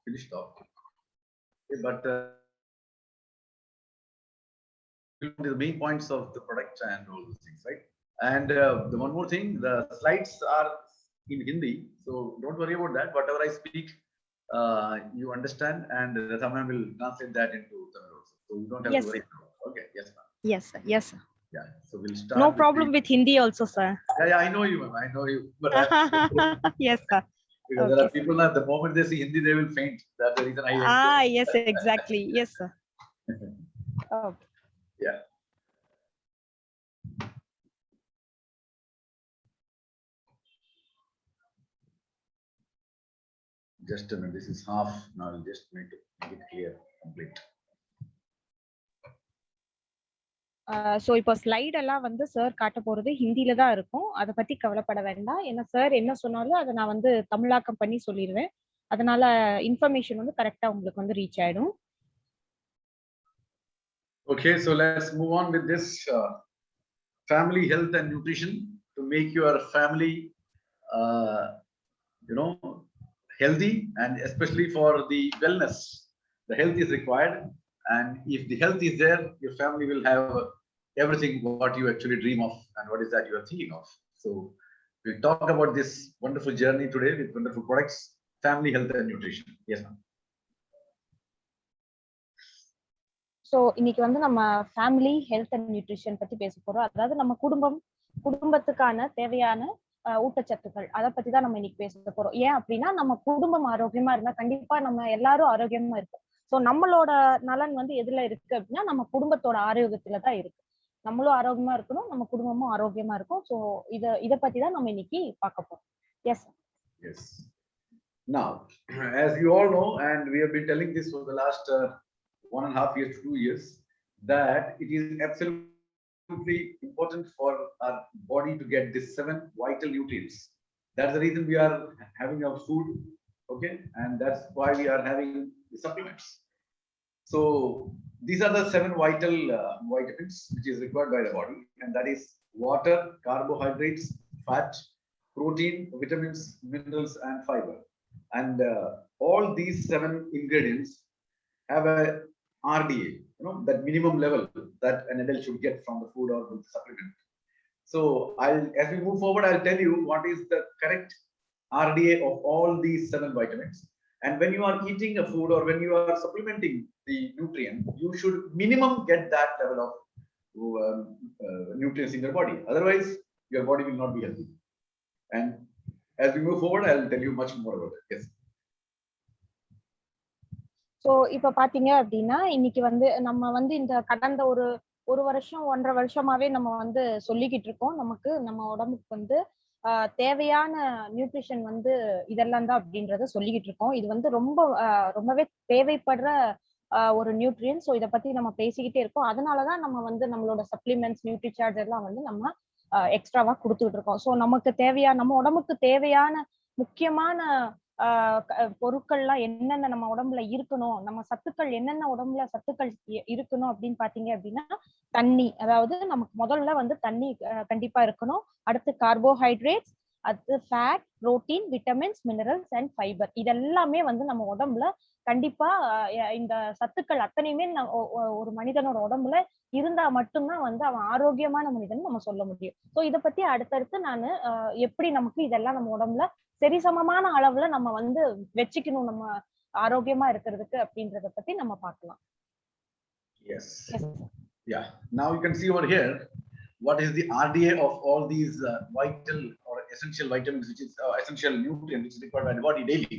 finished off. Okay, but the main points of the product and all those things, right? And the one more thing, the slides are in Hindi, so don't worry about that. Whatever I speak, you understand, and someone will translate that into Tamil also. So you don't have to worry about it. Okay, yes, ma'am. Yes, sir. Yes, sir. Yeah, so we'll start. No problem with Hindi also, sir. Yeah, I know you, ma'am. I know you. But yes, sir. Because there are people at the moment they see Hindi, they will faint. That's the reason I. Yes, exactly. Yes, sir. Okay. Yeah. Just a minute. This is half. Now I'll just make it clear, complete. So இப்போ slide எல்லாம் வந்து sir காட்ட போறது ஹிந்தியில தான் இருக்கும். அதை பத்தி கவலைப்பட வேண்டாம். ஏன்னா சார் என்ன சொன்னாலும் அதை நான் வந்து தமிழாக்கம் பண்ணி சொல்லிடுவேன். அதனால இன்ஃபர்மேஷன் வந்து கரெக்டா உங்களுக்கு வந்து ரீச் ஆயிடும். Okay, so let's move on with this family health and nutrition to make your family, healthy, and especially for the wellness. The health is required. And if the health is there, your family will have everything what you actually dream of and what is that you are thinking of. So we'll talk about this wonderful journey today with wonderful products, family health and nutrition. Yes, ma'am. So இன்னைக்கு வந்து நம்ம family health and nutrition பத்தி பேச போறோம். அதாவது நம்ம குடும்பத்துக்கான தேவையான ஊட்டச்சத்துக்கள் அதை பத்தி தான் நம்ம இன்னைக்கு பேச போறோம். ஏன் அப்படின்னா நம்ம குடும்பம் ஆரோக்கியமா இருந்தா கண்டிப்பா நம்ம எல்லாரும் ஆரோக்கியமா இருப்போம். ஸோ நம்மளோட நலன் வந்து எதுல இருக்கு அப்படின்னா நம்ம குடும்பத்தோட ஆரோக்கியத்துல தான் இருக்கு. நம்மளும் ஆரோக்கியமா இருக்கணும், நம்ம குடும்பமும் ஆரோக்கியமா இருக்கும். ஸோ இதை பத்தி தான் நம்ம இன்னைக்கு பார்க்க போறோம். S. Yes. Now, as you all know, and we have been telling this for the last 1.5 years to 2 years, that it is absolutely important for our body to get these 7 vital nutrients. That's the reason we are having our food, okay, and that's why we are having the supplements. So these are the 7 vital vitamins which is required by the body, and that is water, carbohydrates, fat, protein, vitamins, minerals, and fiber. And all these 7 ingredients have a RDA, that minimum level that an adult should get from the food or with the supplement. So as we move forward, I'll tell you what is the correct RDA of all these 7 vitamins. And when you are eating a food or when you are supplementing the nutrient, you should minimum get that level of nutrients in your body. Otherwise, your body will not be healthy. And as we move forward, I'll tell you much more about it. Yes. So இப்ப பாத்தீங்க அப்படின்னா இன்னைக்கு வந்து நம்ம வந்து இந்த கடந்த ஒரு வருஷம் 1.5 வருஷமாவே நம்ம வந்து சொல்லிக்கிட்டு இருக்கோம். நமக்கு நம்ம உடம்புக்கு வந்து தேவையான நியூட்ரிஷன் வந்து இதெல்லாம் தான் அப்படின்றத சொல்லிக்கிட்டு இருக்கோம். இது வந்து ரொம்பவே தேவைப்படுற ஒரு நியூட்ரியன். ஸோ இதை பத்தி நம்ம பேசிக்கிட்டே இருக்கோம். அதனாலதான் நம்ம வந்து நம்மளோட சப்ளிமெண்ட்ஸ், நியூட்ரி சார்ஜ் எல்லாம் வந்து நம்ம எக்ஸ்ட்ராவா கொடுத்துட்டு இருக்கோம். ஸோ நமக்கு நம்ம உடம்புக்கு தேவையான முக்கியமான பொருட்கள்லாம் என்னென்ன நம்ம உடம்புல இருக்கணும், நம்ம சத்துக்கள் என்னென்ன உடம்புல சத்துக்கள் இருக்கணும் அப்படின்னு பாத்தீங்க அப்படின்னா தண்ணி. அதாவது நமக்கு முதல்ல வந்து தண்ணி கண்டிப்பா இருக்கணும். அடுத்து கார்போஹைட்ரேட்ஸ், அடுத்து fat, protein, vitamins, minerals and fibre. இதெல்லாமே வந்து நம்ம உடம்புல கண்டிப்பா இந்த சத்துக்கள் அத்தனையுமே ஒரு மனிதனோட உடம்புல இருந்தா மட்டும்தான் வந்து அவன் ஆரோக்கியமான மனிதன் நம்ம சொல்ல முடியும். ஸோ இதை பத்தி அடுத்தடுத்து நான் எப்படி நமக்கு இதெல்லாம் நம்ம உடம்புல சரிசமமான அளவுல நம்ம வந்து வெச்சிக்கணும் நம்ம ஆரோக்கியமா இருக்கிறதுக்கு அப்படின்றத பத்தி நம்ம பார்க்கலாம். Yes. Yeah. Now you can see over here what is the RDA of all these vital or essential vitamins, which is essential nutrients which is required by the body daily.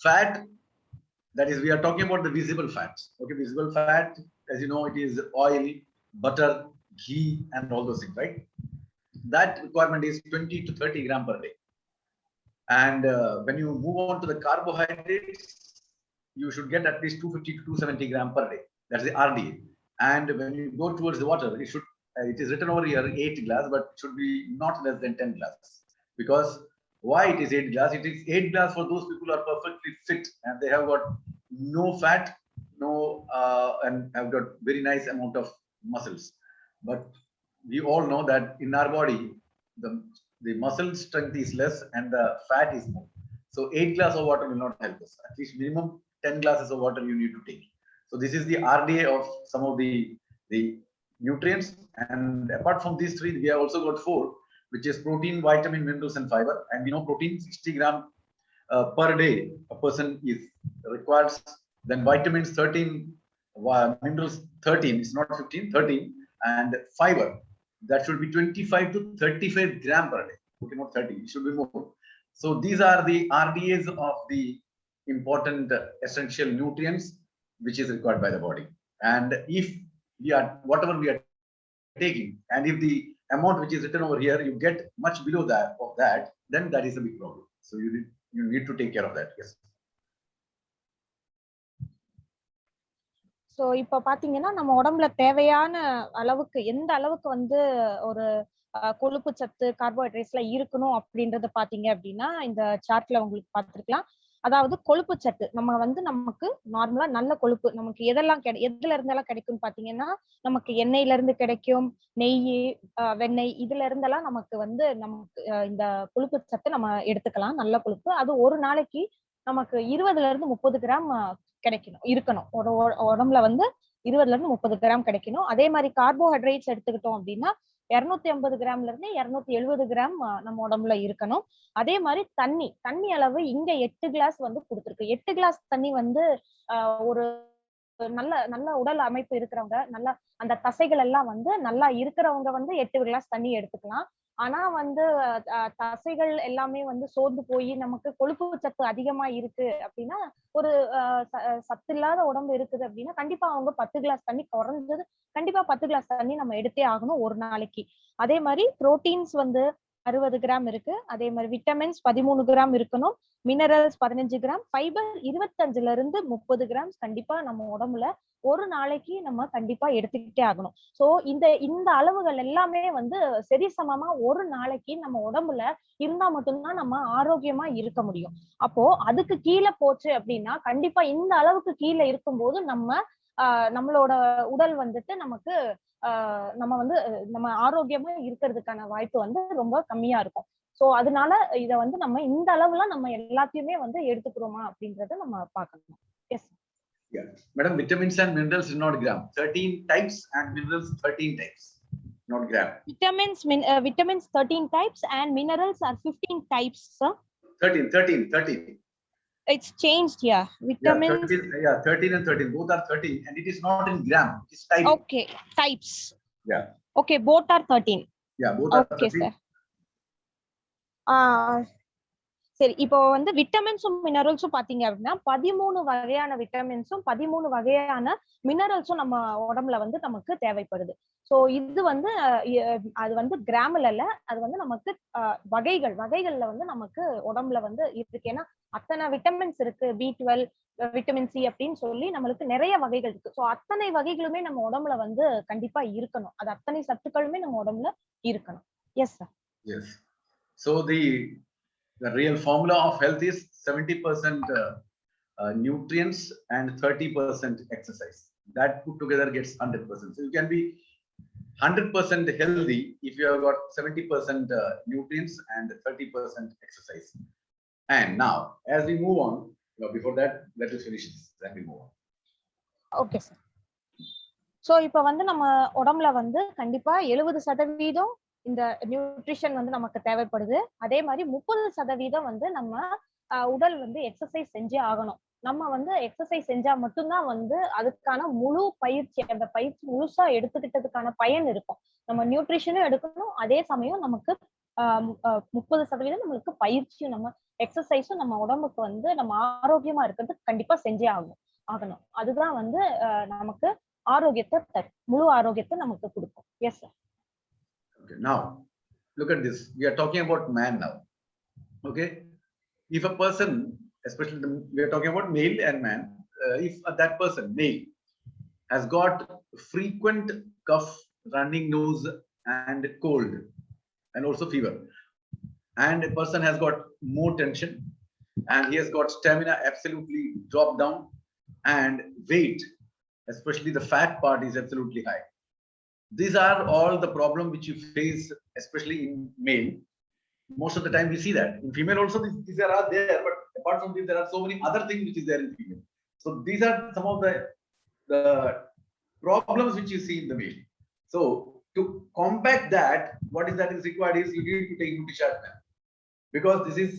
Fat, that is, we are talking about the visible fats. Okay, visible fat, as you know, it is oil, butter, ghee, and all those things, right? That requirement is 20 to 30 grams per day. And when you move on to the carbohydrates, you should get at least 250 to 270 grams per day. That's the RDA. And when you go towards the water, it is written over here 8 glass, but it should be not less than 10 glasses. Because why it is 8 glass? It is 8 glass for those people who are perfectly fit and they have got no fat, and have got very nice amount of muscles. But we all know that in our body, the muscle strength is less and the fat is more. So 8 glasses of water will not help us. At least minimum 10 glasses of water you need to take. So this is the RDA of some of the nutrients. And apart from these three, we have also got four, which is protein, vitamin, minerals, and fiber. And we know protein 60 gram per day a person is requires. Then vitamins 13, minerals 13, it's not 15, 13, and fiber that should be 25 to 35 gram per day. Okay, not 30, it should be more. So these are the RDAs of the important essential nutrients which is required by the body. And if we are whatever we are taking, and if the amount which is written over here you get much below that, then that is a big problem. So you need to take care of that. Yes. So இப்போ பாத்தீங்கன்னா நம்ம உடம்புல தேவையான அளவுக்கு எந்த அளவுக்கு வந்து ஒரு கொழுப்பு சத்து கார்போஹைட்ரேட்ஸ்ல இருக்கணும் அப்படின்றத பாத்தீங்க அப்படின்னா இந்த சார்ட்ல உங்களுக்கு பார்த்துருக்கலாம். அதாவது கொழுப்பு சத்து நம்ம வந்து நமக்கு நார்மலா நல்ல கொழுப்பு நமக்கு எதெல்லாம் எதுல இருந்தெல்லாம் கிடைக்கும்னு பாத்தீங்கன்னா நமக்கு எண்ணெயில இருந்து கிடைக்கும், நெய், வெண்ணெய், இதுல இருந்தெல்லாம் நமக்கு வந்து நமக்கு இந்த கொழுப்பு சத்து நம்ம எடுத்துக்கலாம். நல்ல கொழுப்பு அது ஒரு நாளைக்கு நமக்கு 20ல இருந்து 30 கிராம் இருக்கணும். ஒரு உடம்புல வந்து 20ல இருந்து 30 கிராம் கிடைக்கணும். அதே மாதிரி கார்போஹைட்ரேட்ஸ் எடுத்துக்கிட்டோம் அப்படின்னா 250 கிராம்ல இருந்து 270 கிராம் நம்ம உடம்புல இருக்கணும். அதே மாதிரி தண்ணி அளவு இங்க 8 கிளாஸ் வந்து கொடுத்துருக்கு. 8 கிளாஸ் தண்ணி வந்து ஒரு நல்ல நல்ல உடல் அமைப்பு இருக்கிறவங்க, நல்லா அந்த தசைகள் எல்லாம் வந்து நல்லா இருக்கிறவங்க வந்து 8 கிளாஸ் தண்ணி எடுத்துக்கலாம். ஆனா வந்து தசைகள் எல்லாமே வந்து சோர்ந்து போய் நமக்கு கொழுப்பு சத்து அதிகமா இருக்கு அப்படின்னா, ஒரு சத்து இல்லாத உடம்பு இருக்குது அப்படின்னா கண்டிப்பா அவங்க 10 கிளாஸ் தண்ணி குறைஞ்சது கண்டிப்பா 10 கிளாஸ் தண்ணி நம்ம எடுத்தே ஆகணும் ஒரு நாளைக்கு. அதே மாதிரி புரோட்டீன்ஸ் வந்து 60 கிராம் இருக்கு. அதே மாதிரி விட்டமின்ஸ் 13 கிராம் இருக்கணும். மினரல்ஸ் 15 கிராம், ஃபைபர் 25ல இருந்து 30 கிராம் கண்டிப்பா நம்ம உடம்புல ஒரு நாளைக்கு நம்ம கண்டிப்பா எடுத்துக்கிட்டே ஆகணும். சோ இந்த அளவுகள் எல்லாமே வந்து சரிசமமா ஒரு நாளைக்கு நம்ம உடம்புல இருந்தா மட்டும்தான் நம்ம ஆரோக்கியமா இருக்க முடியும். அப்போ அதுக்கு கீழே போச்சு அப்படின்னா கண்டிப்பா இந்த அளவுக்கு கீழே இருக்கும்போது நம்மளோட உடல் வந்துட்டு நமக்கு நம்ம ஆரோக்கியமா இருக்கிறதுக்கான வாய்ப்பு வந்து ரொம்ப கம்மியா இருக்கும். சோ அதனால இத வந்து நம்ம இந்த அளவுல நம்ம எல்லாத்தையுமே வந்து எடுத்துக்கிறோமா அப்படின்றத நம்ம பார்க்கணும். S. Yeah. Madam, vitamins and minerals is not gram. 13 types and minerals 13 types, not gram. Vitamins 13 types and minerals are 15 types, sir. 13. It's changed, yeah. Vitamins. Yeah, 13 and 13. Both are 13 and it is not in gram. It is type. Okay, types. Yeah. Okay, both are 13. Yeah, both are okay, 13. Sir. சரி, இப்போ வந்து விட்டமின்ஸும் மினரல்ஸும் பாத்தீங்க அப்படின்னா 13 வகையான விட்டமின்ஸும் 13 வகையான மினரல்ஸும் நம்ம உடம்புல வந்து நமக்கு தேவைப்படுது. இது வந்து அது வந்து கிராம்ல இல்ல, அது வந்து நமக்கு வகைகள்ல வந்து நமக்கு உடம்புல வந்து இருக்கு. ஏன்னா அத்தனை விட்டமின்ஸ் இருக்கு. B12, விட்டமின் சி அப்படின்னு சொல்லி நம்மளுக்கு நிறைய வகைகள் இருக்கு. சோ அத்தனை வகைகளுமே நம்ம உடம்புல வந்து கண்டிப்பா இருக்கணும். அது அத்தனை சத்துக்களுமே நம்ம உடம்புல இருக்கணும். Yes sir. Yes. So the real formula of health is 70% nutrients and 30% exercise. That put together gets 100%. So you can be 100% healthy if you have got 70% nutrients and 30% exercise. And now, as we move on, before that, let us finish this. Then we move on. Okay, sir. So இப்போ வந்து நம்ம உடம்புல வந்து கண்டிப்பா 70% இந்த nutrition வந்து நமக்கு தேவைப்படுது. அதே மாதிரி 30% வந்து நம்ம உடல் வந்து எக்ஸசைஸ் செஞ்சே ஆகணும். நம்ம வந்து எக்ஸசைஸ் செஞ்சா மட்டும்தான் வந்து அதுக்கான முழு பயிற்சி, அந்த பயிற்சி முழுசா எடுத்துக்கிட்டதுக்கான பயன் இருக்கும். நம்ம நியூட்ரிஷனும் எடுக்கணும், அதே சமயம் நமக்கு 30% நம்மளுக்கு பயிற்சியும் நம்ம எக்ஸசைஸும் நம்ம உடம்புக்கு வந்து நம்ம ஆரோக்கியமா இருக்கிறது கண்டிப்பா செஞ்சே ஆகணும். அதுதான் வந்து நமக்கு ஆரோக்கியத்தை தரும், முழு ஆரோக்கியத்தை நமக்கு கொடுக்கும். Yes sir. Okay, now look at this. We are talking about man now. Okay, if a person, especially we are talking about male and man, if that person, male, has got frequent cough, running nose, and cold, and also fever, and a person has got more tension, and he has got stamina absolutely dropped down, and weight, especially the fat part, is absolutely high. These are all the problems which you face, especially in male. Most of the time we see that. In female also these are there, but Apart from this, there are so many other things which is there in female. So these are some of the problems which you see in the male. So to combat that, what is that is required is you need to take NutriCharge Man, because this is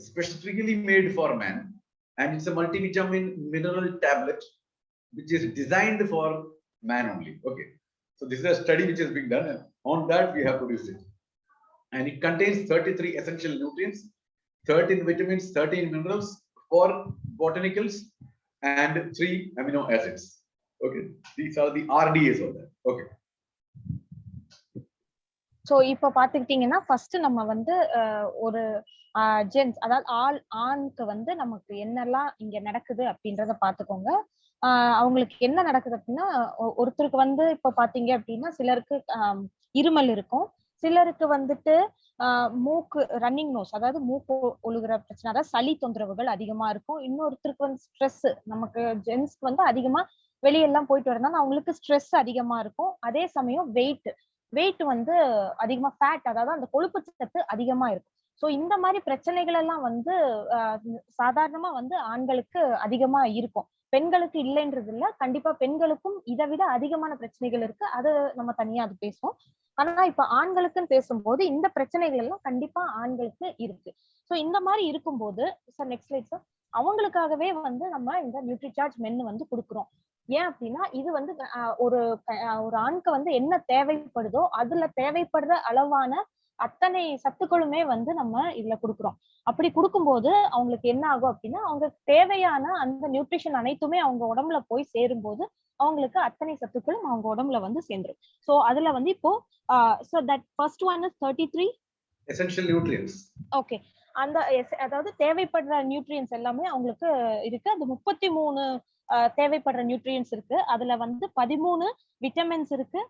specifically made for man, and it's a multivitamin mineral tablet which is designed for man only. Okay, so this is a study which has been done, and on that we have produced it, and it contains 33 essential nutrients, 13 vitamins, 13 minerals, 4 botanicals, and 3 amino acids. Okay, these are the RDAs of that. Okay. So இப்ப பாத்துக்கிட்டீங்கன்னா first நம்ம வந்து ஒரு gents, அதாவது ஆணுக்கு வந்து நமக்கு என்னெல்லாம் இங்க நடக்குது அப்படின்றத பாத்துக்கோங்க. அவங்களுக்கு என்ன நடக்குது அப்படின்னா, ஒருத்தருக்கு வந்து இப்ப பாத்தீங்க அப்படின்னா சிலருக்கு இருமல் இருக்கும், சிலருக்கு வந்துட்டு மூக்கு ரன்னிங் நோஸ், அதாவது மூக்கு ஒழுகுற பிரச்சனை, அதாவது சளி தொந்தரவுகள் அதிகமா இருக்கும். இன்னொருத்தருக்கு வந்து ஸ்ட்ரெஸ், நமக்கு ஜென்ஸ்க்கு வந்து அதிகமா வெளியெல்லாம் போயிட்டு வரதுனால அவங்களுக்கு ஸ்ட்ரெஸ் அதிகமா இருக்கும். அதே சமயம் வெயிட் வந்து அதிகமா ஃபேட், அதாவது அந்த கொழுப்பு சத்து அதிகமா இருக்கும். சோ இந்த மாதிரி பிரச்சனைகள் எல்லாம் வந்து சாதாரணமா வந்து ஆண்களுக்கு அதிகமா இருக்கும், பெண்களுக்கு இல்லைன்றது இல்ல. கண்டிப்பா பெண்களுக்கும் இதை விட அதிகமான பிரச்சனைகள் இருக்கு, அது நம்ம தனியா அது பேசுவோம். ஆனா இப்ப ஆண்களுக்குன்னு பேசும்போது இந்த பிரச்சனைகள் எல்லாம் கண்டிப்பா ஆண்களுக்கு இருக்கு. சோ இந்த மாதிரி இருக்கும்போது சார், நெக்ஸ்ட் ஸ்லைட் சார், அவங்களுக்காகவே வந்து நம்ம இந்த நியூட்ரிசார்ஜ் மென் வந்து கொடுக்குறோம். ஏன் அப்படின்னா இது வந்து ஒரு ஆணுக்கு வந்து என்ன தேவைப்படுதோ அதுல தேவைப்படுற அளவான அத்தனை சத்துக்களுமே வந்து நம்ம இதுல கொடுக்குறோம். அப்படி கொடுக்கும்போது அவங்களுக்கு என்ன ஆகும் அப்படின்னா, அவங்க தேவையான அந்த நியூட்ரிஷன் அனைத்துமே அவங்க உடம்புல போய் சேரும் போது அவங்களுக்கு அத்தனை சத்துக்களும் அவங்க உடம்புல வந்து சேர்ந்துரும். சோ அதுல வந்து இப்போ so that first one is 33 essential nutrients. Okay, அந்த அதாவது தேவைப்படுற நியூட்ரியன்ஸ் எல்லாமே அவங்களுக்கு இருக்கு. அது 33 தேவைப்படுற நியூட்ரியன்ஸ் இருக்கு. அதுல வந்து 13 விட்டமின்ஸ் இருக்கு,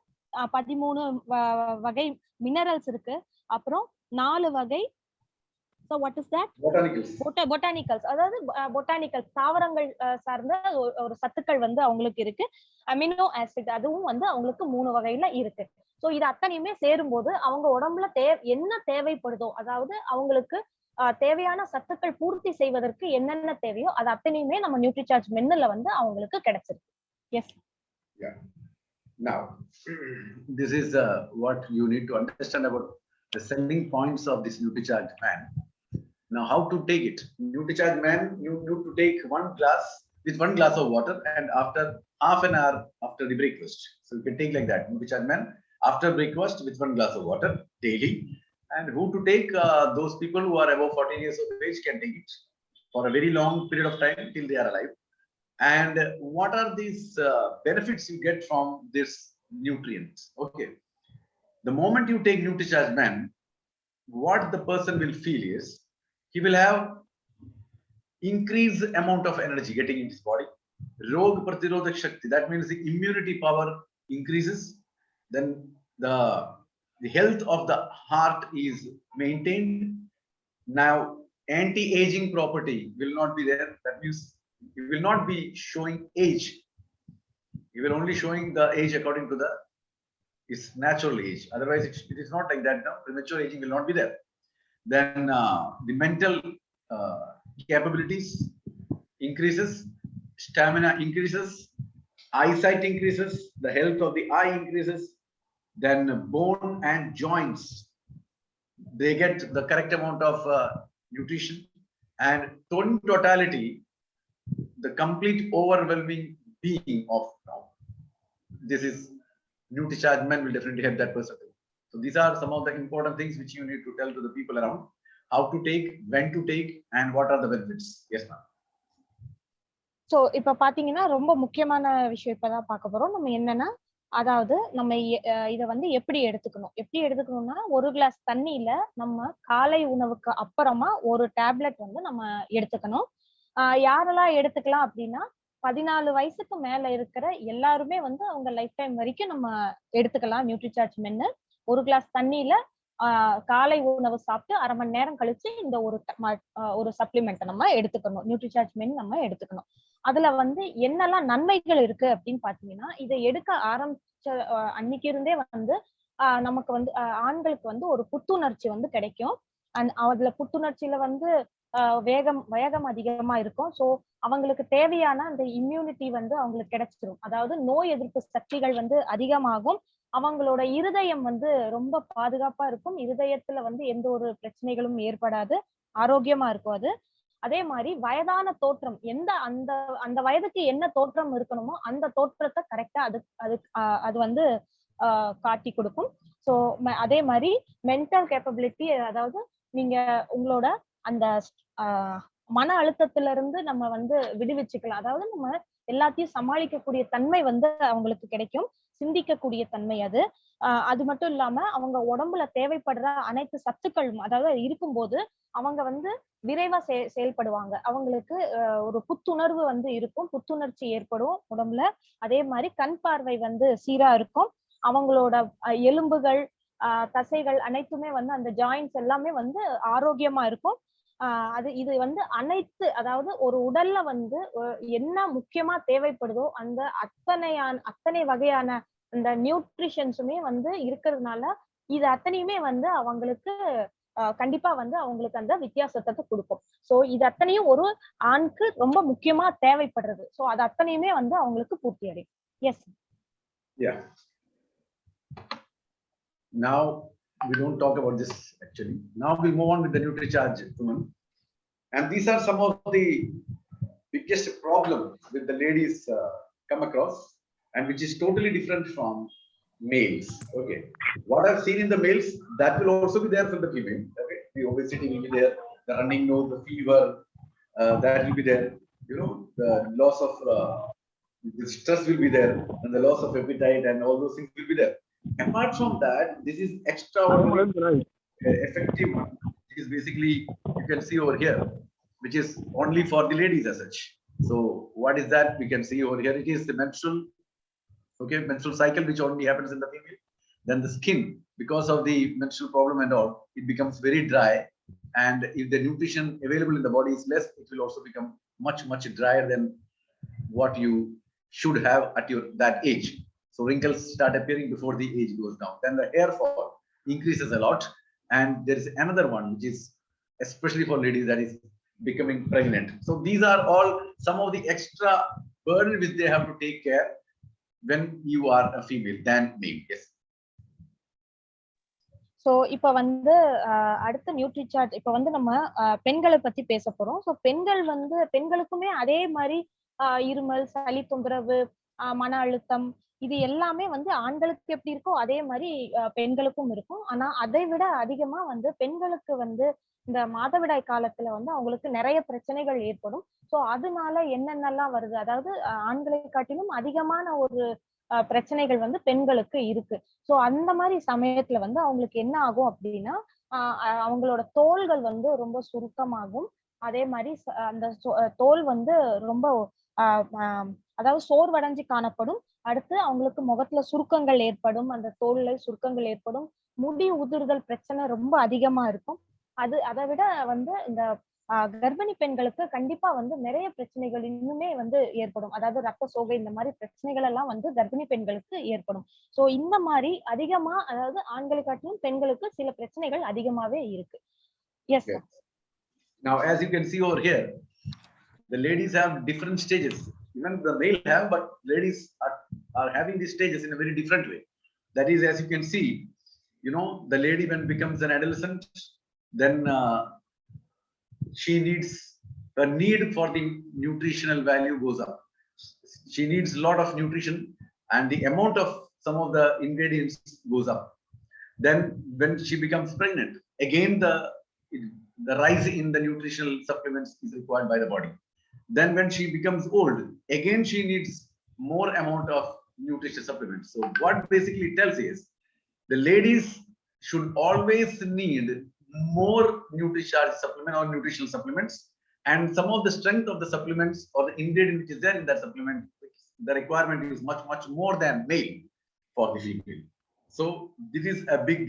13 வகை மினரல்ஸ் இருக்கு, அப்புறம் 4 வகை so what is that botanicals, அதாவது பொட்டானிக்கல் தாவரங்கள் சார்ந்த ஒரு சத்துக்கள் வந்து அவங்களுக்கு இருக்கு. அமினோ ஆசிட் அதுவும் வந்து அவங்களுக்கு 3 வகையில இருக்கு. சோ இது அத்தனையுமே சேரும்போது அவங்க உடம்புல என்ன தேவைப்படுதோ, அதாவது அவங்களுக்கு தேவையான சத்துக்கள் பூர்த்தி செய்வதற்கு என்னென்ன தேவையோ அது அத்தனையுமே நம்ம நியூட்ரிசார்ஜ் மென்னுல வந்து அவங்களுக்கு கிடைச்சிருக்கு. S. Yeah. Now, this is what you need to understand about the selling points of this NutriCharge Man. Now, how to take it? NutriCharge Man, you need to take 1 glass with 1 glass of water, and after half an hour after the breakfast. So you can take like that. NutriCharge Man after breakfast with 1 glass of water daily. And who to take? Those people who are above 14 years of age can take it for a very long period of time till they are alive. And what are these benefits you get from this nutrients? Okay, the moment you take NutriCharge Man, what the person will feel is he will have increased amount of energy getting in his body. Rog Pratidhodak Shakti, that means the immunity power increases. Then the health of the heart is maintained. Now anti-aging property will not be there. That means you will not be showing age, you will only showing the age according to its natural age. Otherwise it is not like that. Now premature aging will not be there. Then the mental capabilities increases, stamina increases, eyesight increases, the health of the eye increases. Then bone and joints, they get the correct amount of nutrition, and totality, the complete overwhelming being of now. This is NutriCharge Man will definitely help that person. So these are some of the important things which you need to tell to the people around, how to take, when to take, and what are the benefits. Yes ma'am. So இப்ப பாத்தீங்கன்னா ரொம்ப முக்கியமான விஷயம் இப்பதான் பார்க்க போறோம். நம்ம என்னன்னா, அதாவது நம்ம இத வந்து எப்படி எடுத்துக்கணும்னா, 1 கிளாஸ் தண்ணியில நம்ம காலை உணவுக்கு அப்புறமா ஒரு டேப்லெட் வந்து நம்ம எடுத்துக்கணும். யாரெல்லாம் எடுத்துக்கலாம் அப்படின்னா, 14 வயசுக்கு மேல இருக்கிற எல்லாருமே வந்து அவங்க லைஃப் டைம் வரைக்கும் நம்ம எடுத்துக்கலாம் நியூட்ரிசார்ஜ் மென்னு. 1 கிளாஸ் தண்ணியில காலை உணவு சாப்பிட்டு 1/2 மணி நேரம் கழிச்சு இந்த ஒரு சப்ளிமெண்ட் நம்ம எடுத்துக்கணும், நியூட்ரிசார்ஜ் மென் நம்ம எடுத்துக்கணும். அதுல வந்து என்னெல்லாம் நன்மைகள் இருக்கு அப்படின்னு பாத்தீங்கன்னா, இதை எடுக்க ஆரம்பிச்ச அன்னைக்கு இருந்தே வந்து நமக்கு வந்து ஆண்களுக்கு வந்து ஒரு புத்துணர்ச்சி வந்து கிடைக்கும். அதுல புத்துணர்ச்சியில வந்து வேகம் அதிகமா இருக்கும். ஸோ அவங்களுக்கு தேவையான அந்த இம்யூனிட்டி வந்து அவங்களுக்கு கிடைச்சிரும். அதாவது நோய் எதிர்ப்பு சக்திகள் வந்து அதிகமாகும். அவங்களோட இருதயம் வந்து ரொம்ப பாதுகாப்பா இருக்கும். இருதயத்துல வந்து எந்த ஒரு பிரச்சனைகளும் ஏற்படாது. ஆரோக்கியமா இருக்கும் அது. அதே மாதிரி வயதான தோற்றம் எந்த அந்த அந்த வயதுக்கு என்ன தோற்றம் இருக்கணுமோ அந்த தோற்றத்தை கரெக்டா அது வந்து காட்டி கொடுக்கும். ஸோ அதே மாதிரி மென்டல் கேப்பபிலிட்டி, அதாவது நீங்க உங்களோட அந்த மன அழுத்தத்துல இருந்து நம்ம வந்து விடுவிச்சுக்கலாம். அதாவது நம்ம எல்லாத்தையும் சமாளிக்கக்கூடிய தன்மை வந்து அவங்களுக்கு கிடைக்கும். சிந்திக்கக்கூடிய தன்மை அது. அது மட்டும் இல்லாம அவங்க உடம்புல தேவைப்படுற அனைத்து சத்துக்களும் அதாவது இருக்கும்போது அவங்க வந்து விரைவா செயல்படுவாங்க. அவங்களுக்கு ஒரு புத்துணர்வு வந்து இருக்கும். புத்துணர்ச்சி ஏற்படும் உடம்புல. அதே மாதிரி கண் பார்வை வந்து சீரா இருக்கும். அவங்களோட எலும்புகள், தசைகள் அனைத்துமே வந்து அந்த ஜாயின்ஸ் எல்லாமே வந்து ஆரோக்கியமா இருக்கும். இது வந்து அனைத்து, அதாவது ஒரு உடல்ல வந்து என்ன முக்கியமா தேவைப்படுதோ அந்த அத்தனை வகையான அந்த நியூட்ரிஷன்ஸுமே வந்து இருக்கிறதுனால இது அத்தனையுமே வந்து அவங்களுக்கு கண்டிப்பா வந்து அவங்களுக்கு அந்த வித்தியாசத்தை கொடுக்கும். சோ இது அத்தனையும் ஒரு ஆணுக்கு ரொம்ப முக்கியமா தேவைப்படுறது. சோ அது அத்தனையுமே வந்து அவங்களுக்கு பூர்த்தி அடையும். S. Yeah. Now we don't talk about this actually. Now we move on with the NutriCharge women. And these are some of the biggest problems that the ladies come across, and which is totally different from males. Okay, what I've seen in the males, that will also be there for the female. Okay, the obesity will be there, the running nose, the fever, that will be there. You know, the loss of the stress will be there, and the loss of appetite, and all those things will be there. Apart from that, this is extraordinary effective. It is basically, you can see over here, which is only for the ladies as such. So what is that? We can see over here, it is the menstrual, okay, menstrual cycle, which only happens in the female. Then the skin, because of the menstrual problem and all, it becomes very dry. And if the nutrition available in the body is less, it will also become much drier than what you should have at that age. So wrinkles start appearing before the age goes down. Then the hair fall increases a lot. And there is another one, which is especially for ladies, that is becoming pregnant. So these are all some of the extra burden which they have to take care when you are a female than male. Yes. So இப்ப வந்து அடுத்த நியூட்ரிசார்ஜ் இப்ப வந்து நம்ம பெண்களை பத்தி பேச போறோம். ஸோ பெண்களுக்குமே அதே மாதிரி இருமல், சளி தொந்தரவு, மன அழுத்தம், இது எல்லாமே வந்து ஆண்களுக்கு எப்படி இருக்கோ அதே மாதிரி பெண்களுக்கும் இருக்கும். ஆனா அதை விட அதிகமா வந்து பெண்களுக்கு வந்து இந்த மாதவிடாய் காலத்துல வந்து அவங்களுக்கு நிறைய பிரச்சனைகள் ஏற்படும். ஸோ அதனால என்னென்னலாம் வருது, அதாவது ஆண்களை காட்டிலும் அதிகமான ஒரு பிரச்சனைகள் வந்து பெண்களுக்கு இருக்கு. சோ அந்த மாதிரி சமயத்துல வந்து அவங்களுக்கு என்ன ஆகும் அப்படின்னா, அவங்களோட தோள்கள் வந்து ரொம்ப சுருக்கமாகும். அதே மாதிரி அந்த தோல் வந்து ரொம்ப அதாவது சோர்வடைஞ்சு காணப்படும். அடுத்து அவங்களுக்கு முகத்துல சுருக்கங்கள் ஏற்படும், அந்த தோல்ல சுருக்கங்கள் ஏற்படும், முடி உதிர்தல் பிரச்சனை ரொம்ப அதிகமா இருக்கும். அதை விட வந்து இந்த கர்ப்பிணி பெண்களுக்கு கண்டிப்பா வந்து நிறைய பிரச்சனைகள் இன்னுமே வந்து ஏற்படும். அதாவது ரத்த சோகை, இந்த மாதிரி பிரச்சனைகள் எல்லாம் வந்து கர்ப்பிணி பெண்களுக்கு ஏற்படும். சோ இந்த மாதிரி அதிகமா, அதாவது ஆண்களை காட்டிலும் பெண்களுக்கு சில பிரச்சனைகள் அதிகமாவே இருக்கு. S. Okay. Now, as you can see over here, the ladies have different stages. Even the male have, but ladies are having these stages in a very different way. That is, as you can see, you know, the lady when becomes an adolescent, then she needs, her need for the nutritional value goes up. She needs a lot of nutrition, and the amount of some of the ingredients goes up. Then when she becomes pregnant, again the rise in the nutritional supplements is required by the body. Then when she becomes old, again she needs more amount of nutrition supplements. So what basically it tells is the ladies should always need more nutrition supplement or nutritional supplements, and some of the strength of the supplements or the ingredient which is there in that supplement, the requirement is much more than male for the female. So this is a big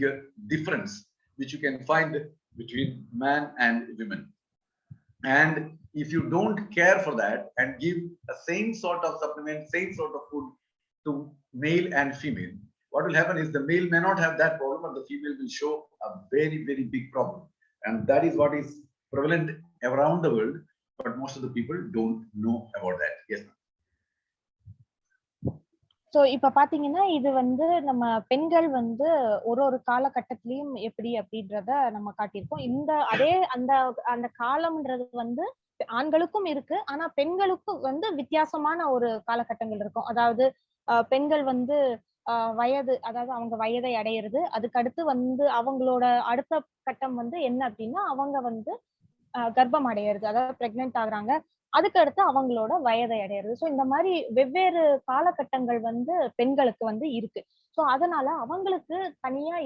difference which you can find between man and women. And if you don't care for that and give the same sort of supplement, same sort of food to male and female, what will happen is the male may not have that problem, but the female will show a very big problem. And that is what is prevalent around the world, but most of the people don't know about that. Yes. So இப்ப பாத்தீங்கன்னா இது வந்து நம்ம பெண்கள் வந்து ஒரு ஒரு காலகட்டத்திலயும் எப்படி அப்படின்றத நம்ம காட்டியிருக்கோம். இந்த அதே அந்த அந்த காலம்ன்றது வந்து ஆண்களுக்கும் இருக்கு. ஆனா பெண்களுக்கும் வந்து வித்தியாசமான ஒரு காலகட்டங்கள் இருக்கும். அதாவது பெண்கள் வந்து வயது, அதாவது அவங்க வயதை அடையிறது. அதுக்கு அடுத்து வந்து அவங்களோட அடுத்த கட்டம் வந்து என்ன அப்படின்னா, அவங்க வந்து கர்ப்பம் அடையிறது, அதாவது பிரெக்னென்ட் ஆகுறாங்க. அதுக்கு அடுத்து அவங்களோட வயதை அடையிறது. சோ இந்த மாதிரி வெவ்வேறு காலகட்டங்கள் வந்து பெண்களுக்கு வந்து இருக்கு. சோ அதனால அவங்களுக்கு தனியா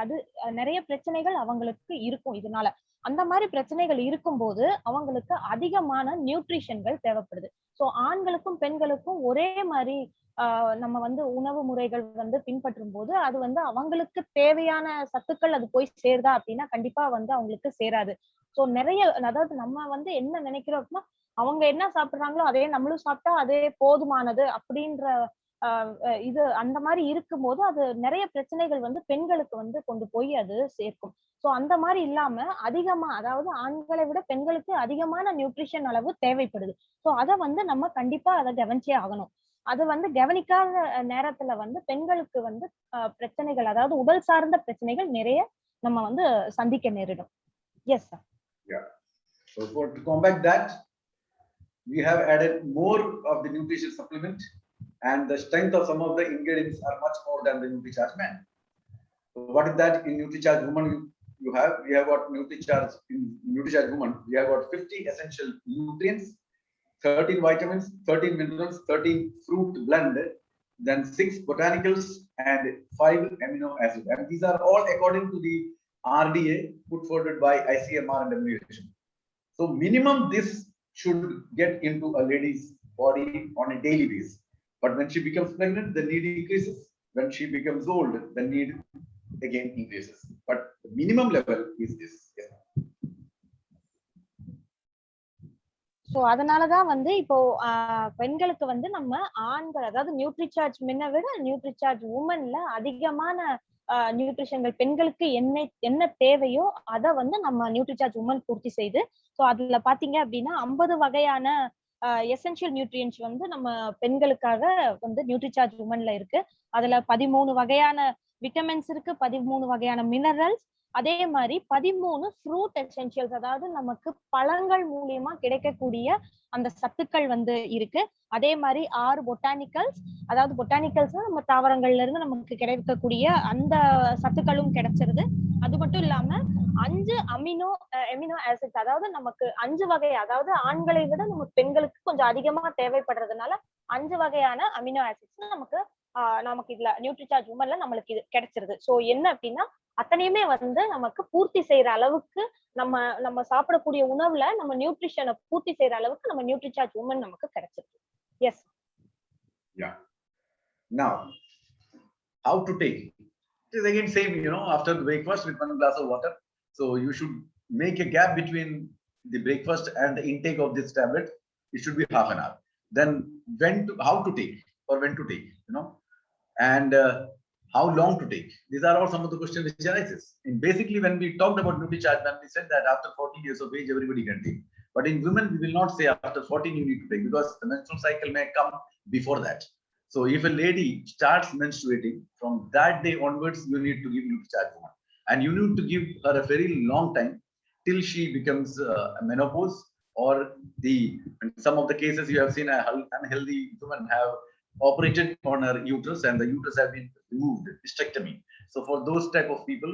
அது நிறைய பிரச்சனைகள் அவங்களுக்கு இருக்கும் இதனால. அந்த மாதிரி பிரச்சனைகள் இருக்கும்போது அவங்களுக்கு அதிகமான நியூட்ரிஷன்கள் தேவைப்படுது. சோ ஆண்களுக்கும் பெண்களுக்கும் ஒரே மாதிரி நம்ம வந்து உணவு முறைகள் வந்து பின்பற்றும் போது அது வந்து அவங்களுக்கு தேவையான சத்துக்கள் அது போய் சேருதா அப்படின்னா கண்டிப்பா வந்து அவங்களுக்கு சேராது. சோ நிறைய, அதாவது நம்ம வந்து என்ன நினைக்கிறோம் அப்படின்னா, அவங்க என்ன சாப்பிடுறாங்களோ அதே நம்மளும் சாப்பிட்டா அதே போதுமானது அப்படின்ற இது அந்த மாதிரி இருக்கும்போது அது நிறைய பிரச்சனைகள் வந்து பெண்களுக்கு வந்து கொண்டு போய் அது சேர்க்கும். சோ அந்த மாதிரி இல்லாம அதிகமா, அதாவது ஆண்களை விட பெண்களுக்கு அதிகமான நியூட்ரிஷன் அளவு தேவைப்படுது. சோ அத வந்து நம்ம கண்டிப்பா அதை கவனிச்சே ஆகணும். அது வந்து கவனிக்காத நேரத்துல வந்து பெண்களுக்கு வந்து பிரச்சனைகள், அதாவது உடல் சார்ந்த பிரச்சனைகள் நிறைய நம்ம வந்து சந்திக்க நேரிடும். Yes sir. Yeah. So to combat that, we have added more of the nutrition supplement, and the strength of some of the ingredients are much more than the NutriCharge man. So what is that in NutriCharge woman? We have got NutriCharge in NutriCharge woman. We have got 50 essential nutrients, 13 vitamins, 13 minerals, 13 fruit blend, then 6 botanicals and 5 amino acids. And these are all according to the RDA put forward by ICMR and WHO. So minimum this should get into a lady's body on a daily basis. But when she becomes pregnant, the need increases. When she becomes old, the need again increases. But the minimum level is this. Yes. So அதனாலதான் வந்து இப்போ பெண்களுக்கு வந்து நம்ம ஆண்கள், அதாவது நியூட்ரிசார்ஜ் மென்னை விட நியூட்ரிசார்ஜ் உமன்ல அதிகமான நியூட்ரிஷன்கள் பெண்களுக்கு என்ன தேவையோ அதை வந்து நம்ம நியூட்ரிசார்ஜ் உமன் பூர்த்தி செய்து. சோ அதுல பாத்தீங்க அப்படின்னா 50 வகையான எசென்ஷியல் நியூட்ரியன்ஸ் வந்து நம்ம பெண்களுக்காக வந்து நியூட்ரிசார்ஜ் உமன்ல இருக்கு. அதுல 13 வகையான விட்டமின்ஸ் இருக்கு, 13 வகையான மினரல்ஸ், அதே மாதிரி 13 ஃப்ரூட் எசென்ஷியல்ஸ், அதாவது நமக்கு பழங்கள் மூலியமா கிடைக்கக்கூடிய அந்த சத்துக்கள் வந்து இருக்கு. அதே மாதிரி 6 பொட்டானிக்கல்ஸ், அதாவது பொட்டானிக்கல்ஸ் நம்ம தாவரங்கள்ல இருந்து நமக்கு கிடைக்கக்கூடிய அந்த சத்துக்களும் கிடைச்சிருது. அது மட்டும் இல்லாம 5 அமினோ ஆசிட்ஸ், அதாவது நமக்கு 5 வகை, அதாவது ஆண்களை விட நமக்கு பெண்களுக்கு கொஞ்சம் அதிகமா தேவைப்படுறதுனால 5 வகையான அமினோ ஆசிட்ஸ் நமக்கு இதுல நியூட்ரிசார்ஜ் உமன்ல நம்மளுக்கு இது கிடைச்சிருது. சோ என்ன அப்படின்னா அத்தனையுமே வந்து நமக்கு பூர்த்தி செய்யற அளவுக்கு நம்ம சாப்பிடக்கூடிய உணவுல நம்ம நியூட்ரிஷனை பூர்த்தி செய்யற அளவுக்கு நம்ம நியூட்ரிசார்ஜ் உமன் நமக்கு கிடைச்சிருக்கு. S. Yeah. Now, how to take? It is again same, after the breakfast with 1 glass of water. So you should make a gap between the breakfast and the intake of this tablet. It should be half an hour. Then how to take or when to take, and how long to take. These are all some of the questions which arises. And basically, when we talked about NutriCharge, when we said that after 14 years of age, everybody can take. But in women, we will not say after 14 you need to take, because the menstrual cycle may come before that. So if a lady starts menstruating, from that day onwards, you need to give NutriCharge woman. And you need to give her a very long time till she becomes a menopause, or in some of the cases you have seen a unhealthy woman have operated on her uterus and the uterus have been removed, hysterectomy. So for those type of people,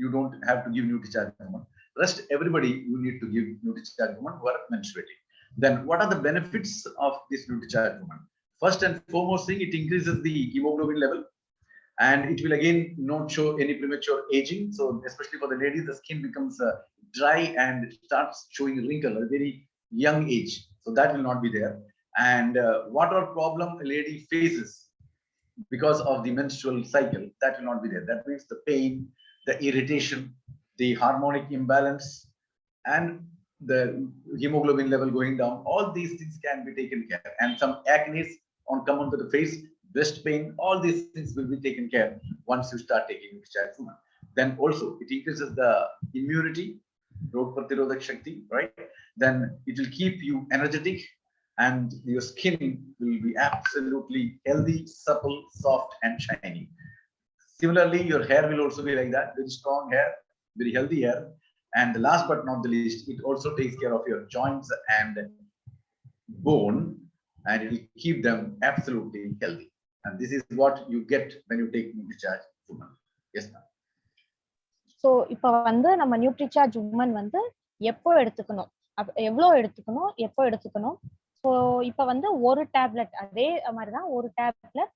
you don't have to give NutriCharge woman. Rest everybody you need to give NutriCharge woman who are menstruating. Then what are the benefits of this NutriCharge woman? First and foremost thing, it increases the hemoglobin level, and it will again not show any premature aging. So especially for the ladies, the skin becomes dry and starts showing wrinkle at a very young age. So that will not be there. And whatever problem a lady faces because of the menstrual cycle, that will not be there. That means the pain, the irritation, the harmonic imbalance, and the hemoglobin level going down, all these things can be taken care. And some acne come onto the face, breast pain, all these things will be taken care once you start taking NutriCharge woman. Then also it increases the immunity, Rog Pratidhodak Shakti, right? Then it will keep you energetic and your skin will be absolutely healthy, supple, soft, and shiny. Similarly, your hair will also be like that, very strong hair, very healthy hair. And the last but not the least, it also takes care of your joints and bone, and it will keep them absolutely healthy. And this is what you get when you take NutriCharge Woman. Yes, ma'am. So இப்போ வந்து நம்ம Nutricharge woman வந்து எப்போ எடுத்துக்கணும், எவ்வளோ எடுத்துக்கணும், எப்போ எடுத்துக்கணும். ஸோ இப்போ வந்து ஒரு டேப்லெட், அதே மாதிரிதான் ஒரு டேப்லெட்,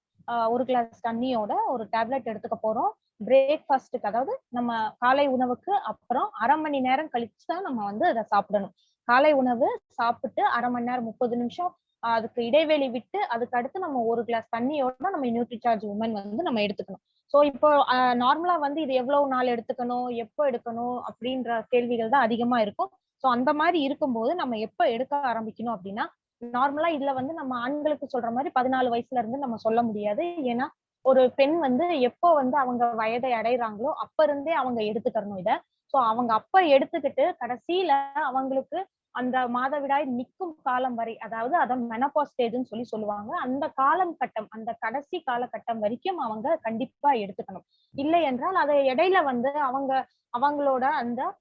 ஒரு கிளாஸ் தண்ணியோட ஒரு டேப்லெட் எடுத்துக்க போறோம். பிரேக்ஃபாஸ்ட்டுக்கு, அதாவது நம்ம காலை உணவுக்கு அப்புறம் 1/2 மணி நேரம் கழிச்சு தான் நம்ம வந்து அதை சாப்பிடணும். காலை உணவு சாப்பிட்டு 1/2 மணி நேரம் 30 நிமிஷம் அதுக்கு இடைவெளி விட்டு அதுக்கு அடுத்து நம்ம ஒரு கிளாஸ் தண்ணியோட நம்ம நியூட்ரிசார்ஜ் உமன் வந்து நம்ம எடுத்துக்கணும். சோ இப்போ நார்மலா வந்து இது எவ்வளவு நாள் எடுத்துக்கணும், எப்போ எடுக்கணும் அப்படின்ற கேள்விகள் தான் அதிகமா இருக்கும். சோ அந்த மாதிரி இருக்கும்போது நம்ம எப்ப எடுக்க ஆரம்பிக்கணும் அப்படின்னா, நார்மலா இதுல வந்து நம்ம ஆண்களுக்கு சொல்ற மாதிரி 14 வயசுல இருந்து நம்ம சொல்ல முடியாது. ஏன்னா ஒரு பெண் வந்து எப்போ வந்து அவங்க வயதை அடைறாங்களோ அப்ப இருந்தே அவங்க எடுத்துக்கணும் இத. சோ அவங்க அப்ப எடுத்துக்கிட்டு கடைசியில அவங்களுக்கு அந்த மாதவிடாய் நிக்கும் காலம் வரை, அதாவது அத மெனோபாஸ் ஸ்டேஜ்னு சொல்லுவாங்க. அந்த காலம் கட்டம், அந்த கடைசி காலகட்டம் வரைக்கும் அவங்க கண்டிப்பா எடுத்துக்கணும். இல்லை என்றால் அதை இடையில வந்து அவங்களோட அந்த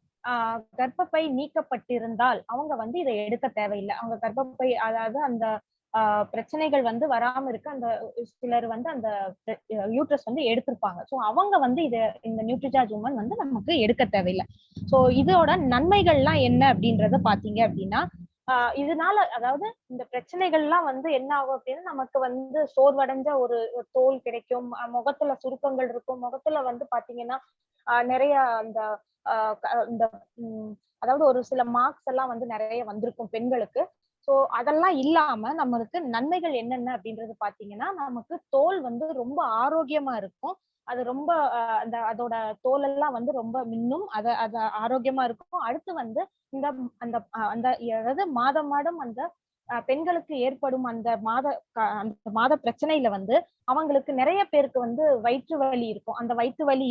கர்ப்பப்பை நீக்கப்பட்டிருந்தால் அவங்க வந்து இதை எடுக்க தேவையில்லை. அவங்க கர்ப்பப்பை, அதாவது அந்த பிரச்சனைகள் வந்து வராம இருக்க அந்த சிலர் வந்து அந்த யூட்ரஸ் வந்து எடுத்திருப்பாங்க. சோ அவங்க வந்து இந்த நியூட்ரிசார்ஜ் உமன் வந்து நமக்கு எடுக்க தேவையில்லை. சோ இதோட நன்மைகள்லாம் என்ன அப்படின்றத பாத்தீங்க அப்படின்னா, இதனால, அதாவது இந்த பிரச்சனைகள்லாம் வந்து என்ன ஆகும் அப்படின்னா, நமக்கு வந்து சோர்வடைஞ்ச ஒரு தோல் கிடைக்கும், முகத்துல சுருக்கங்கள் இருக்கும், முகத்துல வந்து பாத்தீங்கன்னா நிறைய அந்த இந்த அதாவது ஒரு சில மார்க்ஸ் எல்லாம் வந்து நிறைய வந்திருக்கும் பெண்களுக்கு. சோ அதெல்லாம் இல்லாம நம்மளுக்கு நன்மைகள் என்னென்ன அப்படின்றது பாத்தீங்கன்னா, நமக்கு தோல் வந்து ரொம்ப ஆரோக்கியமா இருக்கும். அது ரொம்ப அதோட தோல் எல்லாம் வந்து ரொம்ப மின்னும், அத ஆரோக்கியமா இருக்கும். அடுத்து வந்து இந்த அந்த அந்த அதாவது மாதம் அந்த பெண்களுக்கு ஏற்படும் அந்த மாத பிரச்சனையில வந்து அவங்களுக்கு நிறைய பேருக்கு வந்து வயிற்று வலி இருக்கும். அந்த வயிற்று வலி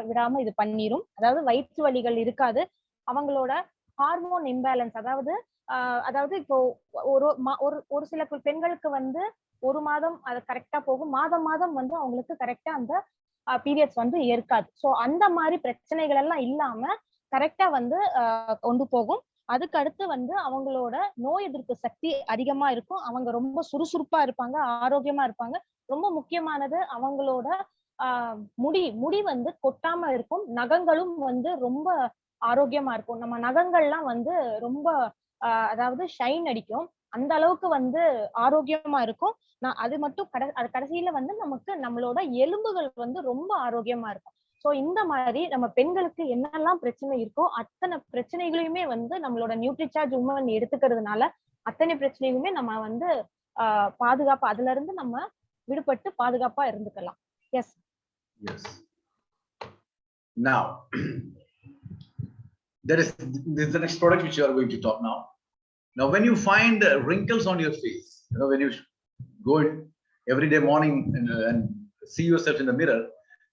விடாம இது பண்ணிரும். அதாவது வயிற்று வலிகள் இருக்காது. அவங்களோட ஹார்மோன் இம்பேலன்ஸ், அதாவது இப்போ ஒரு சில பெண்களுக்கு வந்து ஒரு மாதம் அது கரெக்டா போகும், மாதம் வந்து அவங்களுக்கு கரெக்டா அந்த பீரியட்ஸ் வந்து இருக்காது. சோ அந்த மாதிரி பிரச்சனைகள் எல்லாம் இல்லாம கரெக்டா வந்து கொண்டு போகும். அதுக்கு அடுத்து வந்து அவங்களோட நோய் எதிர்ப்பு சக்தி அதிகமா இருக்கும். அவங்க ரொம்ப சுறுசுறுப்பா இருப்பாங்க, ஆரோக்கியமா இருப்பாங்க. ரொம்ப முக்கியமானது, அவங்களோட முடி வந்து கொட்டாம இருக்கும். நகங்களும் வந்து ரொம்ப ஆரோக்கியமா இருக்கும். நம்ம நகங்கள்லாம் வந்து ரொம்ப அதாவது ஷைன் அடிக்கும். அந்த அளவுக்கு வந்து ஆரோக்கியமா இருக்கும். அது மட்டும் கடைசியில வந்து நமக்கு நம்மளோட எலும்புகள் வந்து ரொம்ப ஆரோக்கியமா இருக்கும். சோ இந்த மாதிரி நம்ம பெண்களுக்கு என்னெல்லாம் பிரச்சனை இருக்கோ அத்தனை பிரச்சனைகளையுமே வந்து நம்மளோட நியூட்ரிசார்ஜ் உமன் எடுத்துக்கிறதுனால அத்தனை பிரச்சனையுமே நம்ம வந்து பாதுகாப்பா, அதுல இருந்து நம்ம விடுபட்டு பாதுகாப்பா இருந்துக்கலாம். S. Now this is the next product which you are going to talk now. Now when you find wrinkles on your face, when you go in every day morning and see yourself in the mirror,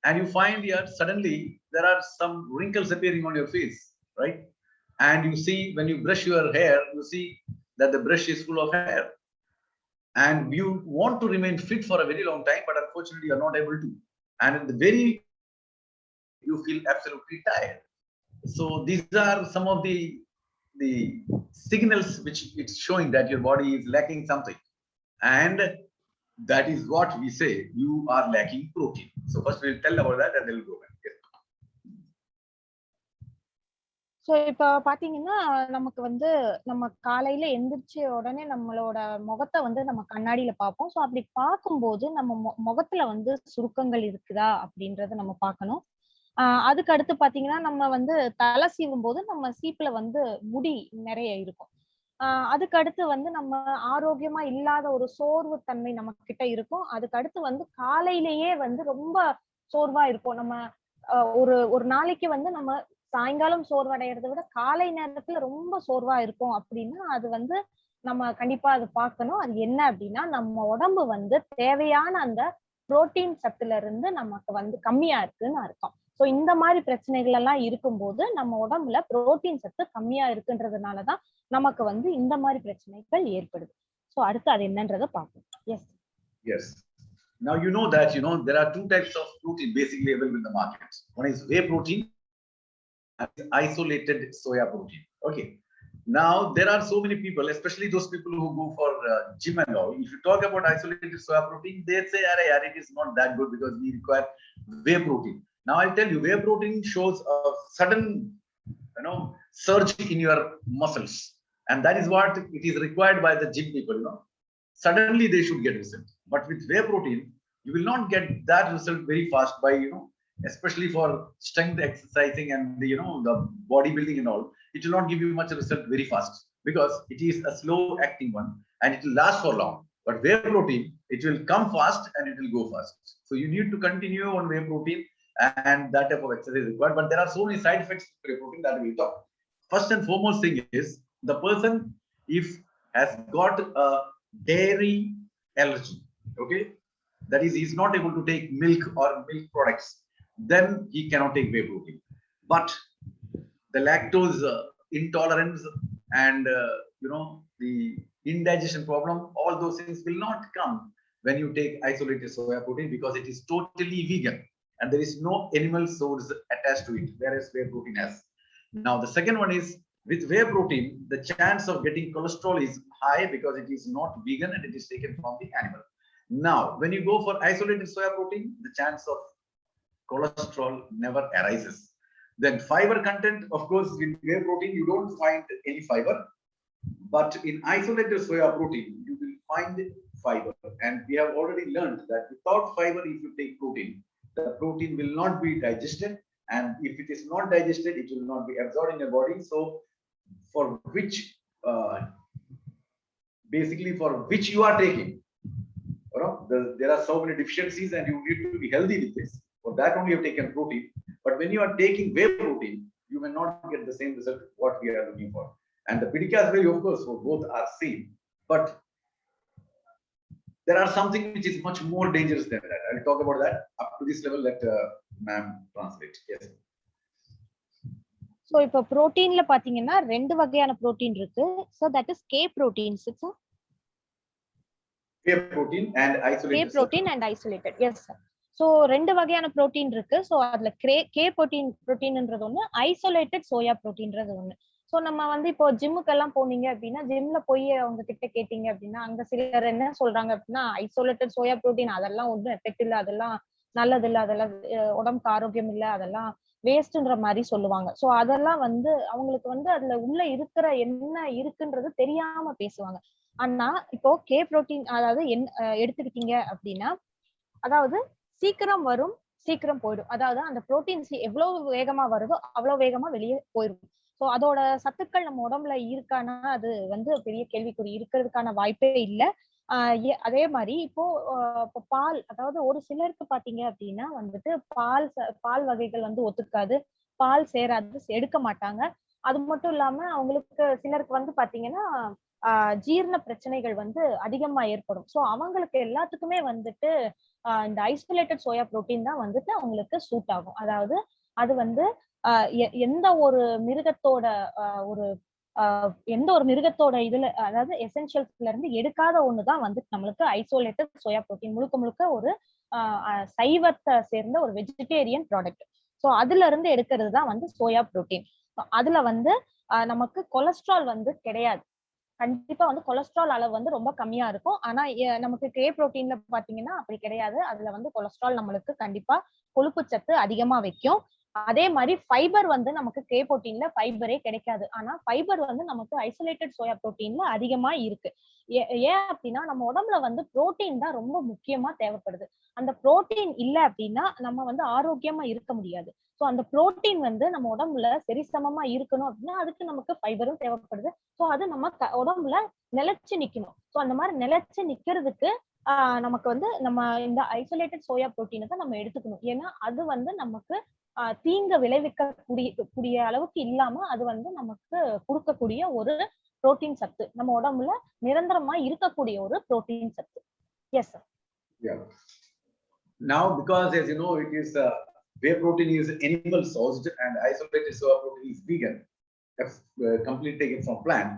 and you find here suddenly there are some wrinkles appearing on your face, right? And you see, when you brush your hair, you see that the brush is full of hair, and you want to remain fit for a very long time, but unfortunately you are not able to, and at the very you feel absolutely tired. So these are some of the signals which it's showing that your body is lacking something, and that is what we say you are lacking protein. So first we'll tell about that and then we'll go back. Yes. So இப்ப பாத்தீங்கன்னா, நமக்கு வந்து நம்ம காலையில எந்திரிச்ச உடனே நம்மளோட முகத்தை வந்து நம்ம கண்ணாடியில பார்ப்போம். சோ அப்படி பார்க்கும்போது நம்ம முகத்துல வந்து சுருக்கங்கள் இருக்குதா அப்படின்றத நம்ம பார்க்கணும். அதுக்கு அடுத்து பாத்தீங்கன்னா, நம்ம வந்து தலை சீவும் போது நம்ம சீப்புல வந்து முடி நிறைய இருக்கும். அதுக்கு அடுத்து வந்து நம்ம ஆரோக்கியமா இல்லாத ஒரு சோர்வு தன்மை நம்ம கிட்ட இருக்கும். அதுக்கு அடுத்து வந்து காலையிலேயே வந்து ரொம்ப சோர்வா இருக்கும். நம்ம ஒரு நாளைக்கு வந்து நம்ம சாயங்காலம் சோர்வடைகிறதை விட காலை நேரத்துல ரொம்ப சோர்வா இருக்கும் அப்படின்னா அது வந்து நம்ம கண்டிப்பா அது பார்க்கணும். அது என்ன அப்படின்னா, நம்ம உடம்பு வந்து தேவையான அந்த புரோட்டீன் சத்துல இருந்து நமக்கு வந்து கம்மியா இருக்குன்னு அர்த்தம். ஸோ இந்த மாதிரி பிரச்சனைகள் எல்லாம் இருக்கும்போது நம்ம உடம்புல புரோட்டீன் சத்து கம்மியா இருக்குன்றதுனாலதான் நமக்கு வந்து இந்த மாதிரி பிரச்சனைகள் ஏற்படுது. ஸோ அடுத்து அது என்னன்றதை பார்ப்போம். S. Yes. Now you know that there are two types of protein basically available in the market. One is whey protein and isolated soya protein. Okay. Now there are so many people, especially those people who go for gym and all. If you talk about isolated soya protein, they say, "Arey, it is not that good because we require whey protein." Now I'll tell you, whey protein shows a sudden, surge in your muscles, and that is what it is required by the gym people. Suddenly they should get result. But with whey protein, you will not get that result very fast by, especially for strength exercising and the bodybuilding and all. It will not give you much result very fast because it is a slow acting one and it will last for long. But whey protein, it will come fast and it will go fast. So you need to continue on whey protein and that type of exercise is required. But there are so many side effects of whey protein that we talk. First and foremost thing is the person if has got a dairy allergy, okay, that is he's not able to take milk or milk products, then he cannot take whey protein. But the lactose intolerance and the indigestion problem, all those things will not come when you take isolated soya protein because it is totally vegan and there is no animal source attached to it, whereas whey protein has. Now the second one is with whey protein, the chance of getting cholesterol is high because it is not vegan and it is taken from the animal. Now, when you go for isolated soya protein, the chance of cholesterol never arises. Then fiber content, of course, in whey protein, you don't find any fiber. But in isolated soya protein, you will find fiber. And we have already learned that without fiber, if you take protein, the protein will not be digested. And if it is not digested, it will not be absorbed in your body. So for which basically for which you are taking, there are so many deficiencies and you need to be healthy with this. For that only you have taken protein. But when you are taking whey protein, you may not get the same result what we are looking for. And the PITCHAIKUMAR value, of course, for both are same. But there are something which is much more dangerous than that. I'll talk about that up to this level. Let ma'am translate. Yes. So இப்போ புரோட்டீன்ல பாத்தீங்கன்னா 2 வகையான protein இருக்கு. So that is K proteins. Whey protein and isolated. Whey protein and isolated. Yes sir. So 2 வகையான protein இருக்கு. So அதுல K புரோட்டீன்ன்றது ஒண்ணு, isolated soya புரோட்டீன்றது ஒண்ணு. So நம்ம வந்து இப்போ ஜிம்முக்கெல்லாம் போனீங்க அப்படின்னா, ஜிம்ல போய் அவங்க கிட்ட கேட்டீங்க அப்படின்னா, அங்க சிலர் என்ன சொல்றாங்க அப்படின்னா, ஐசோலேட்டட் சோயா புரோட்டீன் அதெல்லாம் ஒன்றும் எஃபெக்ட் இல்லை, அதெல்லாம் நல்லது இல்லை, அதெல்லாம் உடம்புக்கு ஆரோக்கியம் இல்லை, அதெல்லாம் வேஸ்ட்ன்ற மாதிரி சொல்லுவாங்க. சோ அதெல்லாம் வந்து அவங்களுக்கு வந்து அதுல உள்ள இருக்கிற என்ன இருக்குன்றது தெரியாம பேசுவாங்க. ஆனா இப்போ கே புரோட்டீன் அதாவது எடுத்துக்கிட்டீங்க அப்படின்னா, அதாவது சீக்கிரம் வரும் சீக்கிரம் போயிடும். அதாவது அந்த புரோட்டீன்ஸ் எவ்வளவு வேகமா வருதோ அவ்வளவு வேகமா வெளியே போயிடும். சோ அதோட சத்துக்கள் நம்ம உடம்புல இருக்கானா அது வந்து பெரிய கேள்விக்குறி, இருக்கிறதுக்கான வாய்ப்பே இல்லை. அதே மாதிரி இப்போ பால், அதாவது ஒரு சிலருக்கு பாத்தீங்க அப்படின்னா வந்துட்டு பால் வகைகள் வந்து ஒத்துக்காது, பால் சேராது, எடுக்க மாட்டாங்க. அது மட்டும் இல்லாம அவங்களுக்கு சிலருக்கு வந்து பாத்தீங்கன்னா ஜீரண பிரச்சனைகள் வந்து அதிகமா ஏற்படும். சோ அவங்களுக்கு எல்லாத்துக்குமே வந்துட்டு இந்த ஐசோலேட்டட் சோயா புரோட்டீன் தான் வந்துட்டு அவங்களுக்கு சூட் ஆகும். அதாவது அது வந்து எந்த ஒரு மிருகத்தோட இதுல, அதாவது எசென்ஷியல்ஸ்ல இருந்து எடுக்காத ஒண்ணுதான் வந்து நம்மளுக்கு ஐசோலேட்டட் சோயா புரோட்டீன். முழுக்க ஒரு சைவத்தை சேர்ந்த ஒரு வெஜிடேரியன் ப்ராடக்ட். சோ அதுல இருந்து எடுக்கிறது தான் வந்து சோயா புரோட்டீன். அதுல வந்து நமக்கு கொலஸ்ட்ரால் வந்து கிடையாது. கண்டிப்பா வந்து கொலஸ்ட்ரால் அளவு வந்து ரொம்ப கம்மியா இருக்கும். ஆனா நமக்கு கே புரோட்டீன்ல பாத்தீங்கன்னா அப்படி கிடையாது. அதுல வந்து கொலஸ்ட்ரால் நம்மளுக்கு கண்டிப்பா கொழுப்பு சத்து அதிகமா வைக்கும். அதே மாதிரி ஃபைபர் வந்து நமக்கு கே புரோட்டீன்ல ஃபைபரே கிடைக்காது. ஆனா ஃபைபர் வந்து நமக்கு ஐசோலேட்டட் சோயா புரோட்டீன்ல அதிகமா இருக்கு. ஏன் அப்படின்னா நம்ம உடம்புல வந்து புரோட்டீன் தான் ரொம்ப முக்கியமா தேவைப்படுது. அந்த புரோட்டீன் இல்லை அப்படின்னா நம்ம வந்து ஆரோக்கியமா இருக்க முடியாது. சோ அந்த புரோட்டீன் வந்து நம்ம உடம்புல சரிசமமா இருக்கணும் அப்படின்னா அதுக்கு நமக்கு ஃபைபரும் தேவைப்படுது. சோ அது நம்ம உடம்புல நிலைச்சு நிக்கணும். சோ அந்த மாதிரி நிலைச்சு நிக்கிறதுக்கு நமக்கு வந்து நம்ம இந்த ஐசோலேட்டட் சோயா புரோட்டீனை தான் நம்ம எடுத்துக்கணும். ஏன்னா அது வந்து நமக்கு தீங்க விளைவிக்க கூடிய அளவுக்கு இல்லாம அது வந்து நமக்கு கொடுக்கக்கூடிய ஒரு புரோட்டீன் சத்து, நம்ம உடம்புல நிரந்தரமா இருக்கக்கூடிய ஒரு புரோட்டீன் சத்து. Yes sir. Yeah. Now because as you know it is Whey protein is animal sourced and isolated soya protein is vegan, completely taken from plant.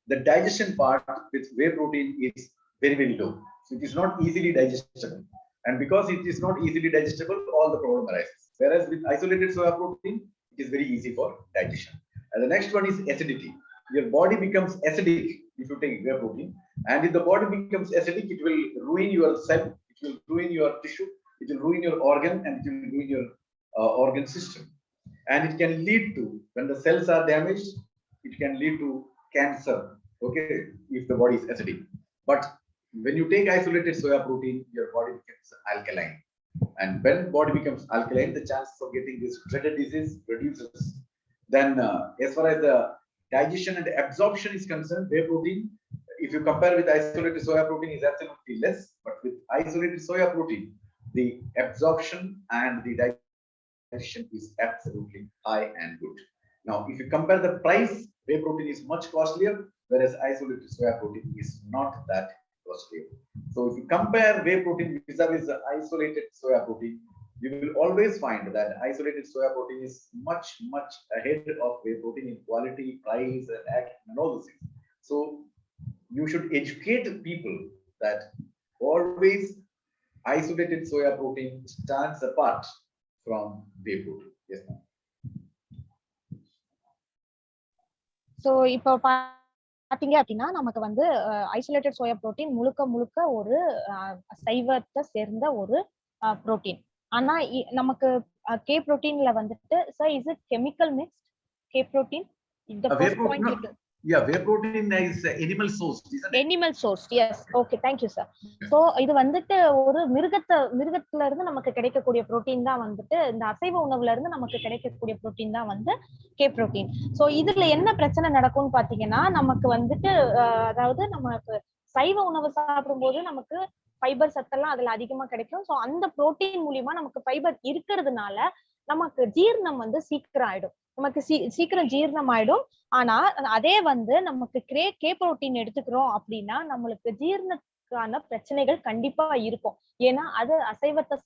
The digestion part with whey protein is very, very low. So it is not easily digestible. And because it is not easily digestible, all the problem arises. Whereas with isolated soya protein, it is very easy for digestion. And the next one is acidity. Your body becomes acidic if you take whey protein. And if the body becomes acidic, it will ruin your cell, it will ruin your tissue, it will ruin your organ, and it will ruin your organ system. And it can lead to, when the cells are damaged, it can lead to cancer, okay, if the body is acidic. But when you take isolated soya protein, your body becomes alkaline. And when body becomes alkaline, the chances of getting this dreaded disease reduces. Then as far as the digestion and absorption is concerned, whey protein, if you compare with isolated soya protein, is absolutely less. But with isolated soya protein, the absorption and the digestion is absolutely high and good. Now, if you compare the price, whey protein is much costlier, whereas isolated soya protein is not that costly. So if you compare whey protein vis-a-vis the isolated soya protein, you will always find that isolated soya protein is much, much ahead of whey protein in quality, price, and action, and all those things. So you should educate people that always isolated soya protein stands apart from whey protein. Yes, ma'am. So இப்போ பாத்தீங்க அப்படின்னா நமக்கு வந்து isolated soya protein முழுக்க முழுக்க ஒரு சைவத்தை சேர்ந்த ஒரு புரோட்டீன். ஆனா நமக்கு கே புரோட்டீன்ல வந்துட்டு sir is it chemical mixed K protein? The first point yeah, whey protein is animal sourced, isn't it? Animal sourced, yes. Okay, thank you sir. So இது வந்துட்டு ஒரு மிருகத்துல இருந்து நமக்கு கிடைக்கக்கூடிய புரோட்டீன் தான் வந்துட்டு இந்த அசைவ உணவுல இருந்து நமக்கு கிடைக்கக்கூடிய புரோட்டீன் தான் வந்து கே புரோட்டீன். சோ இதுல என்ன பிரச்சனை நடக்கும்னு பாத்தீங்கன்னா, நமக்கு வந்துட்டு அதாவது நமக்கு சைவ உணவு சாப்பிடும்போது நமக்கு ஃபைபர் சத்தெல்லாம் அதுல அதிகமா கிடைக்கும். சோ அந்த புரோட்டீன் மூலியமா நமக்கு ஃபைபர் இருக்கிறதுனால நமக்கு ஜீரணம் வந்து சீக்கிரம் ஆயிடும், நமக்கு சீக்கிரம் ஜீரணம் ஆயிடும். ஆனா அதே வந்து நமக்கு கே புரோட்டீன் எடுத்துக்கிறோம் அப்படின்னா நம்மளுக்கு ஜீரணத்துக்கான பிரச்சனைகள் கண்டிப்பா இருக்கும். ஏன்னா அது அசைவத்தை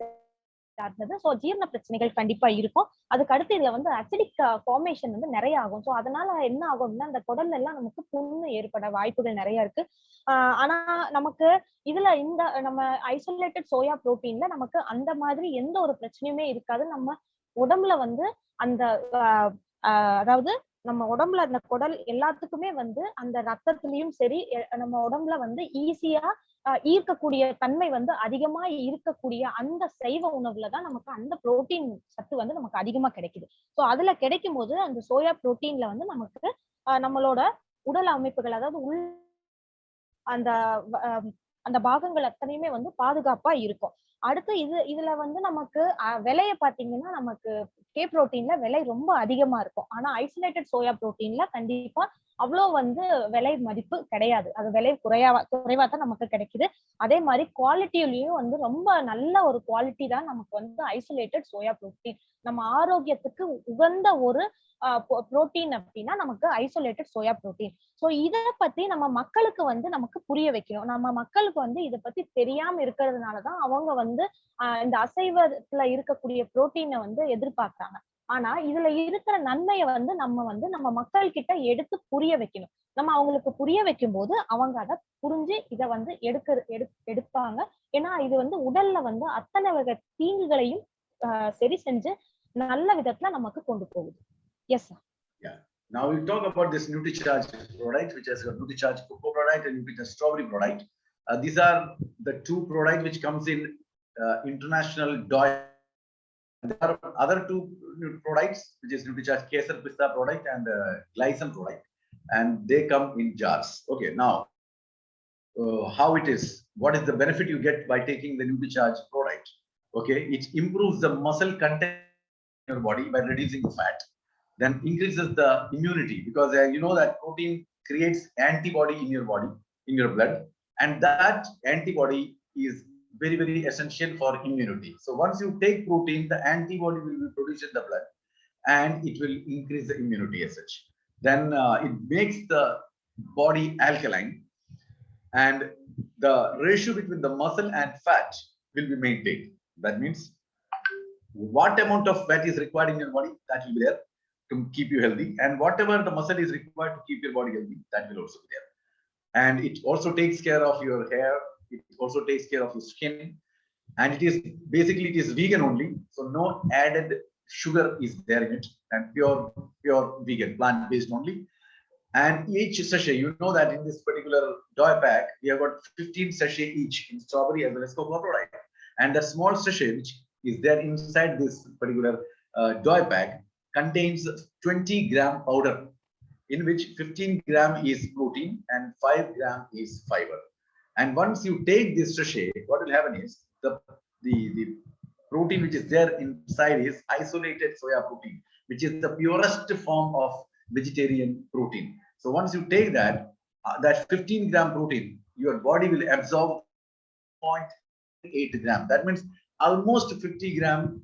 சார்ந்தது. சோ ஜீரண பிரச்சனைகள் கண்டிப்பா இருக்கும். அதுக்கு அடுத்து இதுல வந்து அசிடிக் ஃபார்மேஷன் வந்து நிறைய ஆகும். சோ அதனால என்ன ஆகும் அப்படின்னா அந்த குடல்ல எல்லாம் நமக்கு புண்ணு ஏற்பட வாய்ப்புகள் நிறைய இருக்கு. ஆனா நமக்கு இதுல இந்த நம்ம ஐசோலேட்டட் சோயா புரோட்டீன்ல நமக்கு அந்த மாதிரி எந்த ஒரு பிரச்சனையுமே இருக்காது. நம்ம உடம்புல வந்து அந்த அதாவது நம்ம உடம்புல அந்த குடல் எல்லாத்துக்குமே வந்து அந்த ரத்தத்திலயும் சரி நம்ம உடம்புல வந்து ஈஸியா ஈர்க்கக்கூடிய தன்மை வந்து அதிகமா இருக்கக்கூடிய அந்த சைவ உணவுலதான் நமக்கு அந்த புரோட்டீன் சத்து வந்து நமக்கு அதிகமா கிடைக்குது. சோ அதுல கிடைக்கும் போது அந்த சோயா புரோட்டீன்ல வந்து நமக்கு நம்மளோட உடல் அமைப்புகள், அதாவது அந்த அந்த பாகங்கள் அத்தனையுமே வந்து பாதுகாப்பா இருக்கும். அடுத்து இதுல வந்து நமக்கு விலைய பாத்தீங்கன்னா நமக்கு கே புரோட்டீன்ல விலை ரொம்ப அதிகமா இருக்கும். ஆனா ஐசோலேட்டட் சோயா புரோட்டீன்ல கண்டிப்பா அவ்வளவு வந்து விலை மதிப்பு கிடையாது. அது விலை குறைவா தான் நமக்கு கிடைக்குது. அதே மாதிரி குவாலிட்டியிலயும் வந்து ரொம்ப நல்ல ஒரு குவாலிட்டி தான் நமக்கு வந்து ஐசோலேட்டட் சோயா புரோட்டீன். நம்ம ஆரோக்கியத்துக்கு உகந்த ஒரு புரோட்டீன் அப்படின்னா நமக்கு ஐசோலேட்டட் சோயா புரோட்டீன். சோ இத பத்தி நம்ம மக்களுக்கு வந்து நமக்கு புரிய வைக்கணும். நம்ம மக்களுக்கு வந்து இத பத்தி தெரியாம இருக்கிறதுனாலதான் அவங்க வந்து இந்த அசைவத்துல இருக்கக்கூடிய புரோட்டீனை வந்து எதிர்பார்க்கறாங்க. ஆனா இதுல இருக்கிற நன்மையை வந்து நம்ம மக்கள் கிட்ட எடுத்து புரிய வைக்கணும். நம்ம அவங்களுக்கு புரிய வைக்கும் போது அவங்க அதை புரிஞ்சு இத வந்து எடுப்பாங்க. ஏன்னா இது வந்து உடல்ல வந்து அத்தனை வகை தீங்குகளையும் சரி செஞ்சு நல்ல விதத்துல நமக்கு கொண்டு போகுது. Yes sir. Yeah. Now we'll talk about this NutriCharge product, which has got NutriCharge cocoa product and NutriCharge strawberry product. These are the two products which comes in international DOI. There are other two products, which is NutriCharge Kesar Pista product and Glycine product, and they come in jars. Okay, now how it is? What is the benefit you get by taking the NutriCharge product? Okay, it improves the muscle content in your body by reducing the fat. Then increases the immunity, because you know that protein creates antibody in your body, in your blood, and that antibody is very, very essential for immunity. So once you take protein, the antibody will be produced in the blood and it will increase the immunity as such. Then it makes the body alkaline, and the ratio between the muscle and fat will be maintained. That means what amount of fat is required in your body, that will be there to keep you healthy, and whatever the muscle is required to keep your body healthy, that will also be there. And it also takes care of your hair, it also takes care of your skin, and it is basically, it is vegan only, so no added sugar is there in it, and pure vegan, plant-based only. And each sachet, you know that in this particular joy pack, we have got 15 sachet each in strawberry as well as cocoa chloride. And the small sachet which is there inside this particular joy pack contains 20-gram powder, in which 15 gram is protein and 5 gram is fiber. And once you take this sachet, what will happen is the protein which is there inside is isolated soya protein, which is the purest form of vegetarian protein. So once you take that, that 15-gram protein, your body will absorb 0.8 gram. That means almost 50 gram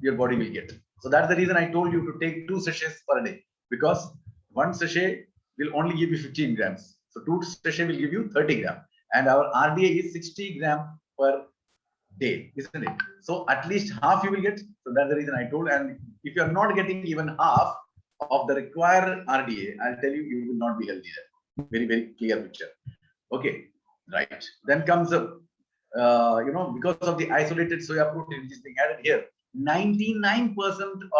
your body will get. So that's the reason I told you to take 2 sachets per day, because one sachet will only give you 15 grams. So 2 sachets will give you 30 gram. And our RDA is 60 gram per day, isn't it? So at least half you will get. So that's the reason I told. And if you are not getting even half of the required RDA, I'll tell you, you will not be healthy there. Very, very clear picture. Okay, right. Then comes because of the isolated soya protein which is being added here, 99%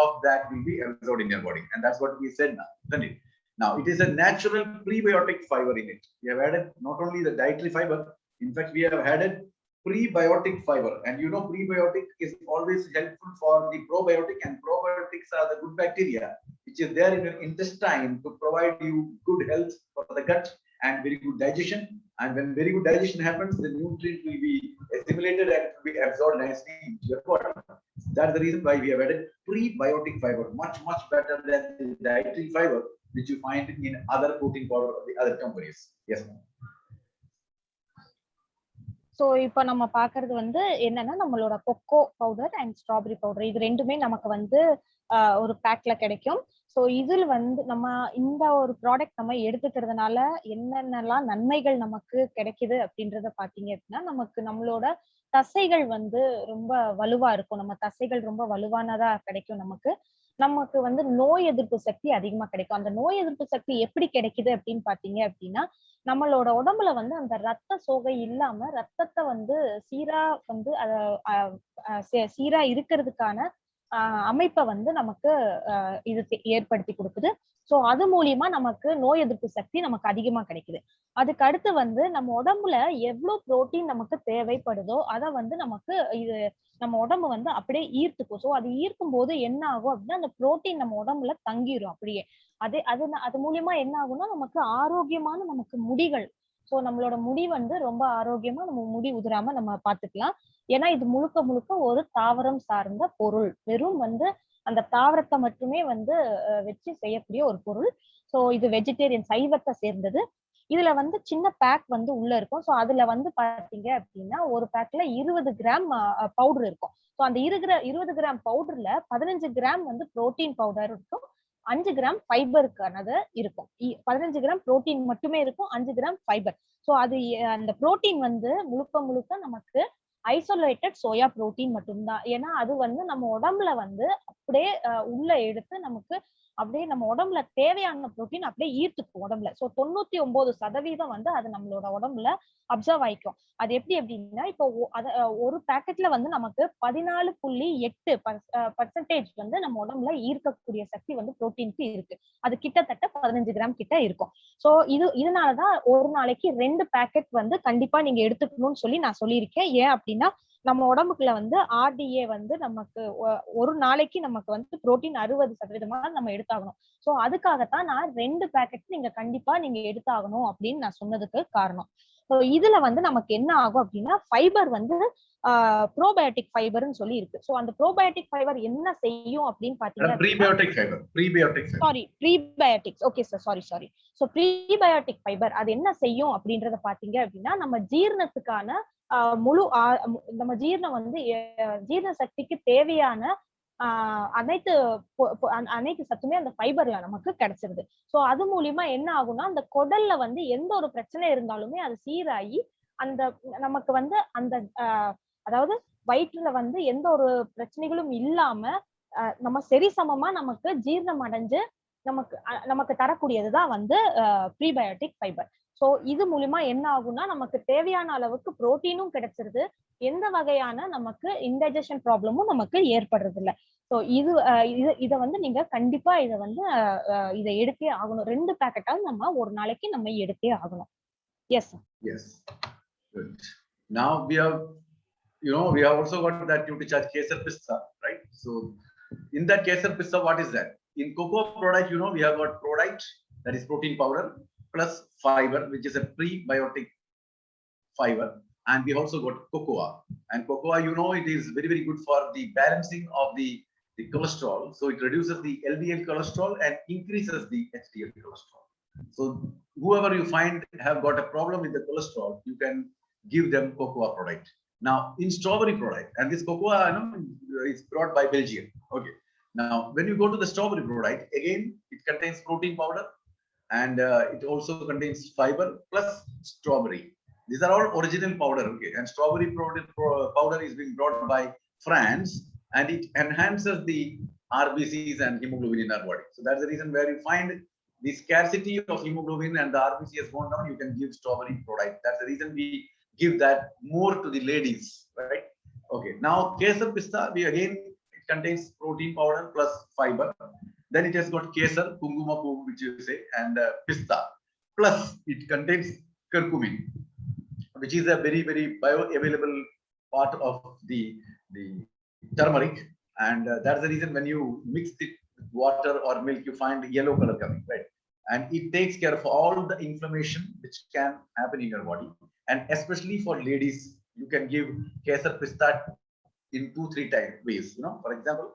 of that will be absorbed in your body. And that's what we said now, isn't it? Now, it is a natural prebiotic fiber in it. We have added not only the dietary fiber, in fact, we have added prebiotic fiber. And you know, prebiotic is always helpful for the probiotic, and probiotics are the good bacteria which is there in your intestine to provide you good health for the gut and very good digestion. And when very good digestion happens, the nutrient will be assimilated and will be absorbed nicely into your body. That's the reason why we have added prebiotic fiber, much better than the dietary fiber which you find in other protein powder of the other companies. Yes, ma'am. So இப்போ நம்ம பார்க்கறது வந்து என்னன்னா, நம்மளோட cocoa powder and strawberry powder இது ரெண்டுமே நமக்கு வந்து ஒரு பேக்ல கிடைக்கும். ஸோ இதில் வந்து நம்ம இந்த ஒரு ப்ராடக்ட் நம்ம எடுத்துக்கிறதுனால என்னென்னலாம் நன்மைகள் நமக்கு கிடைக்குது அப்படின்றத பார்த்தீங்க அப்படின்னா, நமக்கு நம்மளோட தசைகள் வந்து ரொம்ப வலுவா இருக்கும். நம்ம தசைகள் ரொம்ப வலுவானதா கிடைக்கும். நமக்கு வந்து நோய் எதிர்ப்பு சக்தி அதிகமா கிடைக்கும். அந்த நோய் எதிர்ப்பு சக்தி எப்படி கிடைக்குது அப்படின்னு பாத்தீங்க அப்படின்னா, நம்மளோட உடம்புல வந்து அந்த ரத்த சோகை இல்லாம ரத்தத்தை வந்து சீரா வந்து சீரா இருக்கிறதுக்கான அமைப்பை வந்து நமக்கு இது ஏற்படுத்தி கொடுக்குது. சோ அது மூலியமா நமக்கு நோய் எதிர்ப்பு சக்தி நமக்கு அதிகமா கிடைக்குது. அதுக்கு அடுத்து வந்து நம்ம உடம்புல எவ்வளவு புரோட்டீன் நமக்கு தேவைப்படுதோ அதை வந்து நமக்கு இது நம்ம உடம்பு வந்து அப்படியே ஈர்த்துக்கும். சோ அது ஈர்க்கும் போது என்ன ஆகும் அப்படின்னா, அந்த புரோட்டீன் நம்ம உடம்புல தங்கிரும் அப்படியே. அது மூலியமா என்ன ஆகும்னா, நமக்கு ஆரோக்கியமான நமக்கு முடிகள், சோ நம்மளோட முடி வந்து ரொம்ப ஆரோக்கியமா நம்ம முடி உதிராம நம்ம பாத்துக்கலாம். ஏன்னா இது முழுக்க ஒரு தாவரம் சார்ந்த பொருள். வெறும் வந்து அந்த தாவரத்தை மட்டுமே வந்து வச்சு செய்யக்கூடிய ஒரு பொருள். சோ இது வெஜிடேரியன் சைவத்தை சேர்ந்தது. இதுல வந்து சின்ன பேக் வந்து உள்ள இருக்கும். சோ அதுல வந்து பாத்தீங்க அப்படின்னா ஒரு பேக்ல 20 கிராம் பவுடர் இருக்கும். சோ அந்த 20 கிராம் பவுடர்ல 15 கிராம் வந்து புரோட்டீன் பவுடர் இருக்கும், 5 கிராம் ஃபைபருக்கானது இருக்கும். 15 கிராம் புரோட்டீன் மட்டுமே இருக்கும், 5 கிராம் ஃபைபர். சோ அது அந்த புரோட்டீன் வந்து முழுக்க நமக்கு ஐசோலேட்டட் சோயா புரோட்டீன் மட்டும்தான். ஏன்னா அது வந்து நம்ம உடம்புல வந்து அப்படியே உள்ள எடுத்து நமக்கு அப்படியே நம்ம உடம்புல தேவையான புரோட்டீன் அப்படியே ஈர்த்துக்கும் உடம்புல. சோ 99% வந்து அது நம்மளோட உடம்புல அப்சர்வ் ஆயிக்கும். அது எப்படி அப்படின்னா, இப்போ ஒரு பேக்கெட்ல வந்து நமக்கு 14.8% வந்து நம்ம உடம்புல ஈர்க்கக்கூடிய சக்தி வந்து புரோட்டீனுக்கு இருக்கு. அது கிட்டத்தட்ட 15 கிராம் கிட்ட இருக்கும். சோ இதனாலதான் ஒரு நாளைக்கு 2 பேக்கெட் வந்து கண்டிப்பா நீங்க எடுத்துக்கணும்னு சொல்லி நான் சொல்லியிருக்கேன். ஏன் அப்படின்னா, நம்ம உடம்புக்குள்ள வந்து ஆர்டிஏ வந்து நமக்கு ஒரு நாளைக்கு நமக்கு வந்து புரோட்டீன் 60% நம்ம எடுத்தாகணும். சோ அதுக்காகத்தான் நான் 2 பேக்கெட் நீங்க கண்டிப்பா நீங்க எடுத்தாகணும் அப்படின்னு நான் சொன்னதுக்கு காரணம். இதுல வந்து நமக்கு என்ன ஆகும் அப்படின்னா, ஃபைபர் வந்து ப்ரோபயோட்டிக் ஃபைபர்னு சொல்லி இருக்கு. சோ அந்த ப்ரோபயோட்டிக் ஃபைபர் என்ன செய்யும் அப்படின்னு பாத்தீங்கன்னா, prebiotics. Okay sir, sorry. So prebiotic fibre அது என்ன செய்யும் அப்படின்றத பாத்தீங்க அப்படின்னா, நம்ம ஜீரணத்துக்கான நம்ம ஜீரணம் வந்து ஜீரண சக்திக்கு தேவையான அனைத்து சத்துமே அந்த ஃபைபர்ல நமக்கு கிடைச்சிருது. சோ அது மூலியமா என்ன ஆகும்னா, அந்த குடல்ல வந்து எந்த ஒரு பிரச்சனை இருந்தாலுமே அது சீராகி அந்த நமக்கு வந்து அந்த அதாவது வயிற்றுல வந்து எந்த ஒரு பிரச்சனைகளும் இல்லாம நம்ம சரி சமமா நமக்கு ஜீரணம் அடைஞ்சு நமக்கு தரக்கூடியதுதான் வந்து ப்ரீபயோட்டிக் ஃபைபர். ஸோ இது மூலியமா என்ன ஆகும்னா நமக்கு தேவையான அளவுக்கு புரோட்டீனும் கிடைச்சிருது, எந்த வகையான நமக்கு இன்டைஜஷன் ப்ராப்ளமும் நமக்கு ஏற்படுறது இல்லை. ஸோ இதை வந்து நீங்க கண்டிப்பா இதை எடுத்தே ஆகணும். 2 பேக்கெட்டாவது நம்ம ஒரு நாளைக்கு நம்ம எடுத்தே ஆகணும். Yes Yes, good. Now we have also got that NutriCharge Kesar Pista, right? So in that Kesar Pista, what is that? In cocoa product, we have got product, that is protein powder, plus fiber, which is a prebiotic fiber, and we also got cocoa. And cocoa, it is very, very good for the balancing of the cholesterol. So it reduces the LDL cholesterol and increases the HDL cholesterol. So whoever you find have got a problem with the cholesterol, you can give them cocoa product. Now in strawberry product, and this cocoa is brought by Belgium. Okay. Now when you go to the strawberry product, again it contains protein powder, and it also contains fiber plus strawberry. These are all original powder. Okay. And strawberry powder is being brought by France, and it enhances the RBCs and hemoglobin in our body. So that's the reason where you find the scarcity of hemoglobin and the RBC has gone down, you can give strawberry product. That's the reason we give that more to the ladies, right? Okay. Now Kesar Pista, it contains protein powder plus fiber. Then it has got Kesar, Kungumapu, which you say, and Pista. Plus it contains curcumin, which is a very, very bioavailable part of the turmeric. And that's the reason when you mix it with water or milk, you find yellow color coming, right? And it takes care of all the inflammation which can happen in your body. And especially for ladies, you can give Kesar Pista in 2-3 ways. For example,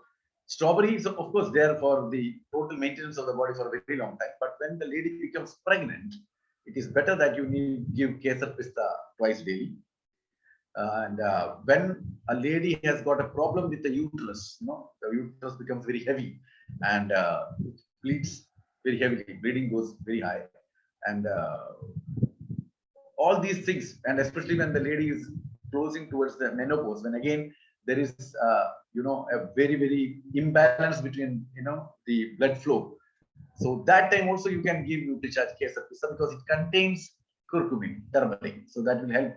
strawberry is of course there for the total maintenance of the body for a very long time. But when the lady becomes pregnant, it is better that you give Kesar Pista twice daily. And when a lady has got a problem with the uterus, the uterus becomes very heavy and it bleeds very heavily, bleeding goes very high, and all these things, and especially when the lady is closing towards the menopause, when again there is a very, very imbalance between the blood flow. So that time also you can give NutriCharge Kesar Pista because it contains curcumin, turmeric. So that will help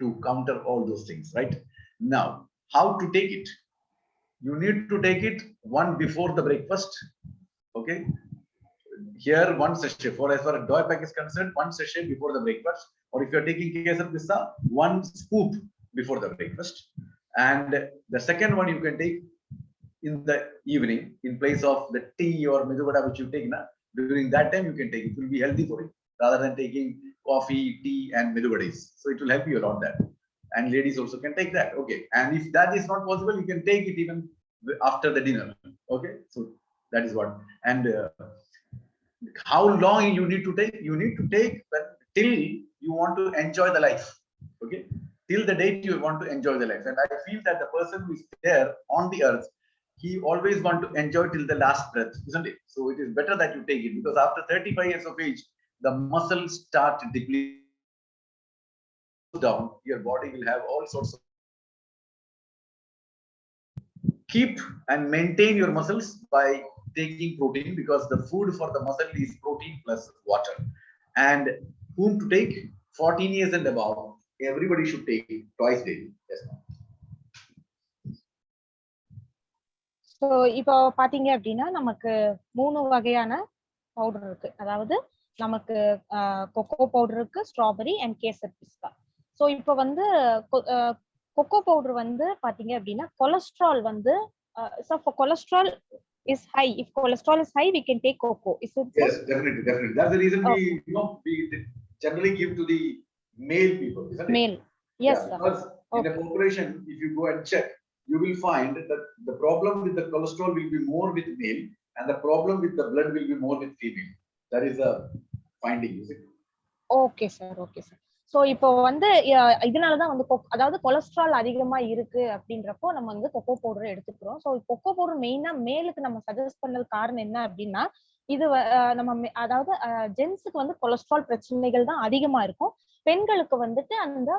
to counter all those things, right? Now, how to take it? You need to take it one before the breakfast. Okay. Here, one sachet. As far as Doi pack is concerned, one sachet before the breakfast. Or if you're taking Kesar Pista, one scoop before the breakfast. And the second one you can take in the evening in place of the tea or meduvada which you take. During that time you can take it. It will be healthy for you rather than taking coffee, tea, and meduvadis. So it will help you a lot that. And ladies also can take that. Okay. And if that is not possible, you can take it even after the dinner. Okay. So that is what. And how long you need to take? You need to take till you want to enjoy the life. Okay. Till the date you want to enjoy the life. And I feel that the person who is there on the earth, he always want to enjoy till the last breath, isn't it? So it is better that you take it, because after 35 years of age, the muscles start depleting down. Your body will have all sorts of. Keep and maintain your muscles by taking protein, because the food for the muscle is protein plus water. And whom to take? 14 years and above, everybody should take it twice daily. Yes, ma'am. So இப்போ பாத்தீங்க அப்படின்னா நமக்கு 3 வகையான powder இருக்கு. அதாவது நமக்கு cocoa powder இருக்கு, strawberry and kesar pista. So இப்போ வந்து கொக்கோ பவுடர் வந்து பாத்தீங்க அப்படின்னா கொலஸ்ட்ரால் வந்து cholesterol is high. If cholesterol is high, we can take cocoa. Is it? Yes, definitely. That's the reason we generally give to the male people, isn't it? Male. Yes, yeah, because in a population, if you go and check, you will find that the problem with the cholesterol will be more with male, and the problem with the blood will be more with female. That is a finding, is it? Okay, sir. Okay, sir. So இப்போ வந்து இதனாலதான் வந்து அதாவது cholesterol அதிகமா இருக்கு அப்படின்றப்போ நம்ம வந்து கொக்கோ பவுடர் எடுத்துக்கிறோம். ஸோ கொக்கோ பவுடர் மெயினா மேலுக்கு நம்ம சஜஸ்ட் பண்ணது காரணம் என்ன அப்படின்னா, இது நம்ம அதாவது ஜென்ஸுக்கு வந்து கொலஸ்ட்ரால் பிரச்சனைகள் தான் அதிகமா இருக்கும். பெண்களுக்கு வந்துட்டு அந்த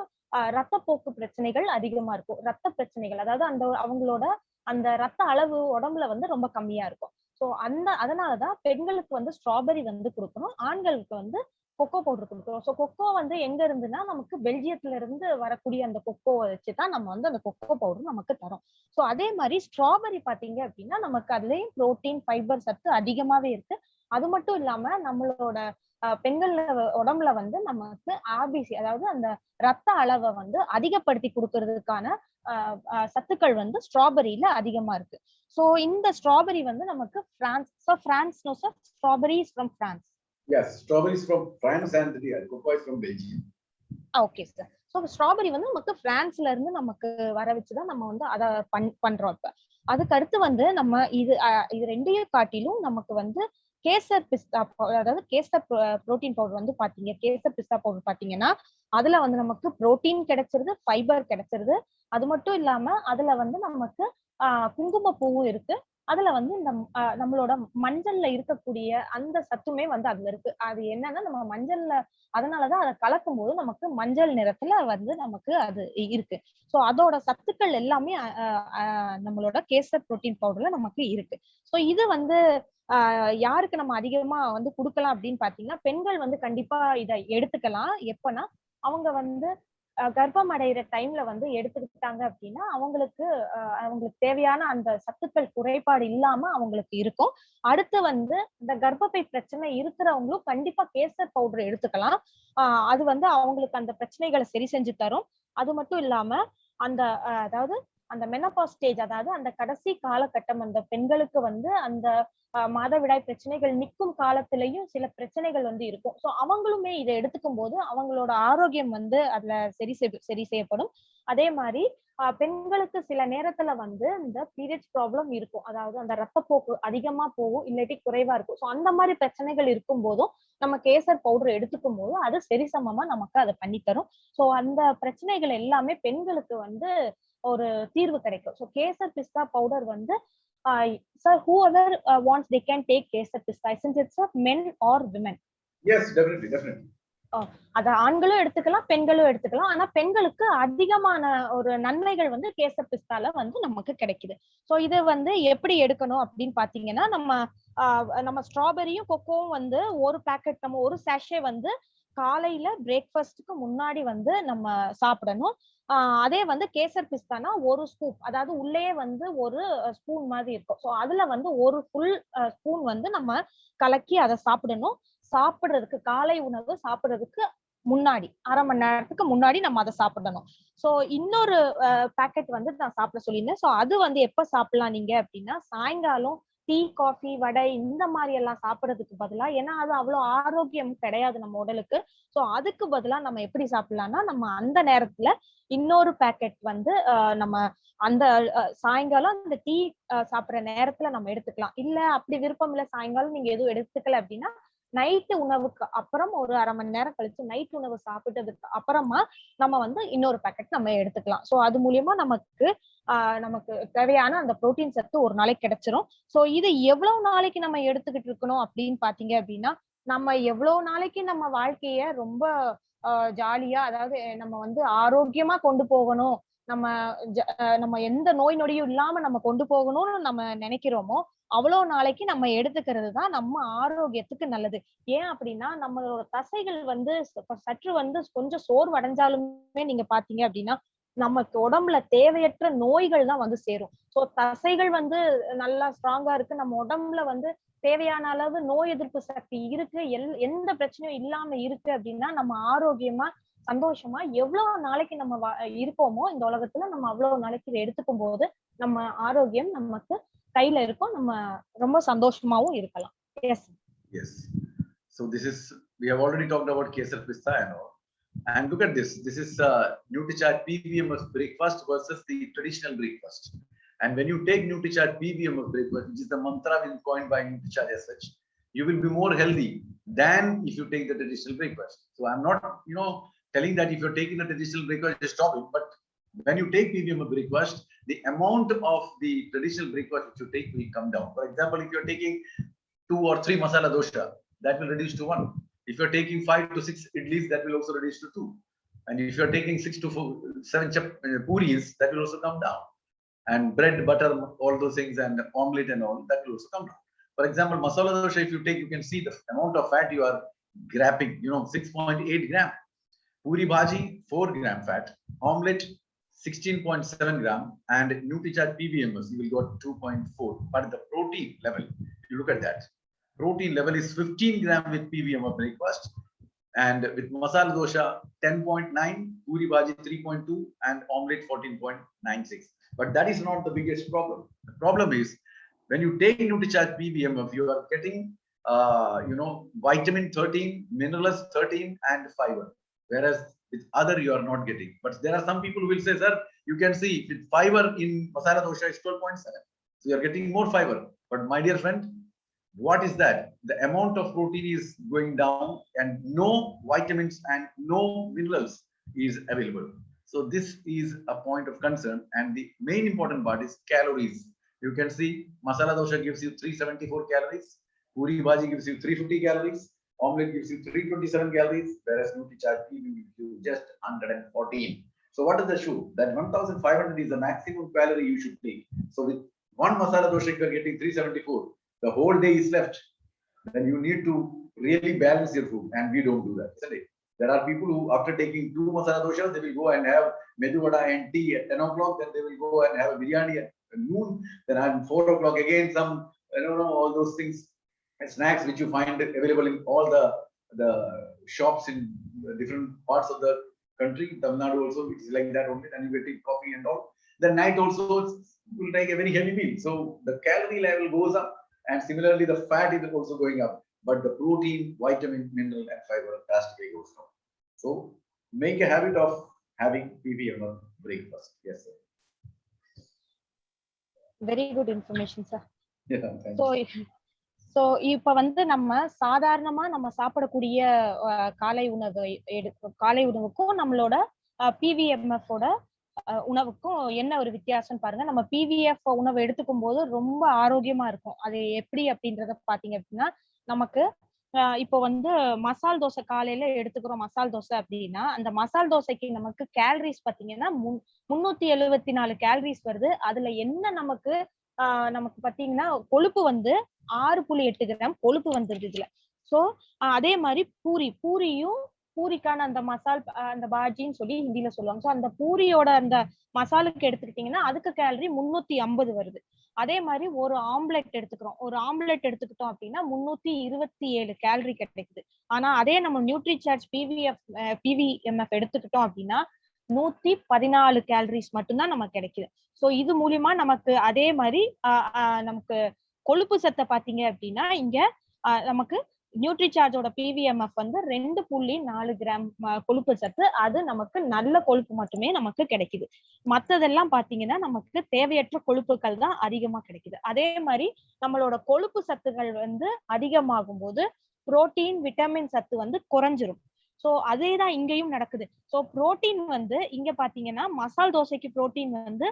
ரத்தப்போக்கு பிரச்சனைகள் அதிகமா இருக்கும். ரத்த பிரச்சனைகள், அதாவது அந்த அவங்களோட அந்த ரத்த அளவு உடம்புல வந்து ரொம்ப கம்மியா இருக்கும். சோ அதனாலதான் பெண்களுக்கு வந்து ஸ்ட்ராபெரி வந்து கொடுக்கணும், ஆண்களுக்கு வந்து கொக்கோ பவுடர் கொடுக்கணும். சோ கொக்கோ வந்து எங்க இருந்துன்னா நமக்கு பெல்ஜியத்துல இருந்து வரக்கூடிய அந்த கொக்கோவை வச்சுதான் நம்ம வந்து அந்த கொக்கோ பவுடர் நமக்கு தரும். சோ அதே மாதிரி ஸ்ட்ராபெரி பாத்தீங்க அப்படின்னா நமக்கு அதுலயும் புரோட்டீன், ஃபைபர் சத்து அதிகமாவே இருக்கு. அது மட்டும் இல்லாம நம்மளோட பெண்கள் உடம்புல வந்து நமக்கு ஆர்பிசி, அதாவது அந்த ரத்த அளவை வந்து அதிகப்படுத்தி கொடுக்கறதுக்கான சத்துக்கள் வந்து ஸ்ட்ராபெரியில அதிகமா இருக்கு. சோ இந்த ஸ்ட்ராபெரி வந்து நமக்கு France strawberries from France. Yes, strawberries from France and the cocoa is from Belgium. Okay sir. So strawberry வந்து நமக்கு பிரான்ஸ்ல இருந்து நமக்கு வர வச்சுதான் நம்ம வந்து அத பண்றோம். இப்ப அதுக்கு அடுத்து வந்து நம்ம இது ரெண்டையும் காட்டிலும் நமக்கு வந்து கேசர் பிஸ்தா, அதாவது கேசர் புரோட்டீன் பவுடர் வந்து பாத்தீங்க, கேசர் பிஸ்தா பவுடர் பாத்தீங்கன்னா அதுல வந்து நமக்கு புரோட்டீன் கிடைச்சிருது, ஃபைபர் கிடைச்சிருது. அது மட்டும் இல்லாம அதுல வந்து நமக்கு குங்குமப்பூவும் இருக்கு. அதுல வந்து இந்த நம்மளோட மஞ்சள்ல இருக்கக்கூடிய அந்த சத்துமே வந்து அதுல இருக்கு. அது என்னன்னா நம்ம மஞ்சள்ல, அதனாலதான் அதை கலக்கும் போது நமக்கு மஞ்சள் நிறத்துல வந்து நமக்கு அது இருக்கு. சோ அதோட சத்துக்கள் எல்லாமே நம்மளோட கேசர் புரோட்டீன் பவுடர்ல நமக்கு இருக்கு. சோ இது வந்து யாருக்கு நம்ம அதிகமா வந்து கொடுக்கலாம் அப்படின்னு பாத்தீங்கன்னா, பெண்கள் வந்து கண்டிப்பா இதை எடுத்துக்கலாம். எப்பன்னா அவங்க வந்து கர்ப்பம் அடைகிற டைம்ல வந்து எடுத்துக்கிட்டாங்க அப்படின்னா அவங்களுக்கு தேவையான அந்த சத்துக்கள் குறைபாடு இல்லாம அவங்களுக்கு இருக்கும். அடுத்து வந்து இந்த கர்ப்பப்பை பிரச்சனை இருக்கிறவங்களும் கண்டிப்பா கேசர் பவுடர் எடுத்துக்கலாம். அது வந்து அவங்களுக்கு அந்த பிரச்சனைகளை சரி செஞ்சு தரும். அது மட்டும் இல்லாம அந்த அதாவது அந்த மெனோபாஸ் ஸ்டேஜ், அதாவது அந்த கடைசி காலகட்டம், அந்த பெண்களுக்கு வந்து அந்த மாதவிடாய் பிரச்சனைகள் நிற்கும் காலத்திலையும் சில பிரச்சனைகள் வந்து இருக்கும். சோ அவங்களுமே இதை எடுத்துக்கும் போது அவங்களோட ஆரோக்கியம் வந்து அதுல சரி செய்யப்படும். அதே மாதிரி பெண்களுக்கு சில நேரத்துல வந்து இந்த பீரியட்ஸ் ப்ராப்ளம் இருக்கும், அதாவது அந்த ரத்தப்போக்கு அதிகமா போகும், இல்லாட்டி குறைவா இருக்கும். சோ அந்த மாதிரி பிரச்சனைகள் இருக்கும் போதும் நம்ம கேசர் பவுடர் எடுத்துக்கும் போது அது சரிசமமா நமக்கு அதை பண்ணி தரும். சோ அந்த பிரச்சனைகள் எல்லாமே பெண்களுக்கு வந்து ஒரு தீர்வு கிடைக்கும். சோ கேசர் பிஸ்தா பவுடர் வந்து sir, whoever wants, they can take kesar pista since it's of men or women. Yes, definitely. அத ஆண்களும் எடுத்துக்கலாம், பெண்களும் எடுத்துக்கலாம். ஆனா பெண்களுக்கு அதிகமான ஒரு நன்மைகள் வந்து கேசர் பிஸ்தால வந்து நமக்கு கிடைக்குது. சோ இது வந்து எப்படி எடுக்கணும் அப்படின்னு பாத்தீங்கன்னா, நம்ம ஸ்ட்ராபெரியும் கொக்கோவும் வந்து ஒரு பாக்கெட், நம்ம ஒரு சாஷே வந்து காலையில பிரேக்ஃபாஸ்ட்க்கு முன்னாடி வந்து நம்ம சாப்பிடணும். அதே வந்து கேசர் பிஸ்தானா ஒரு ஸ்கூப், அதாவது உள்ளே வந்து ஒரு ஸ்பூன் மாதிரி இருக்கும். சோ அதுல வந்து ஒரு ஃபுல் ஸ்பூன் வந்து நம்ம கலக்கி அதை சாப்பிடணும். சாப்பிடுறதுக்கு, காலை உணவு சாப்பிடுறதுக்கு முன்னாடி 1/2 மணி நேரத்துக்கு முன்னாடி நம்ம அதை சாப்பிடணும். சோ இன்னொரு பாக்கெட் வந்து நான் சாப்பிட சொல்லியிருந்தேன். சோ அது வந்து எப்ப சாப்பிடலாம் நீங்க அப்படின்னா, சாயங்காலம் டீ, காஃபி, வடை இந்த மாதிரி எல்லாம் சாப்பிடறதுக்கு பதிலா, ஏன்னா அது அவ்வளவு ஆரோக்கியம் கிடையாது நம்ம உடலுக்கு. சோ அதுக்கு பதிலா நம்ம எப்படி சாப்பிடலாம்னா, நம்ம அந்த நேரத்துல இன்னொரு பாக்கெட் வந்து நம்ம அந்த சாயங்காலம் அந்த டீ சாப்பிடுற நேரத்துல நம்ம எடுத்துக்கலாம். இல்ல அப்படி விருப்பம் இல்ல, சாயங்காலம் நீங்க எதுவும் எடுத்துக்கல அப்படின்னா நைட்டு உணவுக்கு அப்புறம் ஒரு 1/2 மணி நேரம் கழிச்சு நைட் உணவு சாப்பிட்டதுக்கு அப்புறமா நம்ம வந்து இன்னொரு பாக்கெட் நம்ம எடுத்துக்கலாம். சோ அது மூலியமா நமக்கு தேவையான அந்த புரோட்டீன் சத்து ஒரு நாளைக்கு கிடைச்சிரும். சோ இது எவ்வளவு நாளைக்கு நம்ம எடுத்துக்கிட்டு இருக்கணும் அப்படின்னு பாத்தீங்க அப்படின்னா, நம்ம எவ்வளவு நாளைக்கு நம்ம வாழ்க்கைய ரொம்ப ஜாலியா, அதாவது நம்ம வந்து ஆரோக்கியமா கொண்டு போகணும், நம்ம நம்ம எந்த நோய் நொடியும் இல்லாம நம்ம கொண்டு போகணும்னு நம்ம நினைக்கிறோமோ அவ்வளவு நாளைக்கு நம்ம எடுத்துக்கிறது தான் நம்ம ஆரோக்கியத்துக்கு நல்லது. ஏன் அப்படின்னா நம்மளோட தசைகள் வந்து சற்று வந்து கொஞ்சம் சோர்வடைஞ்சாலுமே நீங்க பாத்தீங்க அப்படின்னா நமக்கு உடம்புல தேவையற்ற நோய்கள் தான் வந்து சேரும். சோ தசைகள் வந்து நல்லா ஸ்ட்ராங்கா இருக்கு, நம்ம உடம்புல வந்து தேவையான அளவு நோய் எதிர்ப்பு சக்தி இருக்கு, எந்த பிரச்சனையும் இல்லாம இருக்கு அப்படின்னா நம்ம ஆரோக்கியமா சந்தோஷமா எவ்வளவு நாளைக்கு நம்ம இருப்போமோ இந்த உலகத்துல, நம்ம அவ்வளவு நாளைக்கு இதை எடுத்துக்கும் போது நம்ம ஆரோக்கியம் நமக்கு கையில இருக்கும், நம்ம ரொம்ப சந்தோஷமாவும் இருக்கலாம். Yes. So we have already talked about Kesar Pista and all. And look at this. This is NutriCharge PVMS breakfast versus the traditional breakfast. And when you take NutriCharge PVMS breakfast, which is the mantra which is coined by NutriCharge as such, you will be more healthy than if you take the traditional breakfast. So I'm not, telling that if you're taking the traditional breakfast, just stop it. But when you take PVMS breakfast, the amount of the traditional breakfast which you take will come down. For example, if you're taking 2 or 3 masala dosha, that will reduce to 1. If you're taking 5 to 6 idlis, that will also reduce to 2. And if you're taking 6 to 7 puris, that will also come down. And bread, butter, all those things, and omelette and all, that will also come down. For example, masala dosha, if you take, you can see the amount of fat you are grabbing, 6.8 gram. Puri bhaji, 4 gram fat. Omelette, 16.7 gram. And NutriCharge PVMs, you will got 2.4. But the protein level, you look at that. Protein level is 15 gram with PVM of breakfast. And with masala dosha, 10.9, puri bhaji 3.2, and omelette 14.96. But that is not the biggest problem. The problem is when you take NutriCharge PVMF, you are getting, vitamin 13, minerals 13, and fiber. Whereas with other, you are not getting. But there are some people who will say, sir, you can see with fiber in masala dosha is 12.7. So you are getting more fiber. But my dear friend, what is that? The amount of protein is going down and no vitamins and no minerals is available. So this is a point of concern. And the main important part is calories. You can see masala dosha gives you 374 calories. Puri bhaji gives you 350 calories. Omelette gives you 327 calories. Whereas NutriCharge PV gives you just 114. So what does that show? That 1500 is the maximum calorie you should take. So with one masala dosha, you are getting 374. The whole day is left. Then you need to really balance your food, and we don't do that, isn't it? There are people who, after taking 2 masala doshas, they will go and have medu vada and tea at 10 o'clock. Then they will go and have a biryani at noon. Then at 4 o'clock again, some, all those things, snacks which you find available in all the shops in different parts of the country. Tamil Nadu also, it is like that only. Then you get tea, coffee and all. The night also will take a very heavy meal. So the calorie level goes up. And similarly, the fat is also going up, but the protein, vitamin, mineral, and fiber drastically goes down. So make a habit of having PVM breakfast. Yes, sir. Very good information, sir. Yeah, thank you. So இப்ப வந்து நம்ம சாதாரணமா நம்ம சாப்பிடக்கூடிய காலை உணவுக்கும் நம்மளோட PVMF ஓட உணவுக்கும் என்ன ஒரு வித்தியாசம் பாருங்க. நம்ம PVF உணவு எடுத்துக்கும் போது ரொம்ப ஆரோக்கியமா இருக்கும். அது எப்படி அப்படின்றத பாத்தீங்க அப்படின்னா, நமக்கு இப்போ வந்து மசால் தோசை காலையில எடுத்துக்கிறோம் மசால் தோசை அப்படின்னா, அந்த மசால் தோசைக்கு நமக்கு கேலரிஸ் பாத்தீங்கன்னா 374 கேலரிஸ் வருது. அதுல என்ன நமக்கு பாத்தீங்கன்னா கொழுப்பு வந்து 6.8 கிராம் கொழுப்பு வந்துருது இதுல. சோ அதே மாதிரி பூரிக்கான அந்த மசால் அந்த பாஜின்னு சொல்லி ஹிந்தில சொல்லுவாங்க. சோ அந்த பூரியோட அந்த மசாலுக்கு எடுத்துக்கிட்டீங்கன்னா அதுக்கு கேலரி 350 வருது. அதே மாதிரி ஒரு ஆம்லெட் எடுத்துக்கிறோம். ஒரு ஆம்லெட் எடுத்துக்கிட்டோம் அப்படின்னா 327 கேலரி கிடைக்குது. ஆனா அதே நம்ம NutriCharge PVMF எடுத்துக்கிட்டோம் அப்படின்னா 114 கேலரிஸ் மட்டும்தான் நமக்கு கிடைக்குது. சோ இது மூலியமா நமக்கு அதே மாதிரி நமக்கு கொழுப்பு சத்தை பாத்தீங்க அப்படின்னா இங்க நமக்கு NutriChargeோட PVMF வந்து 2.4 கிராம் கொழுப்பு சத்து. அது நமக்கு நல்ல கொழுப்பு மட்டுமே நமக்கு கிடைக்குது. மத்ததெல்லாம் பாத்தீங்கன்னா நமக்கு தேவையற்ற கொழுப்புகள் தான் அதிகமா கிடைக்குது. அதே மாதிரி நம்மளோட கொழுப்பு சத்துகள் வந்து அதிகமாகும் போது புரோட்டீன், விட்டமின் சத்து வந்து குறைஞ்சிரும். சோ அதேதான் இங்கேயும் நடக்குது. சோ புரோட்டீன் வந்து இங்க பாத்தீங்கன்னா மசால் தோசைக்கு புரோட்டீன் வந்து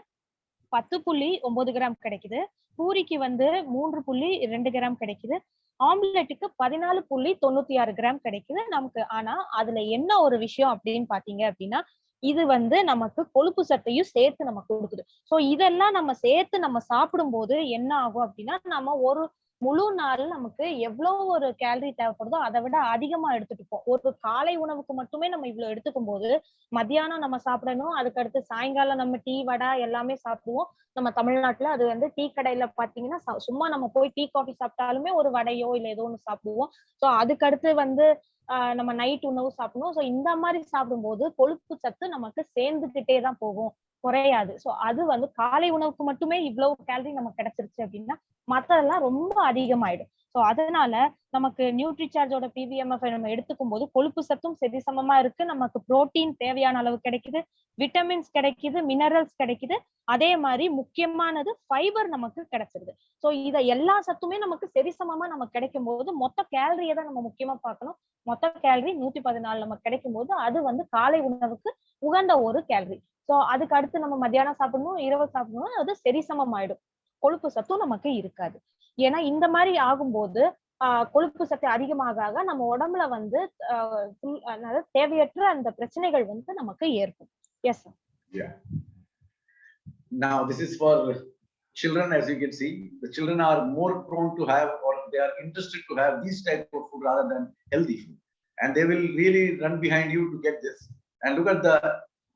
10.9 கிராம் கிடைக்குது. பூரிக்கு வந்து 3.2 கிராம் கிடைக்குது. ஆம்லெட்டுக்கு 14.96 கிராம் கிடைக்குது நமக்கு. ஆனா அதுல என்ன ஒரு விஷயம் அப்படின்னு பாத்தீங்க அப்படின்னா, இது வந்து நமக்கு கொழுப்பு சத்தையும் சேர்த்து நமக்கு கொடுக்குது. சோ இதெல்லாம் நம்ம சேர்த்து நம்ம சாப்பிடும் போது என்ன ஆகும் அப்படின்னா, நம்ம ஒரு முழு நாள் நமக்கு எவ்வளவு ஒரு கேலரி தேவைப்படுதோ அதை விட அதிகமா எடுத்துட்டு ஒரு காலை உணவுக்கு மட்டுமே நம்ம இவ்வளவு எடுத்துக்கும் போது மத்தியானம் நம்ம சாப்பிடணும். அதுக்கு அடுத்து சாயங்காலம் நம்ம டீ, வடை எல்லாமே சாப்பிடுவோம். நம்ம தமிழ்நாட்டுல அது வந்து டீ கடையில பாத்தீங்கன்னா சும்மா நம்ம போய் டீ காஃபி சாப்பிட்டாலுமே ஒரு வடையோ இல்ல ஏதோ ஒண்ணு சாப்பிடுவோம். சோ அதுக்கு அடுத்து வந்து நம்ம நைட் உணவு சாப்பிடணும். சோ இந்த மாதிரி சாப்பிடும்போது கொழுப்பு சத்து நமக்கு சேர்ந்துகிட்டே தான் போகும், குறையாது. சோ அது வந்து காலை உணவுக்கு மட்டுமே இவ்வளவு கேலரி நமக்கு கிடைச்சிருச்சு அப்படின்னா மத்ததெல்லாம் ரொம்ப அதிகமாயிடும். சோ அதனால நமக்கு NutriChargeோட PVMF நம்ம எடுத்துக்கும் போது கொழுப்பு சத்தும் சரிசமமா இருக்கு. நமக்கு புரோட்டீன் தேவையான அளவு கிடைக்குது, விட்டமின்ஸ் கிடைக்குது, மினரல்ஸ் கிடைக்குது. அதே மாதிரி முக்கியமானது ஃபைபர் நமக்கு கிடைச்சிருது. சோ இத எல்லா சத்துமே நமக்கு சரிசமமா நமக்கு கிடைக்கும் போது மொத்த கேலரியை தான் நம்ம முக்கியமா பார்க்கணும். மொத்த கேலரி 114 நமக்கு கிடைக்கும் போது அது வந்து காலை உணவுக்கு உகந்த ஒரு கேலரி. சோ அதுக்கு அடுத்து நம்ம மத்தியானம் சாப்பிடணும், இரவு சாப்பிடணும், அது சரிசமம் ஆயிடும். கொழுப்பு சத்தும் நமக்கு இருக்காது. ஏன்னா இந்த மாதிரி ஆகும்போது கொழுப்பு சத்து அதிகமாக நம்ம உடம்புல வந்து தேவையற்ற அந்த பிரச்சனைகள் வந்து நமக்கு ஏற்படும். Yes sir. Yeah. Now this is for children. As you can see, the children are more prone to have, or they are interested to have these type of food rather than healthy food, and they will really run behind you to get this. And look at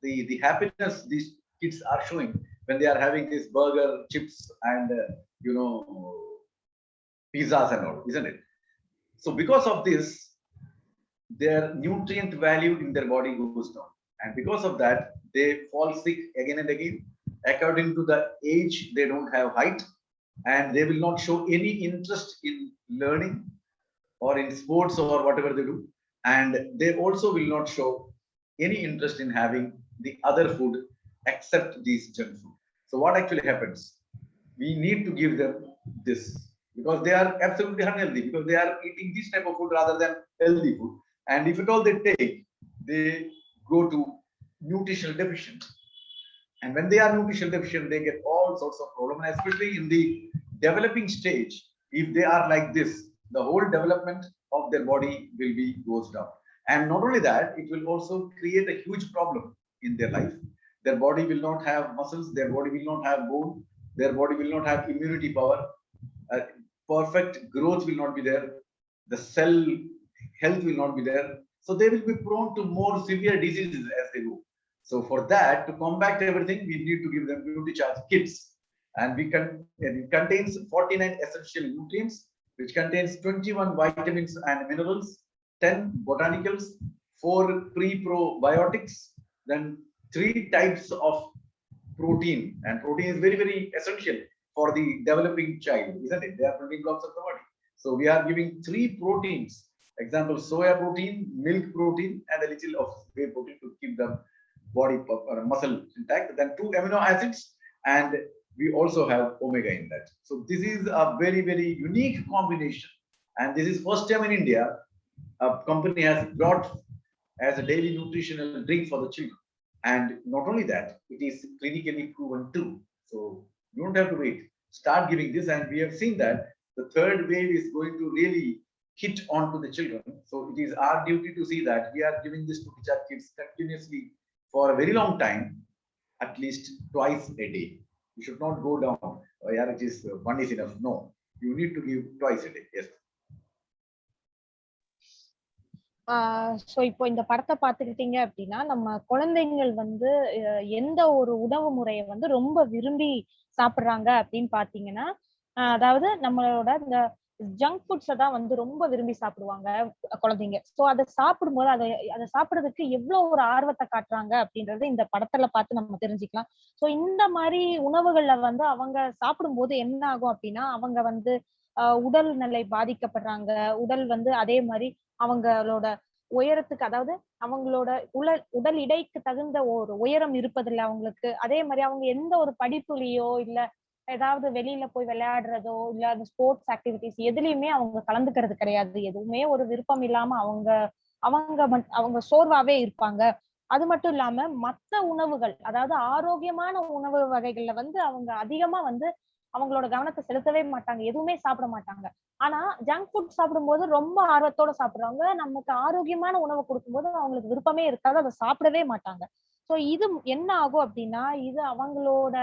the happiness these kids are showing when they are having this burger, chips, and pizzas and all, isn't it? So because of this, their nutrient value in their body goes down, and because of that, they fall sick again and again. According to the age, they don't have height, and they will not show any interest in learning or in sports or whatever they do, and they also will not show any interest in having the other food except these junk food. So what actually happens? We need to give them this, because they are absolutely unhealthy, because they are eating this type of food rather than healthy food. And if at all they take, they go to nutritional deficient. And when they are nutritional deficient, they get all sorts of problems, especially in the developing stage. If they are like this, the whole development of their body will be goes down. And not only that, it will also create a huge problem in their life. Their body will not have muscles, their body will not have bone, their body will not have immunity power, perfect growth will not be there, the cell health will not be there. So they will be prone to more severe diseases as they go. So for that, to combat everything, we need to give them NutriCharge kits, and it contains 49 essential nutrients, which contains 21 vitamins and minerals, 10 botanicals, 4 pre-probiotics, then 3 types of protein. And protein is very, very essential for the developing child, isn't it? They are building blocks of the body. So we are giving 3 proteins. Example, soya protein, milk protein, and a little of whey protein to keep the body or muscle intact. Then 2 amino acids, and we also have omega in that. So this is a very, very unique combination, and this is first time in India a company has brought as a daily nutritional drink for the children. And not only that, it is clinically proven too. So you don't have to wait. Start giving this, and we have seen that the third wave is going to really hit onto the children. So it is our duty to see that we are giving this to kids continuously for a very long time, at least twice a day. You should not go down. Oh, yeah, it is one is enough. No, you need to give twice a day. Yes. So இப்போ இந்த படத்தை பாத்துக்கிட்டீங்க அப்படின்னா, நம்ம குழந்தைகள் வந்து எந்த ஒரு உணவு முறையை வந்து ரொம்ப விரும்பி சாப்பிடுறாங்க அப்படின்னு பாத்தீங்கன்னா, அதாவது நம்மளோட இந்த ஜங்க் ஃபுட்ஸை தான் வந்து ரொம்ப விரும்பி சாப்பிடுவாங்க குழந்தைங்க. சோ அதை சாப்பிடும்போது அதை சாப்பிடுறதுக்கு எவ்வளவு ஒரு ஆர்வத்தை காட்டுறாங்க அப்படின்றது இந்த படத்துல பார்த்து நம்ம தெரிஞ்சுக்கலாம். சோ இந்த மாதிரி உணவுகள்ல வந்து அவங்க சாப்பிடும்போது என்ன ஆகும் அப்படின்னா, அவங்க வந்து உடல் நிலை பாதிக்கப்படுறாங்க. உடல் வந்து அதே மாதிரி அவங்களோட உயரத்துக்கு, அதாவது அவங்களோட உடல் இடைக்கு தகுந்த ஒரு உயரம் இருப்பதில்லை அவங்களுக்கு. அதே மாதிரி அவங்க எந்த ஒரு படிப்புலயோ இல்ல ஏதாவது வெளியில போய் விளையாடுறதோ இல்ல அந்த ஸ்போர்ட்ஸ் ஆக்டிவிட்டிஸ் எதுலயுமே அவங்க கலந்துக்கிறது கிடையாது. எதுவுமே ஒரு விருப்பம் இல்லாம அவங்க அவங்க அவங்க சோர்வாவே இருப்பாங்க. அது மட்டும் இல்லாம மத்த உணவுகள், அதாவது ஆரோக்கியமான உணவு வகைகள்ல வந்து அவங்க அதிகமா வந்து அவங்களோட கவனத்தை செலுத்தவே மாட்டாங்க. எதுவுமே சாப்பிட மாட்டாங்க. ஆனா ஜங்க் ஃபுட் சாப்பிடும்போது ரொம்ப ஆர்வத்தோட சாப்பிடுறாங்க. நமக்கு ஆரோக்கியமான உணவு கொடுக்கும்போது அவங்களுக்கு விருப்பமே இருக்காது, அதை சாப்பிடவே மாட்டாங்க. சோ இது என்ன ஆகும் அப்படின்னா, இது அவங்களோட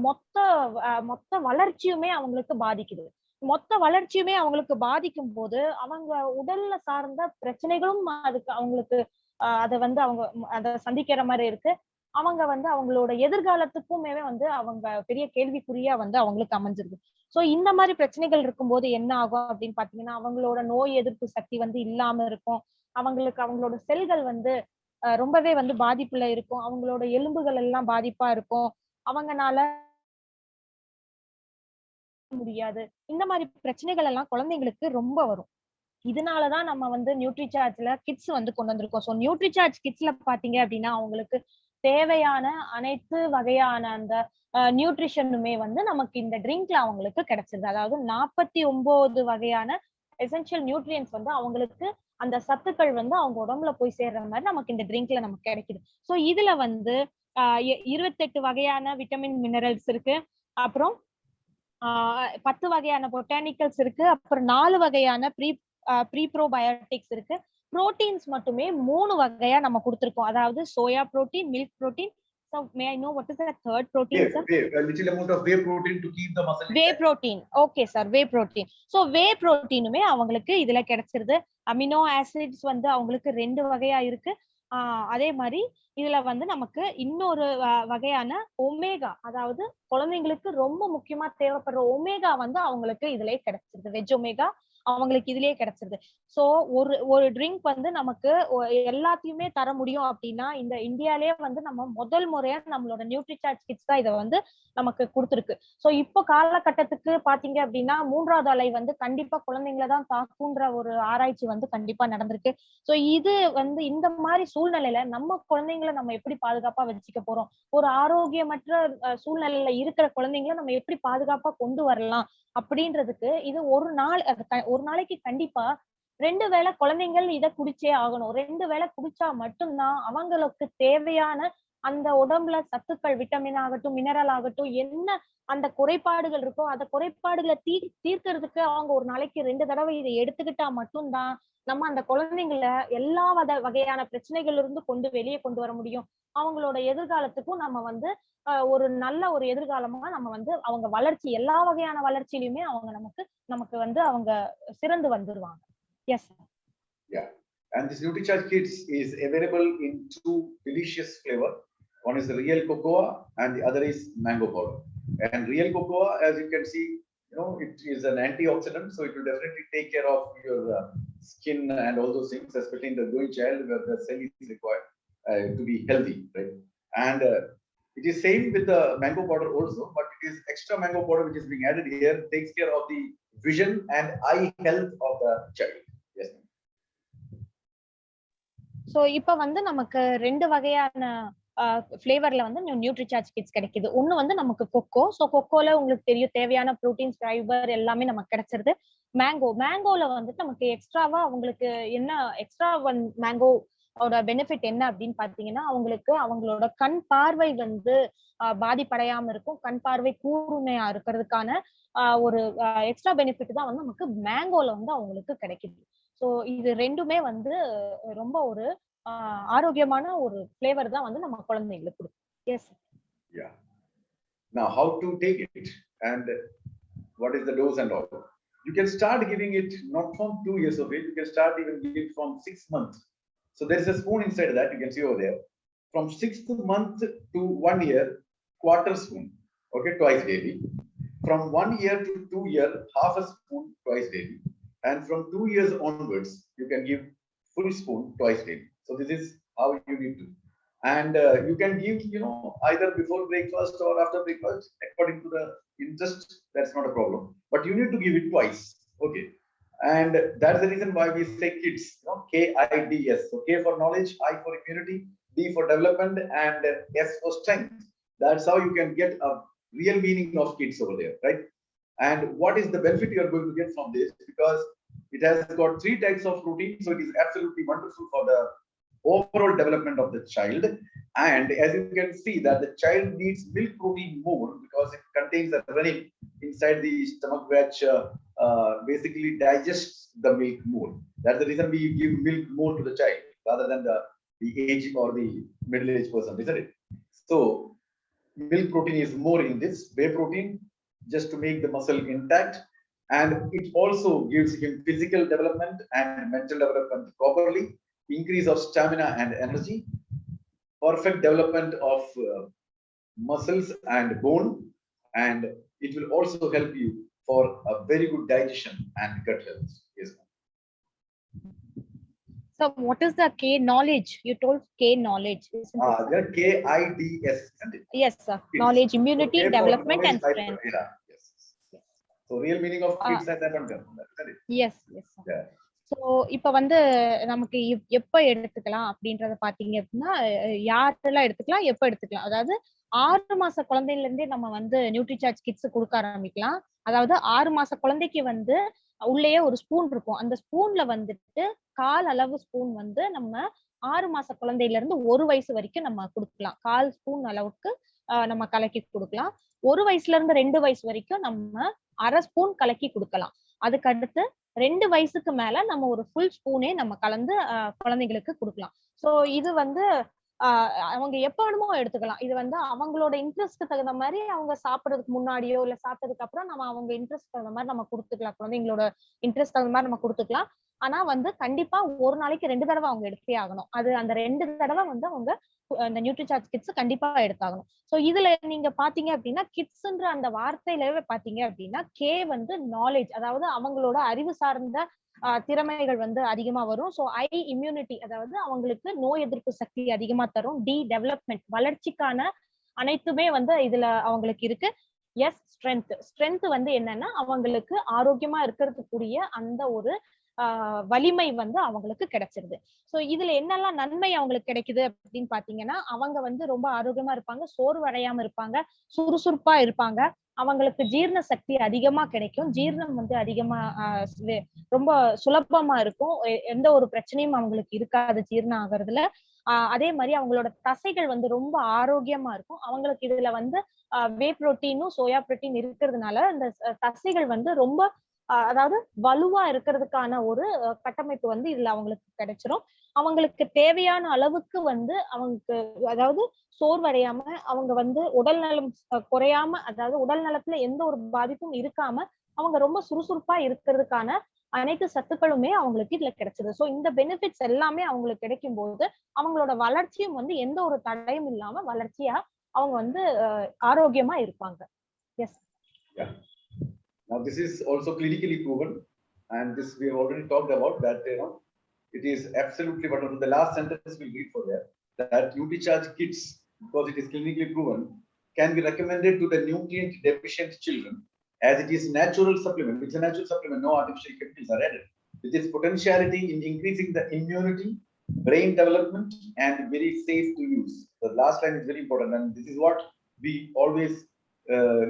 மொத்த வளர்ச்சியுமே அவங்களுக்கு பாதிக்குது. மொத்த வளர்ச்சியுமே அவங்களுக்கு பாதிக்கும் போது அவங்க உடல்ல சார்ந்த பிரச்சனைகளும் அதுக்கு அவங்களுக்கு அதை வந்து அவங்க அதை சந்திக்கிற மாதிரி இருக்கு. அவங்க வந்து அவங்களோட எதிர்காலத்துக்குமே வந்து அவங்க பெரிய கேள்விக்குறியா வந்து அவங்களுக்கு அமைஞ்சிருக்கு. சோ இந்த மாதிரி பிரச்சனைகள் இருக்கும்போது என்ன ஆகும் அப்படின்னு பாத்தீங்கன்னா, அவங்களோட நோய் எதிர்ப்பு சக்தி வந்து இல்லாம இருக்கும். அவங்களுக்கு அவங்களோட செல்கள் வந்து ரொம்பவே வந்து பாதிப்புல இருக்கும். அவங்களோட எலும்புகள் எல்லாம் பாதிப்பா இருக்கும். அவங்கனால முடியாது. இந்த மாதிரி பிரச்சனைகள் எல்லாம் குழந்தைங்களுக்கு ரொம்ப வரும். இதனாலதான் நம்ம வந்து நியூட்ரிசார்ஜ்ல கிட்ஸ் வந்து கொண்டு வந்திருக்கோம். சோ நியூட்ரிசார்ஜ் கிட்ஸ்ல பாத்தீங்க அப்படின்னா அவங்களுக்கு தேவையான அனைத்து வகையான அந்த நியூட்ரிஷனுமே வந்து நமக்கு இந்த ட்ரிங்க்ல அவங்களுக்கு கிடைச்சிருது. அதாவது 49 வகையான எசென்ஷியல் நியூட்ரியன்ஸ் வந்து அவங்களுக்கு அந்த சத்துக்கள் வந்து அவங்க உடம்புல போய் சேர்ற மாதிரி நமக்கு இந்த ட்ரிங்க்ல நமக்கு கிடைக்குது. சோ இதுல வந்து 28 வகையான விட்டமின் மினரல்ஸ் இருக்கு. அப்புறம் 10 வகையான பொட்டானிக்கல்ஸ் இருக்கு. அப்புறம் 4 வகையான ப்ரீப்ரோபயோட்டிக்ஸ் இருக்கு. புரோட்டீன்ஸ் மட்டுமே 3 வகையா நம்ம கொடுத்திருக்கோம். அதாவது soya protein, milk protein. So may I know what is the third protein, sir? A little amount of whey protein to keep the muscle. Whey protein. Okay, sir. Whey protein. So whey proteinமே அவங்களுக்கு இதுல கிடைச்சிருது. Amino acids வந்து அவங்களுக்கு 2 வகையா இருக்கு. அதே மாதிரி இதுல வந்து நமக்கு இன்னொரு வகையான ஒமேகா, அதாவது குழந்தைங்களுக்கு ரொம்ப முக்கியமா தேவைப்படுற ஒமேகா வந்து அவங்களுக்கு இதுலயே கிடைச்சிருது. வெஜ் ஒமேகா அவங்களுக்கு இதுலயே கிடைச்சிருது. சோ ஒரு ட்ரிங்க் வந்து நமக்கு எல்லாத்தையுமே தர முடியும் அப்படின்னா இந்த இந்தியாலயே வந்து நம்ம முதல் முறையா நம்மளோட நியூட்ரிசார்ஜ் கிட்ஸ் தான் இதை வந்து நமக்கு கொடுத்துருக்கு. சோ இப்போ காலகட்டத்துக்கு பாத்தீங்க அப்படின்னா 3வது அலை வந்து கண்டிப்பா குழந்தைங்களை தான் தாக்குன்ற ஒரு ஆராய்ச்சி வந்து கண்டிப்பா நடந்திருக்கு. சோ இது வந்து இந்த மாதிரி சூழ்நிலையில நம்ம குழந்தைங்களை நம்ம எப்படி பாதுகாப்பா வச்சுக்க போறோம், ஒரு ஆரோக்கியமற்ற சூழ்நிலையில இருக்கிற குழந்தைங்களை நம்ம எப்படி பாதுகாப்பா கொண்டு வரலாம் அப்படின்றதுக்கு இது ஒரு நாளைக்கு கண்டிப்பா 2 வேளை குழந்தைகள் இதை குடிச்சே ஆகணும். 2 வேளை குடிச்சா மட்டும்தான் அவங்களுக்கு தேவையான அந்த உடம்புல சத்துக்கள், விட்டமின் ஆகட்டும், மினரல் ஆகட்டும், என்ன அந்த குறைபாடுகள் இருக்கோ அந்த குறைபாடுகளை தீர்க்கிறதுக்கு அவங்க ஒரு நாளைக்கு 2 தடவை இதை எடுத்துக்கிட்டா மட்டும்தான் நம்ம அந்த குழந்தைங்களை எல்லா வகையான பிரச்சனைகள்ல இருந்து வெளியே கொண்டு வர முடியும். அவங்களோட எதிர்காலத்துக்கும் நம்ம வந்து ஒரு நல்ல ஒரு எதிர்காலமா நம்ம வந்து அவங்க வளர்ச்சி எல்லா வகையான வளர்ச்சியிலுமே அவங்க நமக்கு வந்து அவங்க சிறந்து வந்துருவாங்க. Yes, sir. Yeah. And this NutriCharge Kids is available in 2 delicious flavor. One is the real cocoa and the other is mango powder. And real cocoa, as you can see, it is an antioxidant, so it will definitely take care of your skin and all those things, especially in the growing child where the cell is required to be healthy, right? And it is same with the mango powder also, but it is extra mango powder which is being added here, takes care of the vision and eye health of the child. Yes. So இப்ப வந்து நமக்கு 2 வகையான ஃபிளேவர்ல வந்து Nutricharge kids கிடைக்குது. ஒண்ணு வந்து நமக்கு kho kho. So கொக்கோல உங்களுக்கு தெரியும் தேவையான புரோட்டீன்ஸ், ஃபைபர் எல்லாமே நமக்கு கிடைச்சிருது. மேங்கோல வந்துட்டு நமக்கு எக்ஸ்ட்ராவா அவங்களுக்கு என்ன எக்ஸ்ட்ரா மேங்கோ ஓட பெனிஃபிட் என்ன அப்படின்னு பாத்தீங்கன்னா அவங்களுக்கு அவங்களோட கண் பார்வை வந்து பாதிப்படையாம இருக்கும். கண் பார்வை கூர்மையா இருக்கிறதுக்கான ஒரு எக்ஸ்ட்ரா பெனிஃபிட் தான் வந்து நமக்கு மேங்கோல வந்து அவங்களுக்கு கிடைக்குது. சோ இது 2மே வந்து ரொம்ப ஒரு ஆரோக்கியமான ஒரு ஃபிளேவர் தான் வந்து நம்ம குழந்தைகளுக்கு கொடுக்கும். S. Yeah. Now how to take it and what is the dose and all. You can start giving it not from 2 years of age, you can start even giving it from 6 months. So there is a spoon inside that, you can see over there. From 6th month to 1 year, quarter spoon, okay, twice daily. From 1 year to 2 year, half a spoon twice daily. And from 2 years onwards, you can give full spoon twice daily. So this is how you need to. And you can give, either before breakfast or after breakfast, according to the interest. That's not a problem. But you need to give it twice. Okay. And that's the reason why we say kids, KIDS. So K for knowledge, I for immunity, D for development, and S for strength. That's how you can get a real meaning of kids over there, right? And what is the benefit you are going to get from this? Because it has got 3 types of protein, so it is absolutely wonderful for the overall development of the child. And as you can see that the child needs milk protein more because it contains a rennet inside the stomach which basically digests the milk more. That's the reason we give milk more to the child rather than the age or the middle-aged person, isn't it? So milk protein is more in this. Whey protein just to make the muscle intact, and it also gives him physical development and mental development properly, increase of stamina and energy, perfect development of muscles and bone, and it will also help you for a very good digestion and gut health. Yes. So what is the K knowledge? You told K knowledge. There KIDS, isn't it? Yes, sir. Kids. Knowledge, immunity, so, development, knowledge, and strength. Yeah, yes. So real meaning of kids has happened, isn't it? Yes, yes, sir. Yeah. So இப்ப வந்து நமக்கு எப்ப எடுத்துக்கலாம் அப்படின்றத பாத்தீங்க அப்படின்னா யாரெல்லாம் எடுத்துக்கலாம், எப்ப எடுத்துக்கலாம். அதாவது 6 மாச குழந்தையில இருந்தே நம்ம வந்து நியூட்ரிசார்ஜ் கிட்ஸ் கொடுக்க ஆரம்பிக்கலாம். அதாவது 6 மாச குழந்தைக்கு வந்து உள்ளேயே ஒரு ஸ்பூன் இருக்கும். அந்த ஸ்பூன்ல வந்துட்டு 1/4 அளவு ஸ்பூன் வந்து நம்ம 6 மாச குழந்தையில இருந்து 1 வயசு வரைக்கும் நம்ம கொடுக்கலாம். 1/4 ஸ்பூன் அளவுக்கு நம்ம கலக்கி கொடுக்கலாம். 1 வயசுல இருந்து 2 வயசு வரைக்கும் நம்ம 1/2 ஸ்பூன் கலக்கி கொடுக்கலாம். அதுக்கு அடுத்து 2 வயசுக்கு மேல நம்ம ஒரு ஃபுல் ஸ்பூனே நம்ம கலந்து குழந்தைகளுக்கு கொடுக்கலாம். சோ இது வந்து அவங்க எப்ப வேணுமோ எடுத்துக்கலாம். இது வந்து அவங்களோட இன்ட்ரெஸ்ட்க்கு தகுந்த மாதிரி அவங்க சாப்பிடுறதுக்கு முன்னாடியோ இல்ல சாப்பிட்டதுக்கு அப்புறம் நம்ம அவங்க இன்ட்ரெஸ்ட் தகுந்த மாதிரி நம்ம கொடுத்துக்கலாம். குழந்தைங்களோட இன்ட்ரெஸ்ட் தகுந்த மாதிரி நம்ம கொடுத்துக்கலாம். ஆனா வந்து கண்டிப்பா ஒரு நாளைக்கு 2 தடவை அவங்க எடுத்தே ஆகணும். அது அந்த 2 தடவை வந்து அவங்க அந்த நியூட்ரிசார்ஜ் கிட்ஸ் கண்டிப்பா எடுத்தாகணும். சோ இதுல நீங்க பாத்தீங்க அப்படின்னா கிட்ஸ்ன்ற அந்த வார்த்தையிலவே பாத்தீங்க அப்படின்னா வந்து நாலேஜ், அதாவது அவங்களோட அறிவு சார்ந்த திறமைகள் வந்து அதிகமா வரும். சோ இம்யூனிட்டி, அதாவது அவங்களுக்கு நோய் எதிர்ப்பு சக்தி அதிகமா தரும். டெவலப்மெண்ட், வளர்ச்சிக்கான அனைத்துமே வந்து இதுல அவங்களுக்கு இருக்கு. ஸ்ட்ரென்த் வந்து என்னன்னா அவங்களுக்கு ஆரோக்கியமா இருக்கிறதுக்குரிய அந்த ஒரு வலிமை வந்து அவங்களுக்கு கிடைச்சிருது. சோ இதுல என்னெல்லாம் நன்மை அவங்களுக்கு கிடைக்குது அப்படின்னு பாத்தீங்கன்னா, அவங்க வந்து ரொம்ப ஆரோக்கியமா இருப்பாங்க, சோர்வடையாம இருப்பாங்க, சுறுசுறுப்பா இருப்பாங்க, அவங்களுக்கு ஜீரண சக்தி அதிகமா கிடைக்கும், ஜீரணம் வந்து அதிகமா ரொம்ப சுலபமா இருக்கும், எந்த ஒரு பிரச்சனையும் அவங்களுக்கு இருக்காது ஜீரணம் ஆகுறதுல. அதே மாதிரி அவங்களோட தசைகள் வந்து ரொம்ப ஆரோக்கியமா இருக்கும். அவங்களுக்கு இதுல வந்து வே புரோட்டீனும் சோயா புரோட்டீன் இருக்கிறதுனால இந்த தசைகள் வந்து ரொம்ப அதாவது வலுவா இருக்கிறதுக்கான ஒரு கட்டமைப்பு வந்து இதுல அவங்களுக்கு கிடைச்சிரும். அவங்களுக்கு தேவையான அளவுக்கு வந்து அவங்களுக்கு அதாவது சோர்வடையாம அவங்க வந்து உடல் நலம் குறையாம, அதாவது உடல் நலத்துல எந்த ஒரு பாதிப்பும் இருக்காம அவங்க ரொம்ப சுறுசுறுப்பா இருக்கிறதுக்கான அனைத்து சத்துக்களுமே அவங்களுக்கு இதுல கிடைச்சது. சோ இந்த பெனிஃபிட்ஸ் எல்லாமே அவங்களுக்கு கிடைக்கும் போது அவங்களோட வளர்ச்சியும் வந்து எந்த ஒரு தடையும் இல்லாம வளர்ச்சியா அவங்க வந்து ஆரோக்கியமா இருப்பாங்க. S. Now this is also clinically proven, and this we have already talked about that. It is absolutely one of the last sentence we'll read for that NutriCharge kits, because it is clinically proven, can be recommended to the nutrient deficient children as it is natural supplement. It's a natural supplement, no artificial chemicals are added. With its potentiality in increasing the immunity, brain development, and very safe to use. The last line is very important, and this is what we always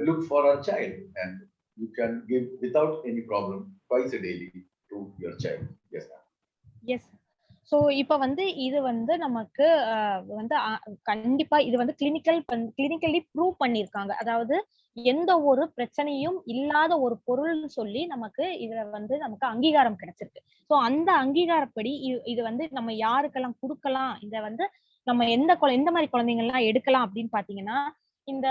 look for our child, and you can give without any problem twice a daily to your child. Yes, ma'am. Yes. So இப்ப வந்து இது வந்து நமக்கு வந்து கண்டிப்பா இது வந்து clinically prove பண்ணிருக்காங்க. அதாவது எந்த ஒரு பிரச்சனையும் இல்லாத ஒரு பொருள் சொல்லி நமக்கு இதுல வந்து நமக்கு அங்கீகாரம் கிடைச்சிருக்கு. சோ அந்த அங்கீகாரப்படி இது வந்து நம்ம யாருக்கெல்லாம் கொடுக்கலாம், இத வந்து நம்ம எந்த மாதிரி குழந்தைங்க எல்லாம் எடுக்கலாம் அப்படின்னு பாத்தீங்கன்னா, இந்த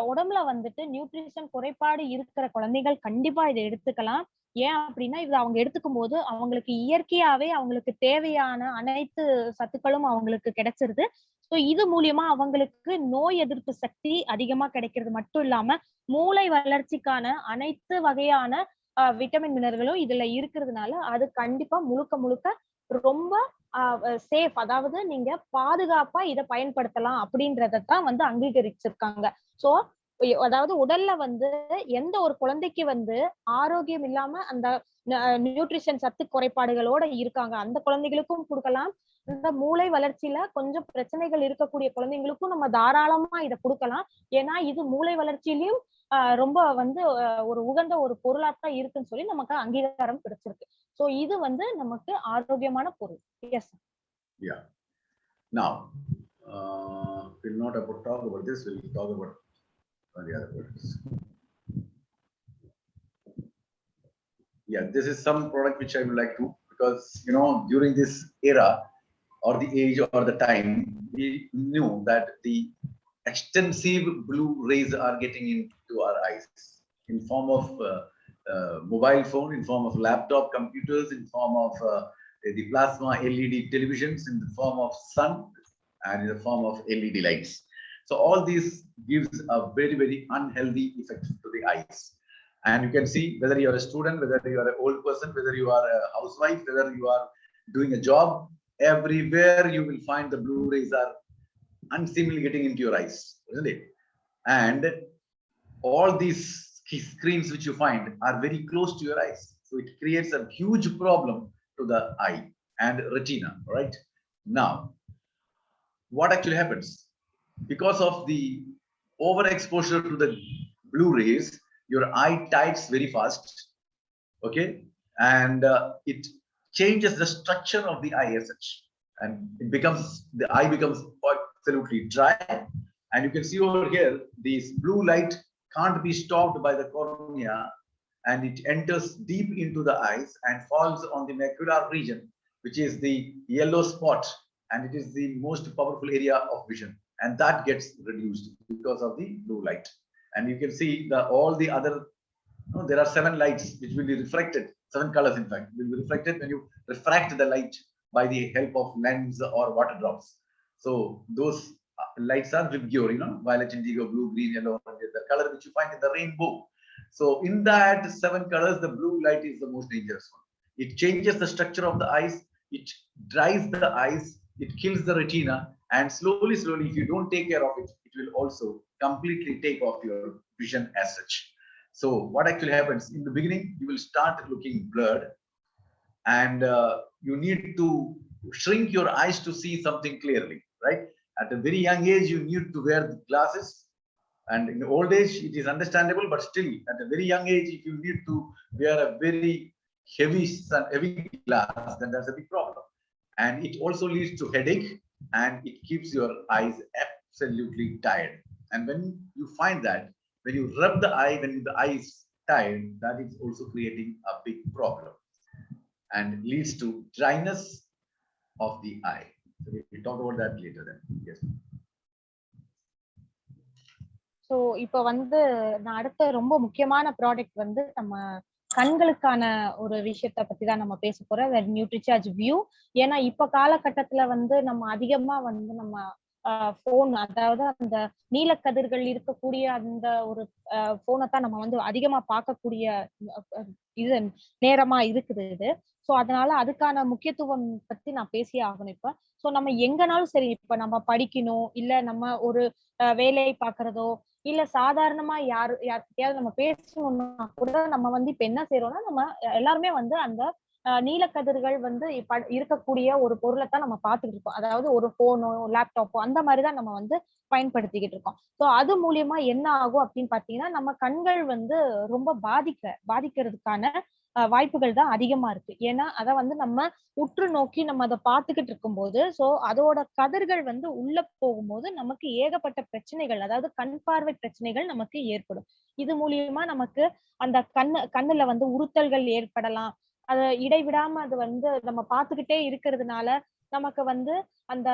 உடம்புல வந்துட்டு நியூட்ரிஷன் குறைபாடு இருக்கிற குழந்தைகள் கண்டிப்பா இதை எடுத்துக்கலாம். ஏன் அப்படின்னா இது அவங்க எடுத்துக்கும் போது அவங்களுக்கு இயற்கையாவே அவங்களுக்கு தேவையான அனைத்து சத்துக்களும் அவங்களுக்கு கிடைச்சிருது. சோ இது மூலியமா அவங்களுக்கு நோய் எதிர்ப்பு சக்தி அதிகமா கிடைக்கிறது மட்டும் இல்லாம மூளை வளர்ச்சிக்கான அனைத்து வகையான விட்டமின் மினரல்களும் இதுல இருக்கிறதுனால அது கண்டிப்பா முழுக்க ரொம்ப சேஃப், அதாவது நீங்க பாதுகாப்பா இதை பயன்படுத்தலாம் அப்படின்றதான் வந்து அங்கீகரிச்சிருக்காங்க. சோ அதாவது உடல்ல வந்து எந்த ஒரு குழந்தைக்கு வந்து ஆரோக்கியம் இல்லாம அந்த நியூட்ரிஷன் சத்து குறைபாடுகளோட இருக்காங்க அந்த குழந்தைகளுக்கும் கொடுக்கலாம். இந்த மூளை வளர்ச்சியில கொஞ்சம் பிரச்சனைகள் இருக்கக்கூடிய குழந்தைங்களுக்கும் நம்ம தாராளமா இதை கொடுக்கலாம். ஏன்னா இது மூளை வளர்ச்சியிலயும் ரொம்ப வந்து ஒரு உகந்த ஒரு பொருளாத்தான் இருக்குன்னு சொல்லி நமக்கு அங்கீகாரம் கிடைச்சிருக்கு. சோ இது வந்து நமக்கு ஆரோக்கியமான பொருள். S. Yeah. Now, we'll not talk about this. We'll talk about the other products. Yeah, this is some product which I would like to, because during this era or the age or the time, we knew that the extensive blue rays are getting into our eyes in form of mobile phone, in form of laptop computers, in form of the plasma LED televisions, in the form of sun, and in the form of LED lights. So all these gives a very unhealthy effect to the eyes. And you can see whether you are a student, whether you are an old person, whether you are a housewife, whether you are doing a job, everywhere you will find the blue rays are unseemly getting into your eyes, isn't it? And all these screens which you find are very close to your eyes. So it creates a huge problem to the eye and retina, right? Now, what actually happens? Because of the overexposure to the blue rays, your eye tights very fast, okay? And it changes the structure of the eye as such. And the eye becomes absolutely dry. And you can see over here, this blue light can't be stopped by the cornea, and it enters deep into the eyes and falls on the macular region, which is the yellow spot, and it is the most powerful area of vision, and that gets reduced because of the blue light. And you can see all the other, there are 7 lights which will be refracted, 7 colors in fact will be reflected when you refract the light by the help of lens or water drops. So those lights are vibgyor, violet, indigo, blue, green, yellow, the color which you find in the rainbow. So in that 7 colors, the blue light is the most dangerous one. It changes the structure of the eyes, it dries the eyes, it kills the retina, and slowly, slowly, if you don't take care of it, it will also completely take off your vision as such. So what actually happens in the beginning, you will start looking blurred, and you need to shrink your eyes to see something clearly, right? At a very young age, you need to wear the glasses, and in old age it is understandable, but still at a very young age, if you need to wear a very heavy glass, then that's a big problem. And it also leads to headache, and it keeps your eyes absolutely tired. And when you find that, when you rub the eye, when the eye is tired, that is also creating a big problem and leads to dryness of the eye. So we'll talk about that later then. Yes. So இப்போ வந்து நான் அடுத்த ரொம்ப முக்கியமான product வந்து நம்ம கண்களுக்கான ஒரு விஷயத்த பத்தி தான் நம்ம பேச போறோம், நியூட்ரிசார்ஜ் வியூ. ஏன்னா இப்ப காலகட்டத்துல வந்து நம்ம அதிகமா வந்து நம்ம போன், அதாவது அந்த நீலக்கதிர்கள் இருக்கக்கூடிய அந்த ஒரு போனை தான் நம்ம வந்து அதிகமா பார்க்கக்கூடிய இது நேரமா இருக்குது இது. ஸோ அதனால அதுக்கான முக்கியத்துவம் பத்தி நான் பேசியே ஆகணும் இப்ப. ஸோ நம்ம எங்கனாலும் சரி, இப்ப நம்ம படிக்கணும், இல்ல நம்ம ஒரு வேலையை பாக்குறதோ, இல்ல சாதாரணமா யார்கிட்டயாவது நம்ம பேசணும்னா கூட நம்ம வந்து இப்ப என்ன செய்யறோம்னா, நம்ம எல்லாருமே வந்து அந்த நீலக்கதிர்கள் வந்து இப்ப இருக்கக்கூடிய ஒரு பொருளைத்தான் நம்ம பார்த்துட்டு இருக்கோம். அதாவது ஒரு போனோ, லேப்டாப்போ அந்த மாதிரிதான் நம்ம வந்து பயன்படுத்திக்கிட்டு இருக்கோம். ஸோ அது மூலியமா என்ன ஆகும் அப்படின்னு பாத்தீங்கன்னா, நம்ம கண்கள் வந்து ரொம்ப பாதிக்கிறதுக்கான வாய்ப்புகள் தான் அதிகமா இருக்கு. ஏன்னா அதை வந்து நம்ம உற்று நோக்கி நம்ம அதை பார்த்துக்கிட்டு இருக்கும்போது, சோ அதோட கதிர்கள் வந்து உள்ள போகும்போது நமக்கு ஏகப்பட்ட பிரச்சனைகள், அதாவது கண் பார்வை பிரச்சனைகள் நமக்கு ஏற்படும். இது மூலியமா நமக்கு அந்த கண்ணுல வந்து உறுத்தல்கள் ஏற்படலாம். அதை இடைவிடாம அது வந்து நம்ம பார்த்துக்கிட்டே இருக்கிறதுனால நமக்கு வந்து அந்த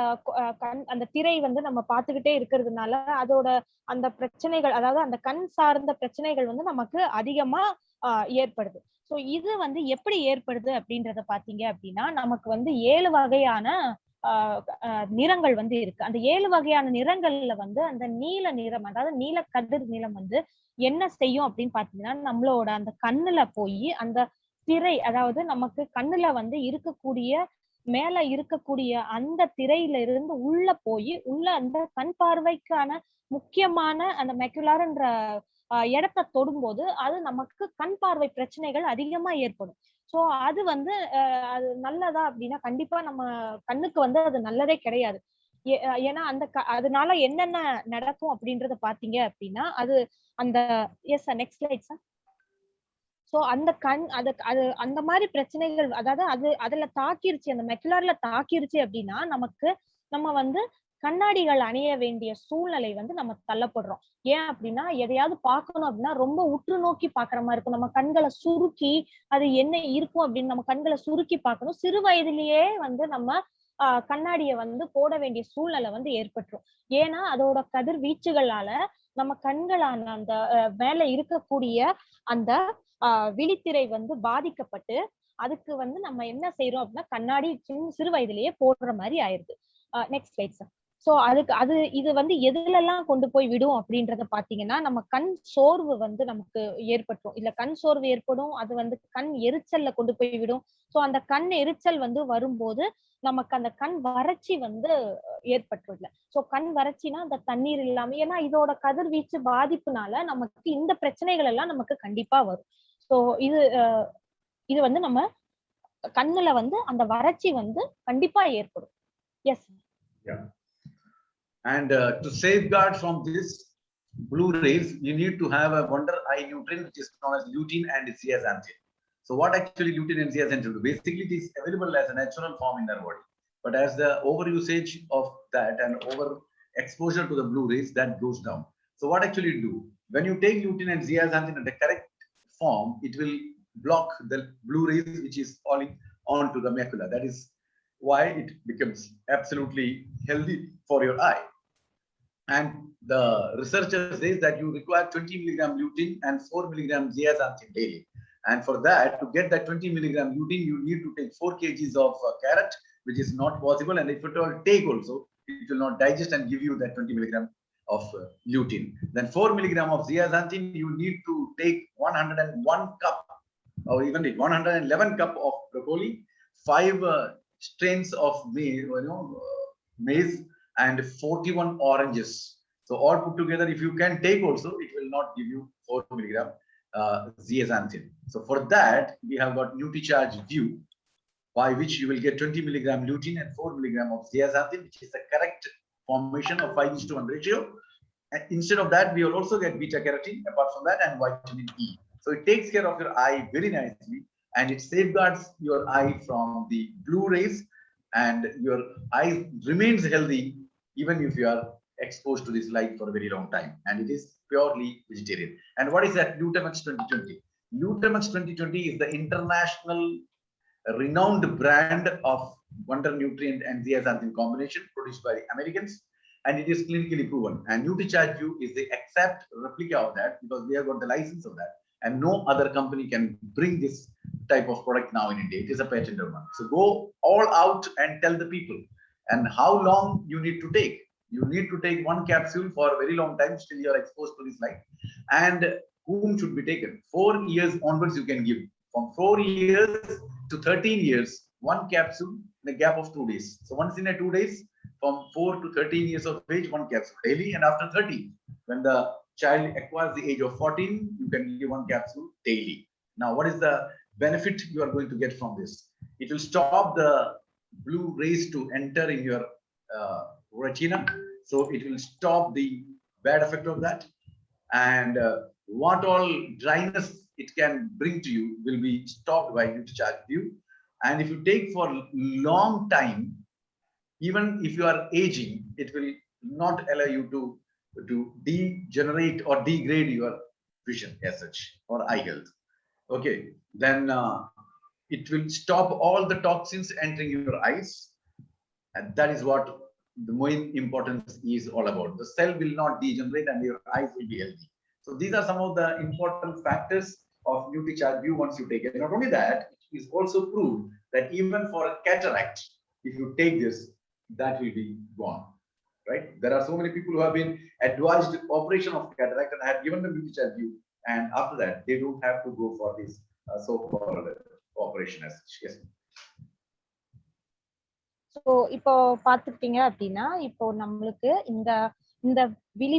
அந்த திரை வந்து நம்ம பார்த்துக்கிட்டே இருக்கிறதுனால அதோட அந்த பிரச்சனைகள், அதாவது அந்த கண் சார்ந்த பிரச்சனைகள் வந்து நமக்கு அதிகமா ஏற்படுது. சோ இது வந்து எப்படி ஏற்படுது அப்படின்றத பாத்தீங்க அப்படின்னா, நமக்கு வந்து 7 வகையான நிறங்கள் வந்து இருக்கு. அந்த 7 வகையான நிறங்கள்ல வந்து அந்த நீல நிறம், அதாவது நீல கதிர் நிறம் வந்து என்ன செய்யும் அப்படின்னு பாத்தீங்கன்னா, நம்மளோட அந்த கண்ணுல போய் அந்த திரை, அதாவது நமக்கு கண்ணுல வந்து இருக்கக்கூடிய மேல இருக்கக்கூடிய அந்த திரையில இருந்து உள்ள போய் உள்ள அந்த கண் பார்வைக்கான முக்கியமான அந்த மெக்குலார்ன்ற இடத்தை தொடும்போது அது நமக்கு கண் பார்வை பிரச்சனைகள் அதிகமா ஏற்படும். சோ அது வந்து அது நல்லதா அப்படின்னா கண்டிப்பா நம்ம கண்ணுக்கு வந்து அது நல்லதே கிடையாது. ஏன்னா அந்த அதனால என்னென்ன நடக்கும் அப்படின்றத பாத்தீங்க அப்படின்னா, அது அந்த yes next slide sir. So அந்த அது அந்த மாதிரி பிரச்சனைகள், அதாவது அதுல தாக்கிருச்சு, அந்த மெக்குலார்ல தாக்கிருச்சு அப்படின்னா நமக்கு நம்ம வந்து கண்ணாடிகள் அணிய வேண்டிய சூழ்நிலை வந்து நம்ம தள்ளப்படுறோம். ஏன் அப்படின்னா, எதையாவது பார்க்கணும் அப்படின்னா ரொம்ப உற்று நோக்கி பாக்குற மாதிரி இருக்கும். நம்ம கண்களை சுருக்கி அது என்ன இருக்கும் அப்படின்னு நம்ம கண்களை சுருக்கி பார்க்கணும். சிறு வயதிலேயே வந்து நம்ம கண்ணாடியை வந்து போட வேண்டிய சூழ்நிலை வந்து ஏற்பட்டுரும். ஏன்னா அதோட கதிர்வீச்சுகளால நம்ம கண்களான அந்த மேல இருக்கக்கூடிய அந்த விழித்திரை வந்து பாதிக்கப்பட்டு அதுக்கு வந்து நம்ம என்ன செய்யறோம் அப்படின்னா கண்ணாடி சிறு வயதிலேயே போடுற மாதிரி ஆயிருது. Next slide sir. சோ இது வந்து எதுல எல்லாம் கொண்டு போய் விடும் அப்படின்றத பாத்தீங்கன்னா, நம்ம கண் சோர்வு வந்து நமக்கு ஏற்பட்டுரும். இல்ல கண் சோர்வு ஏற்படும், அது வந்து கண் எரிச்சல்ல கொண்டு போய் விடும். சோ அந்த கண் எரிச்சல் வந்து வரும்போது நமக்கு அந்த கண் வறட்சி வந்து ஏற்பட்டுருல. சோ கண் வறட்சினா அந்த தண்ணீர் இல்லாம, ஏன்னா இதோட கதிர்வீச்சு பாதிப்புனால நமக்கு இந்த பிரச்சனைகள் எல்லாம் நமக்கு கண்டிப்பா வரும். சோ இது வந்து நம்ம கண்ணுல வந்து அந்த வறட்சி வந்து கண்டிப்பா ஏற்படும். S. Yeah. And to safeguard from this blue rays, you need to have a wonder eye nutrient which is known as lutein and zeaxanthin. So what actually lutein and zeaxanthin do? Basically, it is available as a natural form in our body, but as the over usage of that and over exposure to the blue rays, that goes down. So what actually do? When you take lutein and zeaxanthin in the correct form, it will block the blue rays which is falling onto the macula. That is why it becomes absolutely healthy for your eye. And the researcher says that you require 20 milligram lutein and 4 milligram zeaxanthin daily. And for that, to get that 20 milligram lutein, you need to take 4 kgs of carrot, which is not possible. And if at all take also, it will not digest and give you that 20 milligram of lutein. Then 4 milligram of zeaxanthin, you need to take 101 cup or even 111 cup of broccoli, 5 strains of maize, and 41 oranges. So all put together, if you can take also, it will not give you 4 milligram zeaxanthin. So for that, we have got NutriCharge View, by which you will get 20 milligram lutein and 4 milligram of zeaxanthin, which is the correct formation of 5:1 ratio. And instead of that, we will also get beta carotene apart from that, and vitamin E. So it takes care of your eye very nicely, and it safeguards your eye from the blue rays, and your eye remains healthy even if you are exposed to this light for a very long time. And it is purely vegetarian. And what is that Glutamax 2020? Glutamax 2020 is the international renowned brand of wonder nutrient and zeaxanthin combination produced by the Americans, and it is clinically proven. And NutriCharge View is the exact replica of that, because we have got the license of that, and no other company can bring this type of product now in India. It is a patented one. So go all out and tell the people. And how long you need to take? You need to take 1 capsule for a very long time till you are exposed to this light. And whom should be taken? 4 years onwards you can give. From 4 years to 13 years, 1 capsule in a gap of 2 days. So once in a 2 days, from 4 to 13 years of age, 1 capsule daily. And after 13, when the child acquires the age of 14, you can give 1 capsule daily. Now, what is the benefit you are going to get from this? It will stop the blue rays to enter in your retina. So it will stop the bad effect of that. And what all dryness it can bring to you will be stopped by NutriCharge View. And if you take for long time, even if you are aging, it will not allow you to degenerate or degrade your vision as such, or eye health. Okay, then it will stop all the toxins entering your eyes, and that is what the main importance is all about. The cell will not degenerate and your eyes will be healthy. So these are some of the important factors of NutriCharge View once you take it. Not only that, it is also proved that even for a cataract, if you take this, that will be gone. Right? There are so many people who have been advised operation of cataract and have given them NutriCharge View, and after that they don't have to go for this so-called operation as such. Yes. So இப்போ பார்த்துக்கிட்டீங்க அப்படின்னா, இப்போ நம்மளுக்கு இந்த இந்த விழி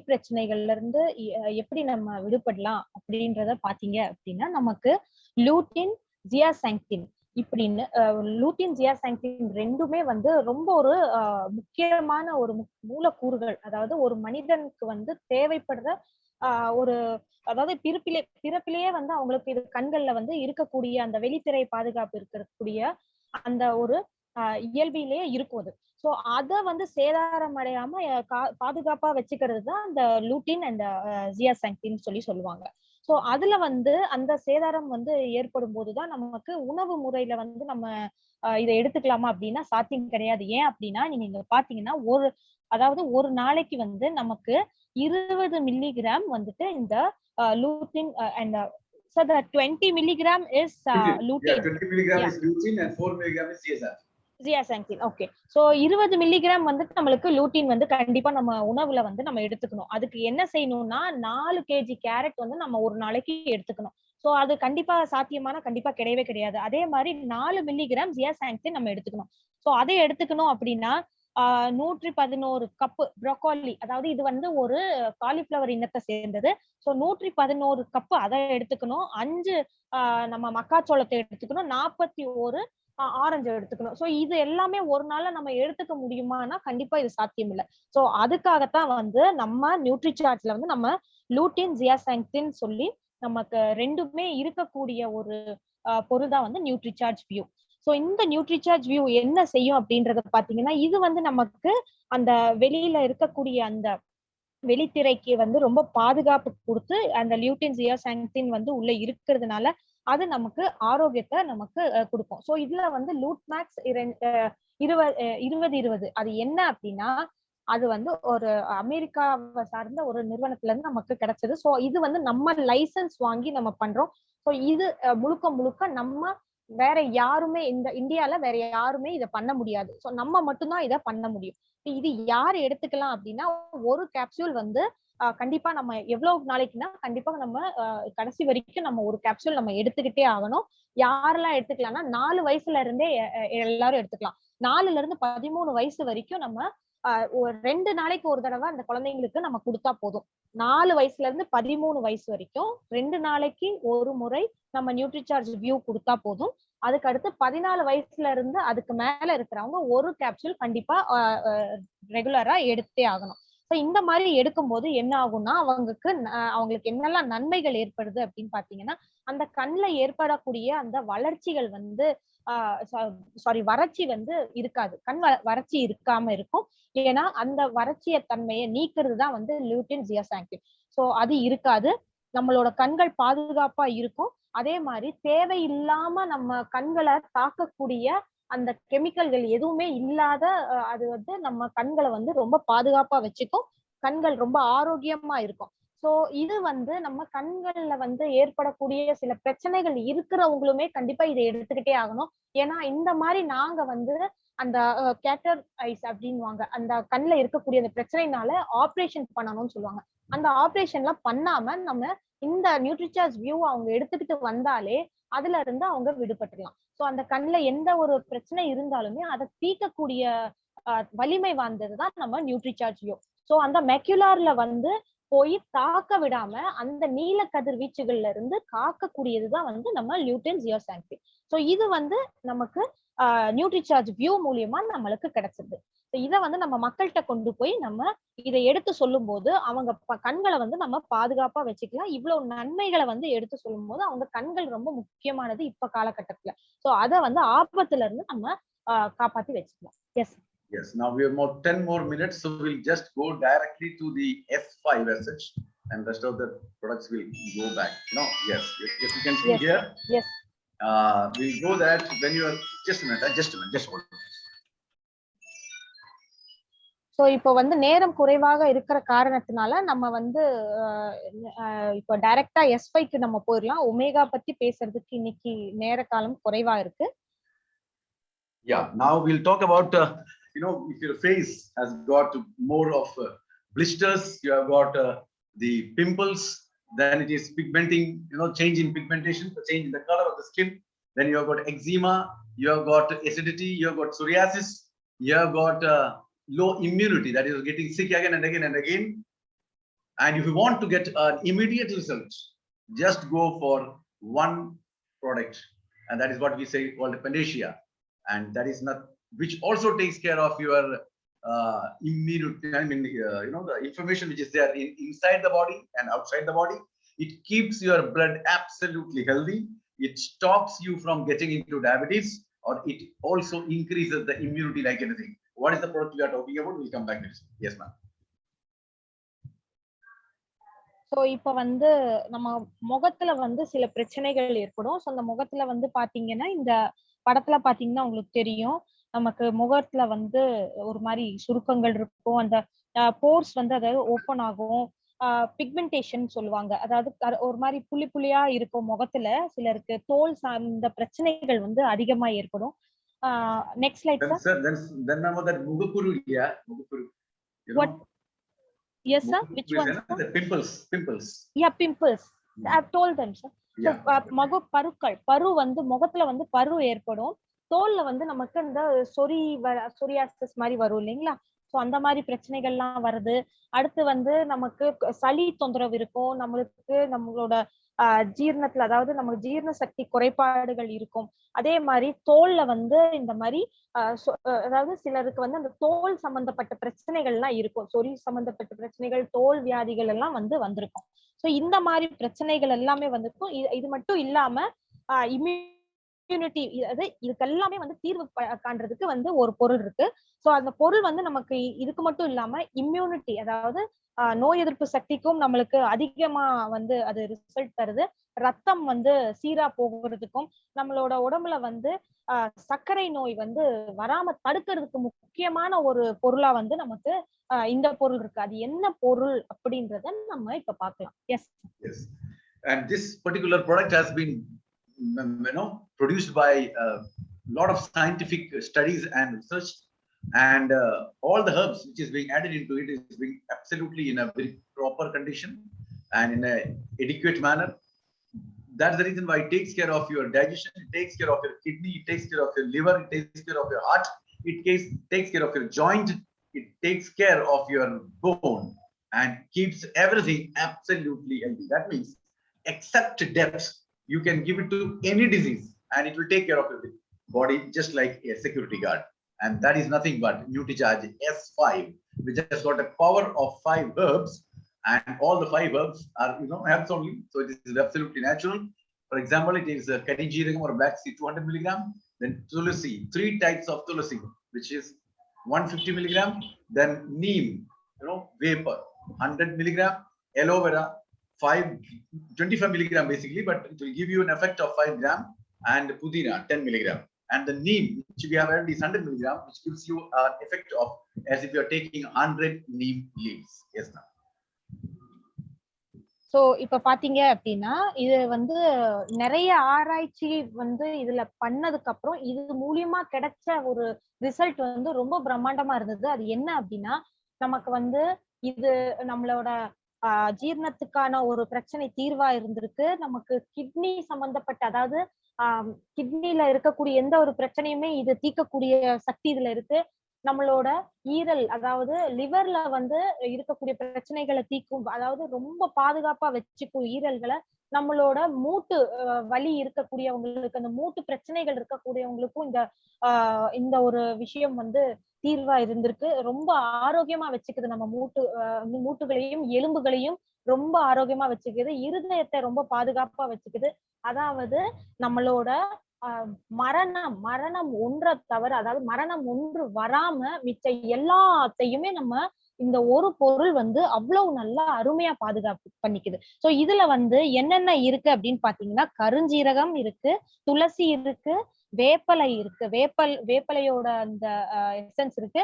பிரச்சனைகள்ல இருந்து எப்படி நம்ம விடுபடலாம் அப்படின்றத பாத்தீங்க அப்படின்னா, நமக்கு லூட்டின், ஜியாசைன்டின் இப்படின்னு லூட்டின், ஜியாசைன்டின் ரெண்டுமே வந்து ரொம்ப ஒரு முக்கியமான ஒரு மூலக்கூறுகள். அதாவது ஒரு மனிதனுக்கு வந்து தேவைப்படுற ஒரு, அதாவது பிறப்பிலேயே வந்து அவங்களுக்கு இது கண்கள்ல வந்து இருக்கக்கூடிய அந்த வெளித்திரை பாதுகாப்பு இருக்கக்கூடிய அந்த ஒரு இயல்பிலேயே இருக்கும் அது. சோ அத வந்து சேதாரம் அடையாம பாதுகாப்பா வச்சுக்கிறது தான் அந்த லூட்டின் அண்ட் ஜியாசைன்டின் சொல்லுவாங்க. சோ அதுல வந்து அந்த சேதாரம் வந்து ஏற்படும் போதுதான் நமக்கு உணவு முறையில வந்து நம்ம இதை எடுத்துக்கலாமா அப்படின்னா சாத்தியம் கிடையாது. ஏன் அப்படின்னா, நீங்க இங்க பாத்தீங்கன்னா அதாவது ஒரு நாளைக்கு வந்து நமக்கு 20 மில்லிகிராம் வந்துட்டு இந்த lutein and so the 20 milligram is lutein. Yeah, 20 milligram is lutein and 4 milligram is zeaxanthin. Okay, so 20 milligram வந்து நம்மளுக்கு லூட்டின் வந்து கண்டிப்பா நம்ம உணவுல வந்து நம்ம எடுத்துக்கணும். அதுக்கு என்ன செய்யணும்னா 4 kg கேரட் வந்து நம்ம ஒரு நாளைக்கு எடுத்துக்கணும். சோ அது கண்டிப்பா சாத்தியமான கண்டிப்பா கிடையவே கிடையாது. அதே மாதிரி 4 மில்லிகிராம் zeaxanthin நம்ம எடுத்துக்கணும். சோ அதை எடுத்துக்கணும் அப்படின்னா 111 கப் ப்ரோக்கோலி, அதாவது இது வந்து ஒரு காலிஃபிளவர் இனத்தை சேர்ந்தது. சோ 111 கப் அதை எடுத்துக்கணும். 5 நம்ம மக்காச்சோளத்தை எடுத்துக்கணும். 41 ஆரஞ்சு எடுத்துக்கணும். சோ இது எல்லாமே ஒரு நாள்ல நம்ம எடுத்துக்க முடியுமானா கண்டிப்பா இது சாத்தியம் இல்லை. சோ அதுக்காகத்தான் வந்து நம்ம நியூட்ரிசார்ஜ்ல வந்து நம்ம லூட்டின், ஜியாசைன்டின் சொல்லி நமக்கு ரெண்டுமே இருக்கக்கூடிய ஒரு பொருள் தான் வந்து நியூட்ரிசார்ஜ் வியூ. சோ இந்த நியூட்ரிசார்ஜ் வியூ என்ன செய்யும் அப்படின்றத பாத்தீங்கன்னா, இது வந்து நமக்கு அந்த வெளியில இருக்கக்கூடிய அந்த வெளித்திரைக்கு வந்து ரொம்ப பாதுகாப்பு கொடுத்து அந்த லியூட்டின் ஜியாசாங்டின் வந்து உள்ள இருக்கிறதுனால அது நமக்கு ஆரோக்கியத்தை நமக்கு கொடுக்கும். சோ இதுல வந்து லூட் மேக்ஸ் 20 அது என்ன அப்படின்னா, அது வந்து ஒரு அமெரிக்காவை சார்ந்த ஒரு நிறுவனத்துல இருந்து நமக்கு கிடைச்சது. சோ இது வந்து நம்ம லைசன்ஸ் வாங்கி நம்ம பண்றோம். சோ இது முழுக்க முழுக்க நம்ம வேற யாருமே இந்த இந்தியால வேற யாருமே இதை பண்ண முடியாது. சோ நம்ம மட்டும்தான் இதை பண்ண முடியும். இது யார் எடுத்துக்கலாம் அப்படின்னா, ஒரு கேப்சூல் வந்து கண்டிப்பா நம்ம எவ்வளவு நாளைக்குன்னா கண்டிப்பா நம்ம கடைசி வரைக்கும் நம்ம ஒரு கேப்சூல் நம்ம எடுத்துக்கிட்டே ஆகணும். யாரெல்லாம் எடுத்துக்கலாம்னா 4 வயசுல இருந்தே எல்லாரும் எடுத்துக்கலாம். 4ல இருந்து 13 வயசு வரைக்கும் நம்ம ஒரு 2 நாளைக்கு ஒரு தடவை அந்த குழந்தைங்களுக்கு நம்ம கொடுத்தா போதும். 4 வயசுல இருந்து 13 வயசு வரைக்கும் 2 நாளைக்கு ஒரு முறை நம்ம நியூட்ரிசார்ஜ் வியூ கொடுத்தா போதும். அதுக்கு அடுத்து 14 வயசுல இருந்து அதுக்கு மேல இருக்கிறவங்க ஒரு கேப்சூல் கண்டிப்பா ரெகுலரா எடுத்தே ஆகணும். இந்த மாதிரி எடுக்கும்போது என்ன ஆகும்னா அவங்களுக்கு என்னெல்லாம் நன்மைகள் ஏற்படுது அப்படின்னு பாத்தீங்கன்னா, அந்த கண்ணுல ஏற்படக்கூடிய அந்த வளர்ச்சிகள் வந்து வறட்சி வந்து இருக்காது. கண் வறட்சி இருக்காம இருக்கும். ஏன்னா அந்த வறட்சிய தன்மையை நீக்கிறது தான் வந்து லியூட்டின் ஜியாசாங்டின். சோ அது இருக்காது. நம்மளோட கண்கள் பாதுகாப்பா இருக்கும். அதே மாதிரி தேவையில்லாம நம்ம கண்களை தாக்கக்கூடிய அந்த கெமிக்கல்கள் எதுவுமே இல்லாத அது வந்து நம்ம கண்களை வந்து ரொம்ப பாதுகாப்பா வச்சுக்கும். கண்கள் ரொம்ப ஆரோக்கியமா இருக்கும். சோ இது வந்து நம்ம கண்கள்ல வந்து ஏற்படக்கூடிய சில பிரச்சனைகள் இருக்கிறவங்களுமே கண்டிப்பா இதை எடுத்துக்கிட்டே ஆகணும். ஏன்னா இந்த மாதிரி நாங்க வந்து அந்த கேட்டர் ஐஸ் அப்படின்வாங்க, அந்த கண்ணுல இருக்கக்கூடிய அந்த பிரச்சனைனால ஆபரேஷன் பண்ணணும்னு சொல்லுவாங்க. அந்த ஆபரேஷன்லாம் பண்ணாம நம்ம இந்த நியூட்ரிசார்ஜ் வியூ அவங்க எடுத்துக்கிட்டு வந்தாலே அதுல இருந்து அவங்க விடுபட்டுலாம். சோ அந்த கண்ணுல எந்த ஒரு பிரச்சனை இருந்தாலுமே அதை தீர்க்கக்கூடிய வலிமை வாய்ந்ததுதான் நம்ம நியூட்ரிசார்ஜ் வியூ. சோ அந்த மெக்யுலார்ல வந்து போய் தாக்க விடாம அந்த நீல கதிர்வீச்சுகள்ல இருந்து காக்கக்கூடியதுதான் வந்து நம்ம லியூட்டின் ஜியாசாங்டின். சோ இது வந்து நமக்கு நியூட்ரிசார்ஜ் வியூ மூலியமா நம்மளுக்கு கிடைச்சது. இதை வந்து நம்ம மக்கள்கிட்ட கொண்டு போய் நம்ம இதை எடுத்து சொல்லும் போது அவங்க கண்களை வந்து நம்ம பாதுகாப்பா வச்சுக்கலாம். இவ்வளவு நன்மைகளை வந்து எடுத்து சொல்லும் போது அவங்க கண்கள் ரொம்ப முக்கியமானது இப்ப காலகட்டத்துல. சோ அதை வந்து ஆபத்துல இருந்து நம்ம காப்பாத்தி வச்சுக்கலாம். S. Yes, now we have more 10 more minutes, so we'll just go directly to the S5 message, and rest of the products will go back. No, yes, yes, you can see yes, here. Yes. We'll go that when you are just a minute, just hold on. So இப்போ வந்து நேரம் குறைவாக இருக்கிற காரணத்தினால நம்ம வந்து இப்போ டைரக்டா S5க்கு நம்ம போயிடலாம். ஒமேகா பத்தி பேசுறதுக்கு இன்னைக்கு நேர காலம் குறைவா இருக்கு. Yeah, now we'll talk about if your face has got more of blisters, you have got the pimples, then it is pigmenting, change in pigmentation, the change in the color of the skin. Then you have got eczema, you have got acidity, you have got psoriasis, you have got low immunity, that is getting sick again and again and again. And if you want to get an immediate result, just go for one product, and that is what we say called Panacea, and that is not, which also takes care of your immunity. I mean, the information which is there inside the body and outside the body. It keeps your blood absolutely healthy. It stops you from getting into diabetes, or it also increases the immunity like anything. What is the product we are talking about? We'll come back next. Yes, ma'am. So இப்ப வந்து நம்ம முகத்துல வந்து சில பிரச்சனைகள் ஏற்படும். So அந்த முகத்துல வந்து பாத்தீங்கன்னா இந்த படத்துல பாத்தீங்கன்னா உங்களுக்கு தெரியும், நமக்கு முகத்துல வந்து ஒரு மாதிரி சுருக்கங்கள் இருக்கும். அந்த போர்ஸ் வந்து அதாவது ஓப்பன் ஆகும். பிக்மெண்டேஷன் சொல்லுவாங்க. அதாவது ஒரு மாதிரி புள்ளி புள்ளியா இருக்கும் முகத்துல. சிலருக்கு தோல் சார்ந்த பிரச்சனைகள் வந்து அதிகமா ஏற்படும். Next slide sir. Then now that mugukuru, yeah, mugukuru. What? Yes sir, which one? The pimples. Yeah, pimples. I've told them sir. So பருக்கள், பரு வந்து முகத்துல வந்து பரு ஏற்படும். தோல்ல வந்து நமக்கு இந்த சொரியாசிஸ் மாதிரி வரும் இல்லைங்களா? சோ அந்த மாதிரி பிரச்சனைகள்லாம் வருது. அடுத்து வந்து நமக்கு சளி தொந்தரவு இருக்கும். நம்மளோட ஜீரணத்துல, அதாவது நமக்கு ஜீரண சக்தி குறைபாடுகள் இருக்கும். அதே மாதிரி தோல்ல வந்து இந்த மாதிரி அதாவது சிலருக்கு வந்து அந்த தோல் சம்பந்தப்பட்ட பிரச்சனைகள் எல்லாம் இருக்கும். சொறி சம்பந்தப்பட்ட பிரச்சனைகள், தோல் வியாதிகள் எல்லாம் வந்திருக்கும். சோ இந்த மாதிரி பிரச்சனைகள் எல்லாமே வந்திருக்கும். இது மட்டும் இல்லாம இம்யூனிட்டி, அது இதுக்கு எல்லாமே வந்து தீர்வு காண்றதுக்கு வந்து ஒரு பொருள் இருக்கு. சோ அந்த பொருள் வந்து நமக்கு இதுக்கு மட்டும் இல்லாம இம்யூனிட்டி, அதாவது நோய் எதிர்ப்பு சக்திக்கும் நம்மளுக்கு அதிகமா வந்து அது ரிசல்ட் தருது. ரத்தம் வந்து சீரா போகிறதுக்கும், நம்மளோட உடம்புல வந்து சர்க்கரை நோய் வந்து வராம தடுக்கிறதுக்கு முக்கியமான ஒரு பொருளா வந்து நமக்கு இந்த பொருள் இருக்கு. அது என்ன பொருள் அப்படின்றத நம்ம இப்ப பார்க்கலாம். S. Yes. And this particular product has been, produced by a lot of scientific studies and research, and all the herbs which is being added into it is being absolutely in a very proper condition and in a adequate manner. That's the reason why it takes care of your digestion, it takes care of your kidney, it takes care of your liver, it takes care of your heart, takes care of your joint, it takes care of your bone, and keeps everything absolutely healthy. That means, except death, you can give it to any disease and it will take care of your body just like a security guard. And that is nothing but NutriCharge S5, which has got a power of 5 herbs, and all the 5 herbs are, herbs only, so it is absolutely natural. For example, it is Kadijeeragam or black seed 200 milligram, then tulsi, 3 types of tulsi, which is 150 milligram, then neem, vapor 100 milligram, aloe vera 25 milligram basically, but it will give you an effect of 5 gram, and pudina 10 milligram, and the neem which we have added is 100 milligram, which gives you an effect of as if you are taking 100 neem leaves. Yes, ma'am. So இப்ப பாத்தீங்க அப்படின்னா, இது வந்து நிறைய ஆராய்ச்சி வந்து இதுல பண்ணதுக்கு அப்புறம் இது மூலியமா கிடைச்ச ஒரு ரிசல்ட் வந்து ரொம்ப பிரம்மாண்டமா இருந்தது. அது என்ன அப்படின்னா, நமக்கு வந்து இது நம்மளோட ஜீரணத்துக்கான ஒரு பிரச்சனை தீர்வா இருந்திருக்கு. நமக்கு கிட்னி சம்பந்தப்பட்ட, அதாவது கிட்னில இருக்கக்கூடிய எந்த ஒரு பிரச்சனையுமே இது தீர்க்கக்கூடிய சக்தி இதுல இருக்கு. நம்மளோட ஈரல், அதாவது லிவர்ல வந்து இருக்கக்கூடிய பிரச்சனைகளை தீர்க்கும், அதாவது ரொம்ப பாதுகாப்பா வச்சுக்கும் ஈரல்களை. நம்மளோட மூட்டு வலி இருக்கக்கூடியவங்களுக்கு, அந்த மூட்டு பிரச்சனைகள் இருக்கக்கூடியவங்களுக்கும் இந்த ஒரு விஷயம் வந்து தீர்வா இருந்திருக்கு. ரொம்ப ஆரோக்கியமா வச்சுக்குது நம்ம மூட்டுகளையும் எலும்புகளையும் ரொம்ப ஆரோக்கியமா வச்சுக்குது. இருதயத்தை ரொம்ப பாதுகாப்பா வச்சுக்குது. அதாவது நம்மளோட மரணம் ஒன்றை தவிர, அதாவது மரணம் ஒன்று வராம மிச்ச எல்லாத்தையுமே நம்ம இந்த ஒரு பொருள் வந்து அவ்வளவு நல்லா அருமையா பாதுகாப்பு பண்ணிக்குது. சோ இதுல வந்து என்னென்ன இருக்கு அப்படின்னு பாத்தீங்கன்னா, கருஞ்சீரகம் இருக்கு, துளசி இருக்கு, வேப்பலை இருக்கு, வேப்பலையோட அந்த எசன்ஸ் இருக்கு,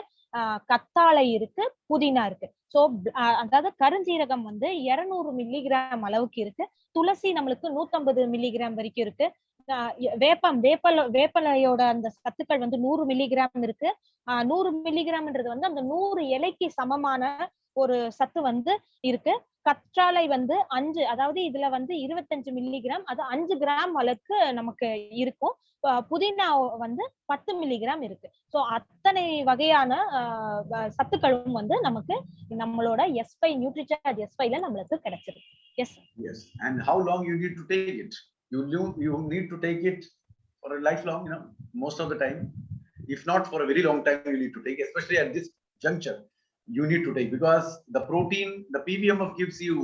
கத்தாழை இருக்கு, புதினா இருக்கு. சோ அதாவது கருஞ்சீரகம் வந்து 200 மில்லிகிராம் அளவுக்கு இருக்கு. துளசி நம்மளுக்கு 150 மில்லிகிராம் வரைக்கும் இருக்கு. வேப்பலையோட அந்த சத்துக்கள் வந்து 100 மில்லிகிராம் இருக்கு. 100 மில்லிகிராம்ன்றது வந்து அந்த 100 இலைக்கு சமமான ஒரு சத்து வந்து இருக்கு. கற்றாழை வந்து 5, அதாவது இதுல வந்து 25 மில்லிகிராம், அது 5 கிராம் அளவுக்கு நமக்கு இருக்கும். புதினா வந்து 10 மில்லிகிராம் இருக்கு. சோ அத்தனை வகையான சத்துக்களும் வந்து நமக்கு நம்மளோட S5 நியூட்ரிசார்ஜ் S5ல நம்மளுக்கு கிடைச்சிருக்கு. Yes. And how long you need to take it? You need to take it for a lifelong, most of the time. If not for a very long time, you need to take, especially at this juncture, you need to take, because the protein, the PBMF gives you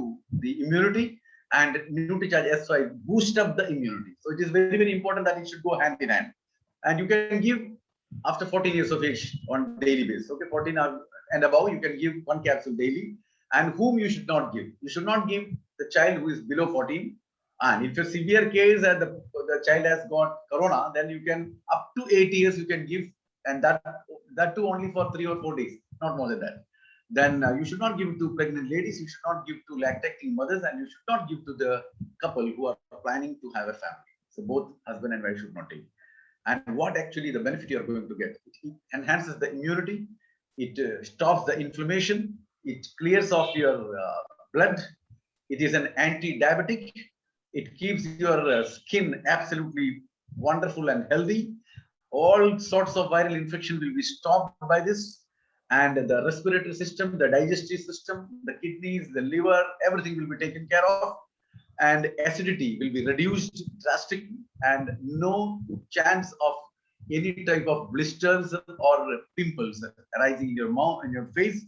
the immunity, and NutriCharge S5 boost up the immunity. So it is very, very important that it should go hand in hand. And you can give after 14 years of age on daily basis. Okay, 14 and above, you can give 1 capsule daily. And whom you should not give? You should not give the child who is below 14. And if a severe case and the child has got corona, then you can up to 8 years you can give, and that too only for 3 or 4 days, not more than that. Then you should not give to pregnant ladies, you should not give to lactating mothers, and you should not give to the couple who are planning to have a family. So both husband and wife should not take. And what actually the benefit you are going to get? It enhances the immunity, it stops the inflammation, it clears off your blood, it is an anti-diabetic, it keeps your skin absolutely wonderful and healthy. All sorts of viral infection will be stopped by this, and the respiratory system, the digestive system, the kidneys, the liver, everything will be taken care of, and acidity will be reduced drastically, and no chance of any type of blisters or pimples arising in your mouth and your face.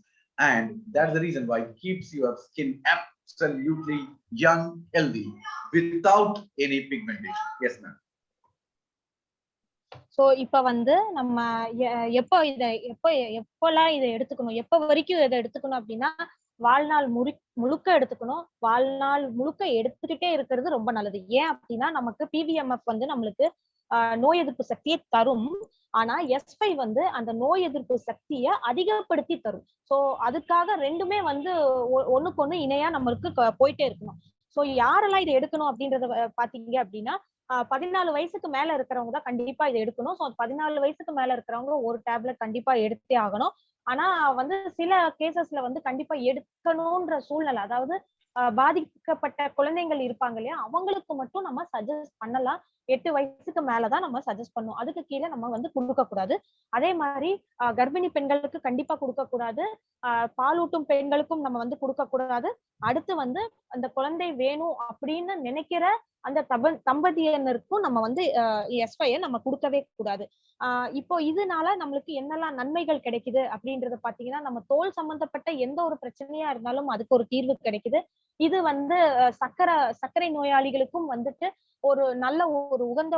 And that's the reason why it keeps your skin absolutely young, healthy, without any pigmentation. Yes, ma'am. So இப்ப வந்து நம்ம எப்ப எப்பெல்லாம் இதை எடுத்துக்கணும், எப்ப வரைக்கும் இதை எடுத்துக்கணும் அப்படின்னா, வாழ்நாள் முழுக்க எடுத்துக்கணும். வாழ்நாள் முழுக்க எடுத்துக்கிட்டே இருக்கிறது ரொம்ப நல்லது. ஏன் அப்படின்னா நமக்கு பிவிஎம்எஃப் வந்து நம்மளுக்கு நோய் எதிர்ப்பு சக்தியை தரும். ஆனா S5 வந்து அந்த நோய் எதிர்ப்பு சக்தியை அதிகப்படுத்தி தரும். சோ அதுக்காக ரெண்டுமே வந்து ஒண்ணுக்கு ஒண்ணு இணையா நம்மளுக்கு போயிட்டே இருக்கணும். சோ யாரெல்லாம் இதை எடுக்கணும் அப்படின்றத பாத்தீங்க அப்படின்னா, 14 வயசுக்கு மேல இருக்கிறவங்க தான் கண்டிப்பா இதை எடுக்கணும். சோ 14 வயசுக்கு மேல இருக்கிறவங்க ஒரு டேப்லெட் கண்டிப்பா எடுத்தே ஆகணும். ஆனா வந்து சில கேசஸ்ல வந்து கண்டிப்பா எடுக்கணும்ன்ற சூழ்நிலை, அதாவது பாதிக்கப்பட்ட குழந்தைகள் இருப்பாங்க இல்லையா, அவங்களுக்கு மட்டும் நம்ம சஜஸ்ட் பண்ணலாம். 8 வயசுக்கு மேலதான் நம்ம சஜஸ்ட் பண்ணுவோம். அதுக்கு கீழே நம்ம வந்து கொடுக்க கூடாது. அதே மாதிரி கர்ப்பிணி பெண்களுக்கு கண்டிப்பா கொடுக்க கூடாது. பாலூட்டும் பெண்களுக்கும் நம்ம வந்து கொடுக்க கூடாது. அடுத்து வந்து அந்த குழந்தை வேணும் அப்படின்னு நினைக்கிற அந்த தம்பதியினருக்கும் நம்ம வந்து S5 நம்ம கொடுக்கவே கூடாது. இப்போ இதனால நம்மளுக்கு என்னெல்லாம் நன்மைகள் கிடைக்குது அப்படின்றத பாத்தீங்கன்னா, நம்ம தோல் சம்பந்தப்பட்ட எந்த ஒரு பிரச்சனையா இருந்தாலும் அதுக்கு ஒரு தீர்வு கிடைக்குது. இது வந்து சர்க்கரை நோயாளிகளுக்கும் வந்துட்டு ஒரு நல்ல ஒரு உகந்த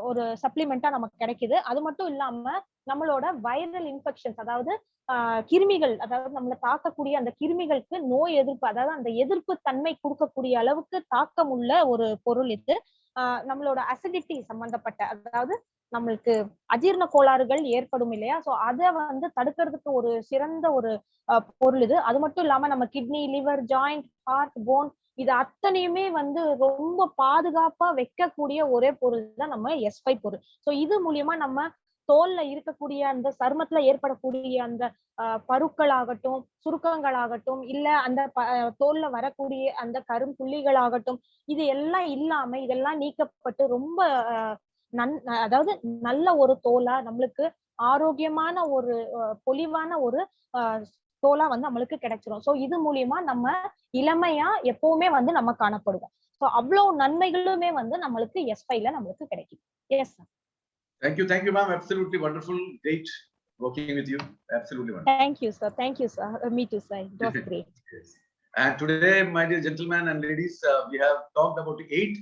ஒரு சப்ளிமெண்டா நமக்கு கிடைக்குது. அது மட்டும் இல்லாம நம்மளோட வைரல் இன்ஃபெக்ஷன்ஸ், அதாவது கிருமிகள், அதாவது நம்மள தாக்கக்கூடிய அந்த கிருமிகளுக்கு நோய் எதிர்ப்பு, அதாவது அந்த எதிர்ப்பு தன்மை கொடுக்கக்கூடிய அளவுக்கு தாக்கம் உள்ள ஒரு பொருள் இது. நம்மளோட அசிடிட்டி சம்பந்தப்பட்ட, அதாவது நம்மளுக்கு அஜீரண கோளாறுகள் ஏற்படும் இல்லையா, சோ அத வந்து தடுக்கிறதுக்கு ஒரு சிறந்த ஒரு பொருள் இது. அது மட்டும் இல்லாம நம்ம kidney, liver, joint, heart, bone இது அத்தனையுமே வந்து ரொம்ப பாதுகாப்பா வைக்கக்கூடிய ஒரே பொருள் தான் நம்ம S5 பொருள். சோ இது மூலியமா நம்ம தோல்ல இருக்கக்கூடிய அந்த சருமத்துல ஏற்படக்கூடிய அந்த பருக்கள் ஆகட்டும், சுருக்கங்கள் ஆகட்டும், இல்ல அந்த தோல்ல வரக்கூடிய அந்த கரும்புள்ளிகள் ஆகட்டும், இது எல்லாம் இல்லாம இதெல்லாம் நீக்கப்பட்டு ரொம்ப அதாவது நல்ல ஒரு தோலா நம்மளுக்கு ஆரோக்கியமான ஒரு பொலிவான ஒரு தோலா வந்து நம்மளுக்கு கிடைச்சிரும். சோ இது மூலியமா நம்ம இளமையா எப்பவுமே வந்து நம்ம காணப்படுவோம். சோ அவ்வளவு நன்மைகளுமே வந்து நம்மளுக்கு S5ல நம்மளுக்கு கிடைக்கும். Yes sir. Thank you, ma'am. Absolutely wonderful. Great working with you. Absolutely wonderful. Thank you, sir. Me too, sir. It was great. Yes. And today, my dear gentlemen and ladies, we have talked about 8